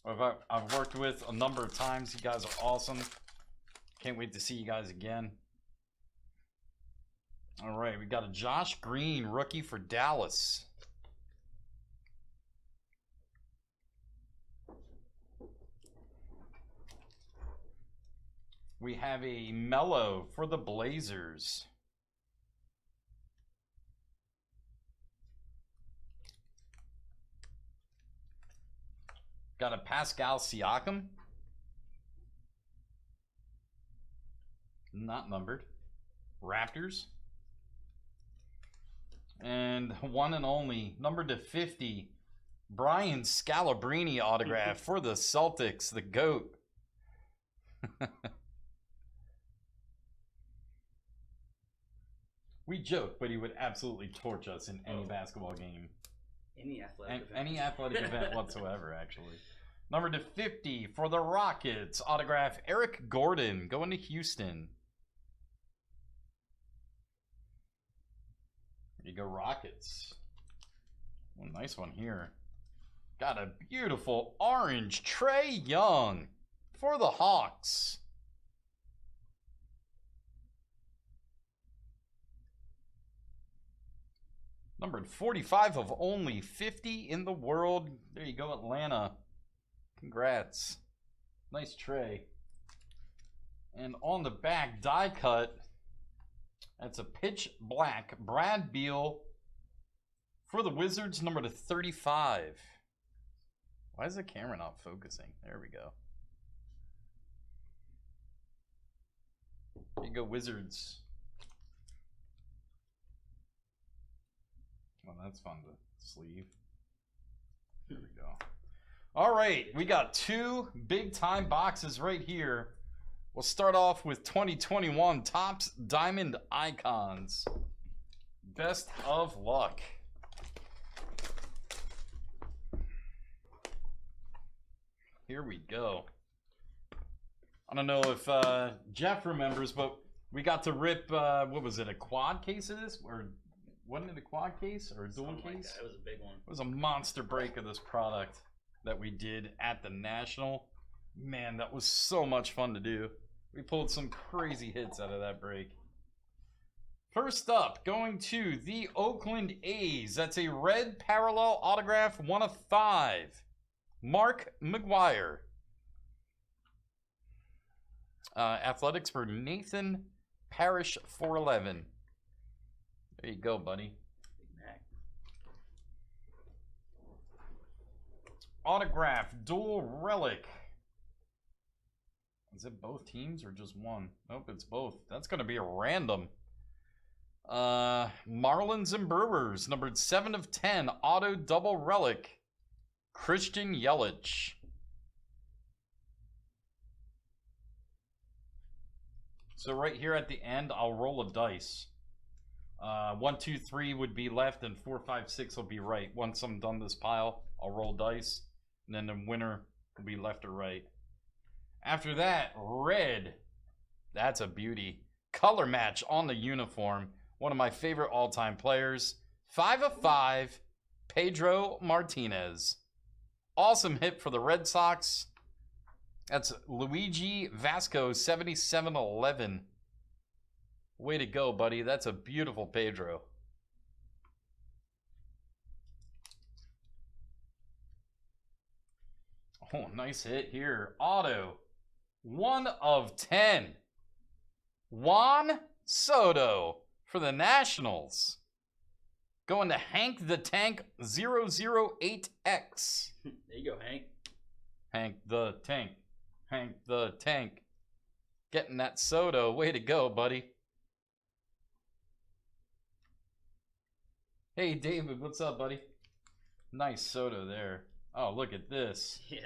[SPEAKER 6] I've worked with a number of times. You guys are awesome. Can't wait to see you guys again. All right, we got a Josh Green rookie for Dallas. We have a Mello for the Blazers. Got a Pascal Siakam. Not numbered. Raptors. And one and only, numbered to 50, Brian Scalabrine autograph for the Celtics, the GOAT. We joke, but he would absolutely torch us in any basketball game.
[SPEAKER 7] Any athletic event.
[SPEAKER 6] Any athletic event whatsoever, actually. Number to 50 for the Rockets, autograph Eric Gordon going to Houston. There you go, Rockets. Well, nice one here. Got a beautiful orange Trae Young for the Hawks. Numbered 45 of only 50 in the world. There you go, Atlanta. Congrats. Nice tray. And on the back, die cut. That's a pitch black Brad Beal for the Wizards, number to 35. Why is the camera not focusing? There we go. There you go, Wizards. Well, that's fun to sleeve. There we go. All right, we got 2 big-time boxes right here. We'll start off with 2021 Topps Diamond Icons. Best of luck. Here we go. I don't know if Geoff remembers, but we got to rip, what was it, a quad case of this? Or wasn't it a quad case or a dual case?
[SPEAKER 7] Like that. It was a big one.
[SPEAKER 6] It was a monster break of this product that we did at the National. Man, that was so much fun to do. We pulled some crazy hits out of that break. First up, going to the Oakland A's. That's a red parallel autograph, 1 of 5. Mark McGuire. Athletics for Nathan Parrish, 411. There you go, buddy.
[SPEAKER 7] Big Mac.
[SPEAKER 6] autograph dual relic. Is it both teams or just one? Nope, it's both. That's going to be a random. Marlins and Brewers, numbered 7 of 10, auto double relic. Christian Yelich. So right here at the end, I'll roll a dice. 1, 2, 3 would be left, and 4, 5, 6 will be right. Once I'm done this pile, I'll roll dice, and then the winner will be left or right. After that, red. That's a beauty. Color match on the uniform. One of my favorite all-time players. 5 of 5, Pedro Martinez. Awesome hit for the Red Sox. That's Luigi Vasco, 77-11. Way to go, buddy. That's a beautiful Pedro. Oh, nice hit here. Auto. 1 of 10. Juan Soto for the Nationals. Going to Hank the Tank 008X.
[SPEAKER 7] There you go, Hank.
[SPEAKER 6] Hank the Tank. Hank the Tank. Getting that Soto. Way to go, buddy. Hey, David. What's up, buddy? Nice Soto there. Oh, look at this.
[SPEAKER 7] Yeah.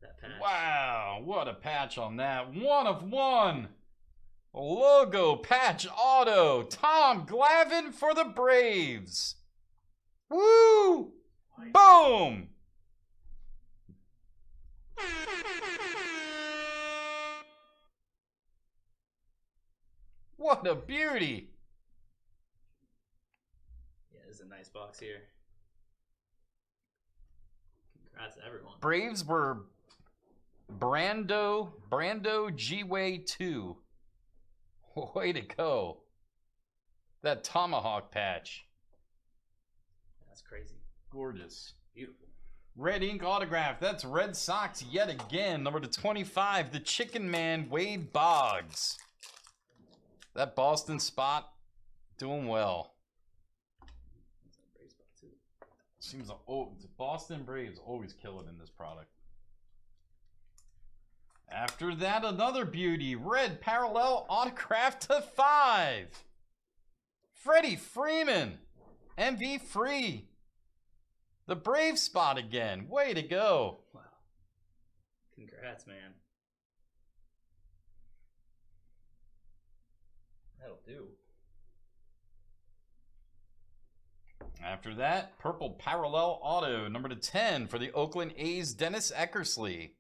[SPEAKER 7] That patch.
[SPEAKER 6] Wow. What a patch on that. 1 of 1. Logo patch auto. Tom Glavine for the Braves. Woo! Nice. Boom! What a beauty.
[SPEAKER 7] Yeah, this is a nice box here. Congrats to everyone.
[SPEAKER 6] Braves were Brando G-Way 2. Way to go. That tomahawk patch.
[SPEAKER 7] That's crazy.
[SPEAKER 6] Gorgeous.
[SPEAKER 7] Beautiful.
[SPEAKER 6] Red ink autograph. That's Red Sox yet again. Number 25, the Chicken Man, Wade Boggs. That Boston spot doing well. Seems like, oh, Boston Braves always kill it in this product. After that, another beauty. Red parallel autograph to 5. Freddie Freeman. MV free. The Brave spot again. Way to go.
[SPEAKER 7] Wow. Congrats, man. That'll do.
[SPEAKER 6] After that, purple parallel auto, number 10 for the Oakland A's, Dennis Eckersley.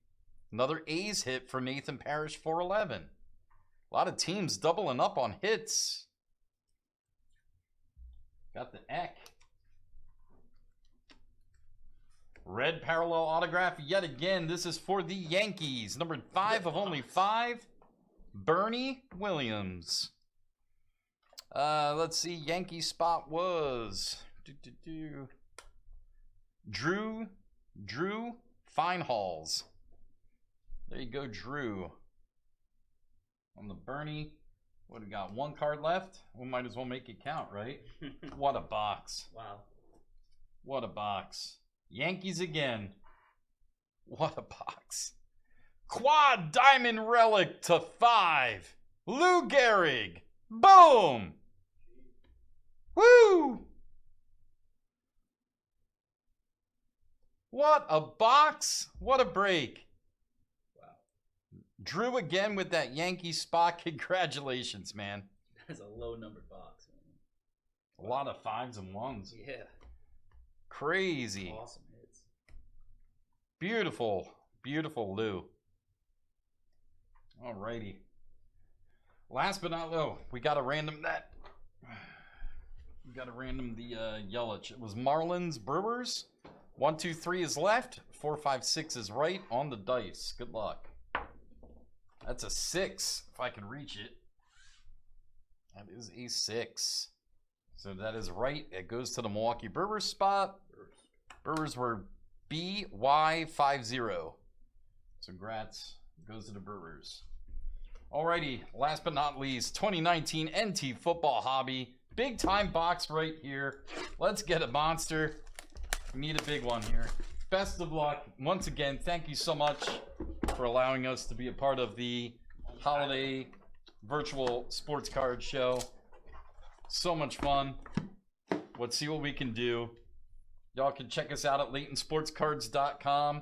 [SPEAKER 6] Another A's hit for Nathan Parrish, 411. A lot of teams doubling up on hits. Got the Eck. Red parallel autograph yet again. This is for the Yankees. Number 5 of only 5, Bernie Williams. Let's see. Yankee spot was Drew Feinholz. There you go, Drew. On the Bernie. What do we got? 1 card left? We might as well make it count, right? What a box.
[SPEAKER 7] Wow.
[SPEAKER 6] What a box. Yankees again. What a box. Quad Diamond Relic to 5. Lou Gehrig. Boom. Woo. What a box. What a break.
[SPEAKER 7] Wow.
[SPEAKER 6] Drew again with that Yankee spot. Congratulations, man.
[SPEAKER 7] That's a low numbered box, man.
[SPEAKER 6] A lot of 5s and 1s.
[SPEAKER 7] Yeah.
[SPEAKER 6] Crazy.
[SPEAKER 7] Awesome hits.
[SPEAKER 6] Beautiful. Beautiful Lou. Alrighty. Last but not least, we got to random that. We got to random the Yelich. It was Marlins Brewers. 1, 2, 3 is left. 4, 5, 6 is right on the dice. Good luck. That's a 6 if I can reach it. That is a 6. So that is right. It goes to the Milwaukee Brewers spot. Brewers were BY50. So congrats. It goes to the Brewers. Alrighty, last but not least, 2019 NT Football Hobby. Big time box right here. Let's get a monster. We need a big one here. best of luck. Once again, thank you so much for allowing us to be a part of the holiday virtual sports card show. So much fun. Let's see what we can do. Y'all can check us out at LaytonSportsCards.com.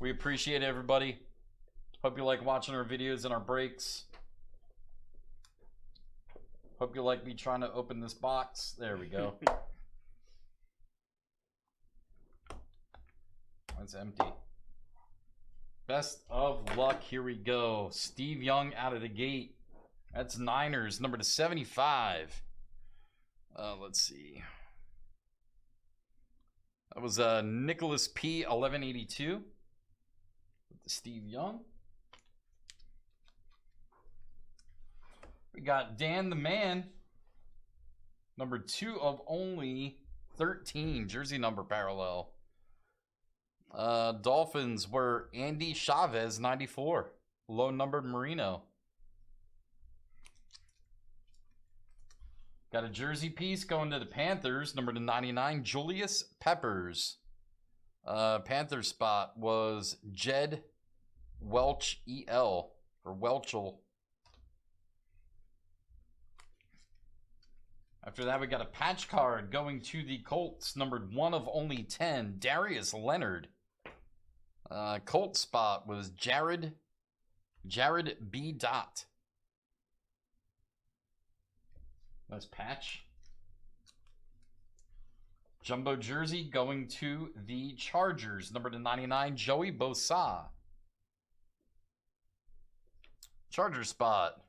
[SPEAKER 6] We appreciate everybody. Hope you like watching our videos and our breaks. Hope you like me trying to open this box. There we go. It's empty. Best of luck. Here we go. Steve Young out of the gate. That's Niners, number to 75. Let's see. That was Nicholas P. 1182. With the Steve Young. We got Dan the Man. Number 2 of only 13. Jersey number parallel. Dolphins were Andy Chavez, 94. Low numbered Marino. Got a jersey piece going to the Panthers, number to 99, Julius Peppers. Panthers spot was Jed Welch EL, or Welchel. After that, we got a patch card going to the Colts, numbered 1 of only 10, Darius Leonard. Colt spot was Jared B. Dot. Nice patch. Jumbo jersey going to the Chargers, number to 99, Joey Bosa. Charger spot.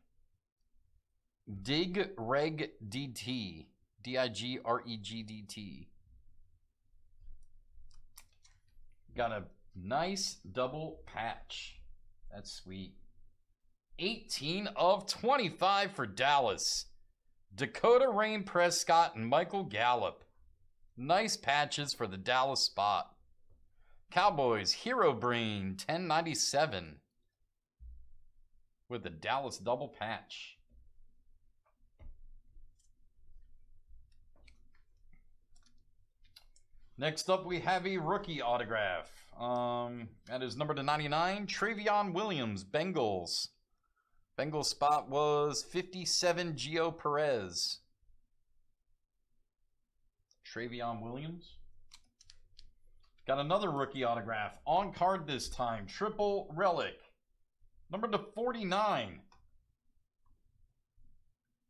[SPEAKER 6] Dig Reg DT. DIGREGDT. Got a nice double patch. That's sweet. 18 of 25 for Dallas. Dakota Rain Prescott and Michael Gallup. Nice patches for the Dallas spot. Cowboys Hero Brain 1097 with the Dallas double patch. Next up, we have a rookie autograph. That is number to 99, Travion Williams, Bengals. Bengals spot was 57, Gio Perez. Travion Williams. Got another rookie autograph on card this time, triple relic. Number to 49.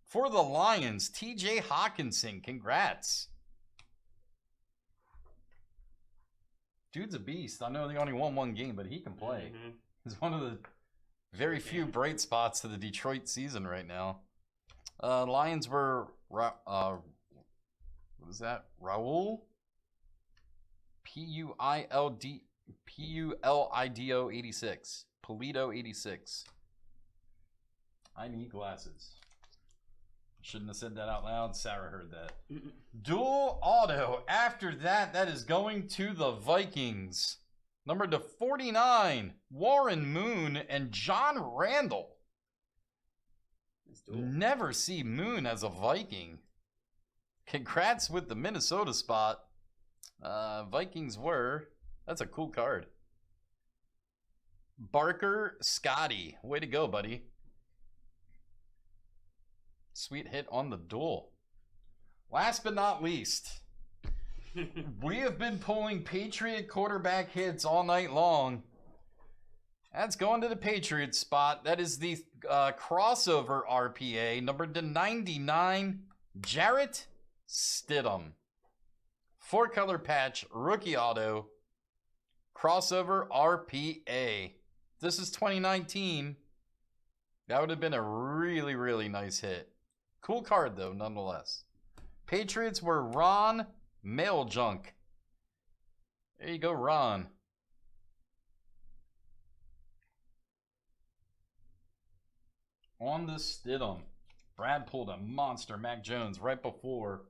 [SPEAKER 6] For the Lions, TJ Hawkinson. Congrats. Dude's a beast. I know they only won 1 game, but he can play. He's one of the very few bright spots to the Detroit season right now. Lions were, what is that? Raul? Pulido 86. Pulido 86. I need glasses. Shouldn't have said that out loud. Sarah heard that. Dual auto. After that, that is going to the Vikings. Number to 49, Warren Moon and John Randall. Never see Moon as a Viking. Congrats with the Minnesota spot. Vikings were. That's a cool card. Barker Scotty. Way to go, buddy. Sweet hit on the duel. Last but not least, we have been pulling Patriot quarterback hits all night long. That's going to the Patriots spot. That is the crossover RPA, number to 99, Jarrett Stidham. 4-color patch, rookie auto, crossover RPA. This is 2019. That would have been a really, really nice hit. Cool card, though, nonetheless. Patriots were Ron Mailjunk. There you go, Ron. On the Stidham. Brad pulled a monster Mac Jones right before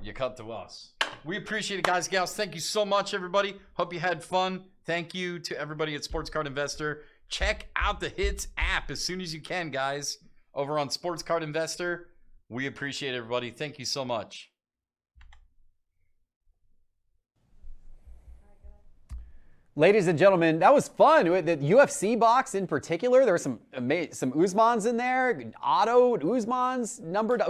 [SPEAKER 6] you cut to us. We appreciate it, guys, gals. Thank you so much, everybody. Hope you had fun. Thank you to everybody at Sports Card Investor. Check out the Hits app as soon as you can, guys. Over on Sports Card Investor. We appreciate everybody. Thank you so much.
[SPEAKER 1] Ladies and gentlemen, that was fun. The UFC box in particular, there were some Usmans in there, auto Usmans, numbered,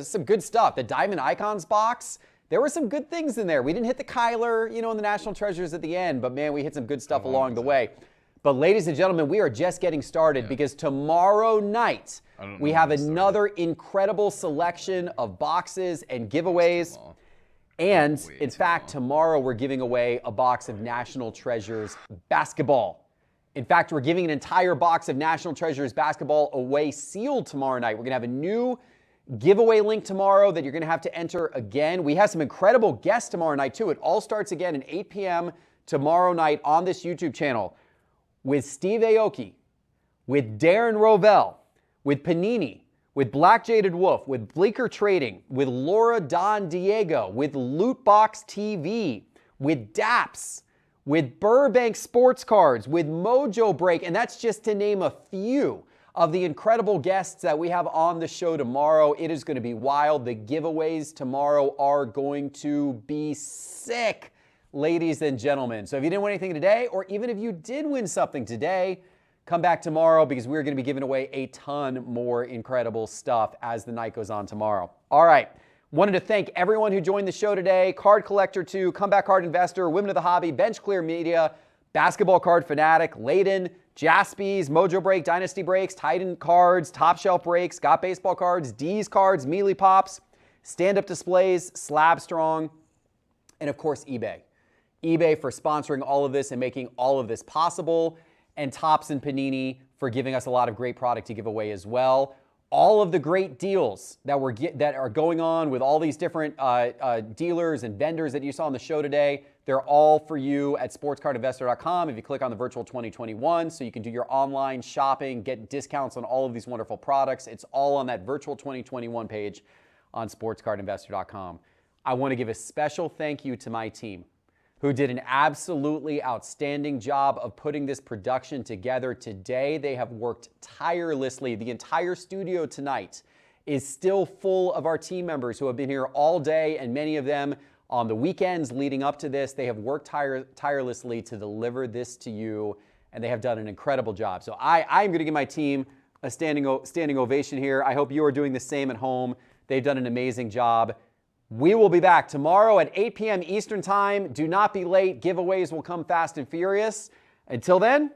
[SPEAKER 1] some good stuff. The Diamond Icons box, there were some good things in there. We didn't hit the Kyler, in the National Treasures at the end, but man, we hit some good stuff along the way. But ladies and gentlemen, we are just getting started because tomorrow night we have another incredible selection of boxes and giveaways. And in fact, tomorrow we're giving away a box of National Treasures basketball. In fact, we're giving an entire box of National Treasures basketball away sealed tomorrow night. We're going to have a new giveaway link tomorrow that you're going to have to enter again. We have some incredible guests tomorrow night too. It all starts again at 8 p.m. tomorrow night on this YouTube channel with Steve Aoki, with Darren Rovell, with Panini, with Black Jaded Wolf, with Bleecker Trading, with Laura Don Diego, with Lootbox TV, with Daps, with Burbank Sports Cards, with Mojo Break, and that's just to name a few of the incredible guests that we have on the show tomorrow. It is going to be wild. The giveaways tomorrow are going to be sick, ladies and gentlemen. So if you didn't win anything today, or even if you did win something today, come back tomorrow because we're going to be giving away a ton more incredible stuff as the night goes on tomorrow. All right. Wanted to thank everyone who joined the show today. Card Collector 2, Comeback Card Investor, Women of the Hobby, Bench Clear Media, Basketball Card Fanatic, Laden, Jaspys, Mojo Break, Dynasty Breaks, Titan Cards, Top Shelf Breaks, Got Baseball Cards, D's Cards, Mealy Pops, Stand Up Displays, Slab Strong, and of course eBay. eBay for sponsoring all of this and making all of this possible, and Topps and Panini for giving us a lot of great product to give away as well. All of the great deals that are going on with all these different dealers and vendors that you saw on the show today, they're all for you at sportscardinvestor.com. If you click on the virtual 2021, so you can do your online shopping, get discounts on all of these wonderful products. It's all on that virtual 2021 page on sportscardinvestor.com. I want to give a special thank you to my team, who did an absolutely outstanding job of putting this production together today. They have worked tirelessly. The entire studio tonight is still full of our team members who have been here all day, and many of them on the weekends leading up to this. They have worked tirelessly to deliver this to you, and they have done an incredible job. So I'm going to give my team a standing ovation here. I hope you are doing the same at home. They've done an amazing job. We will be back tomorrow at 8 p.m. Eastern Time. Do not be late. Giveaways will come fast and furious. Until then,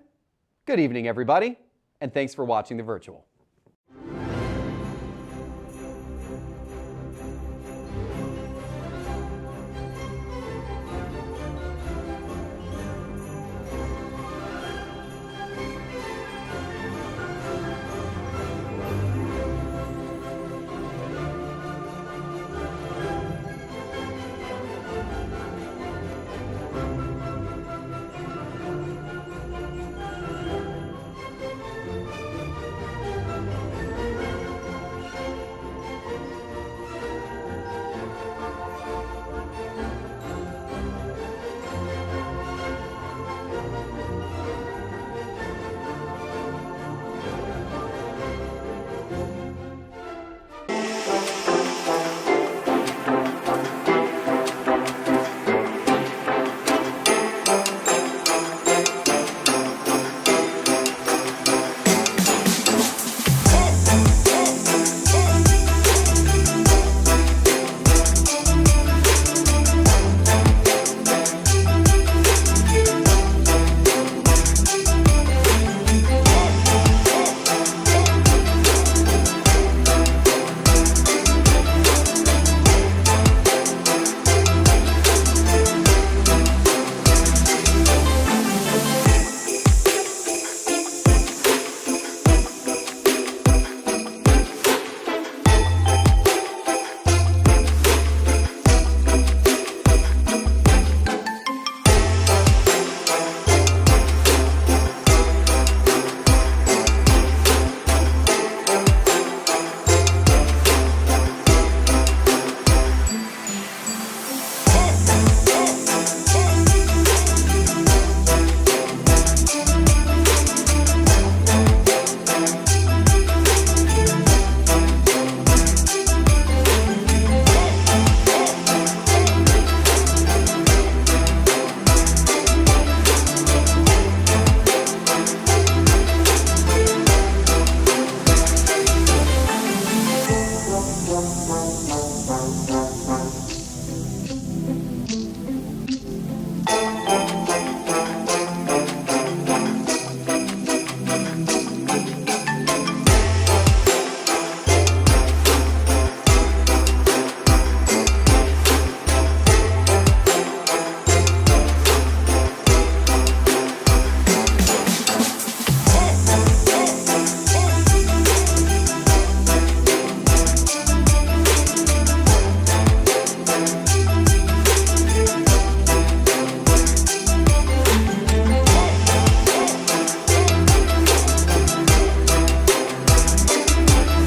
[SPEAKER 1] good evening, everybody, and thanks for watching The Virtual.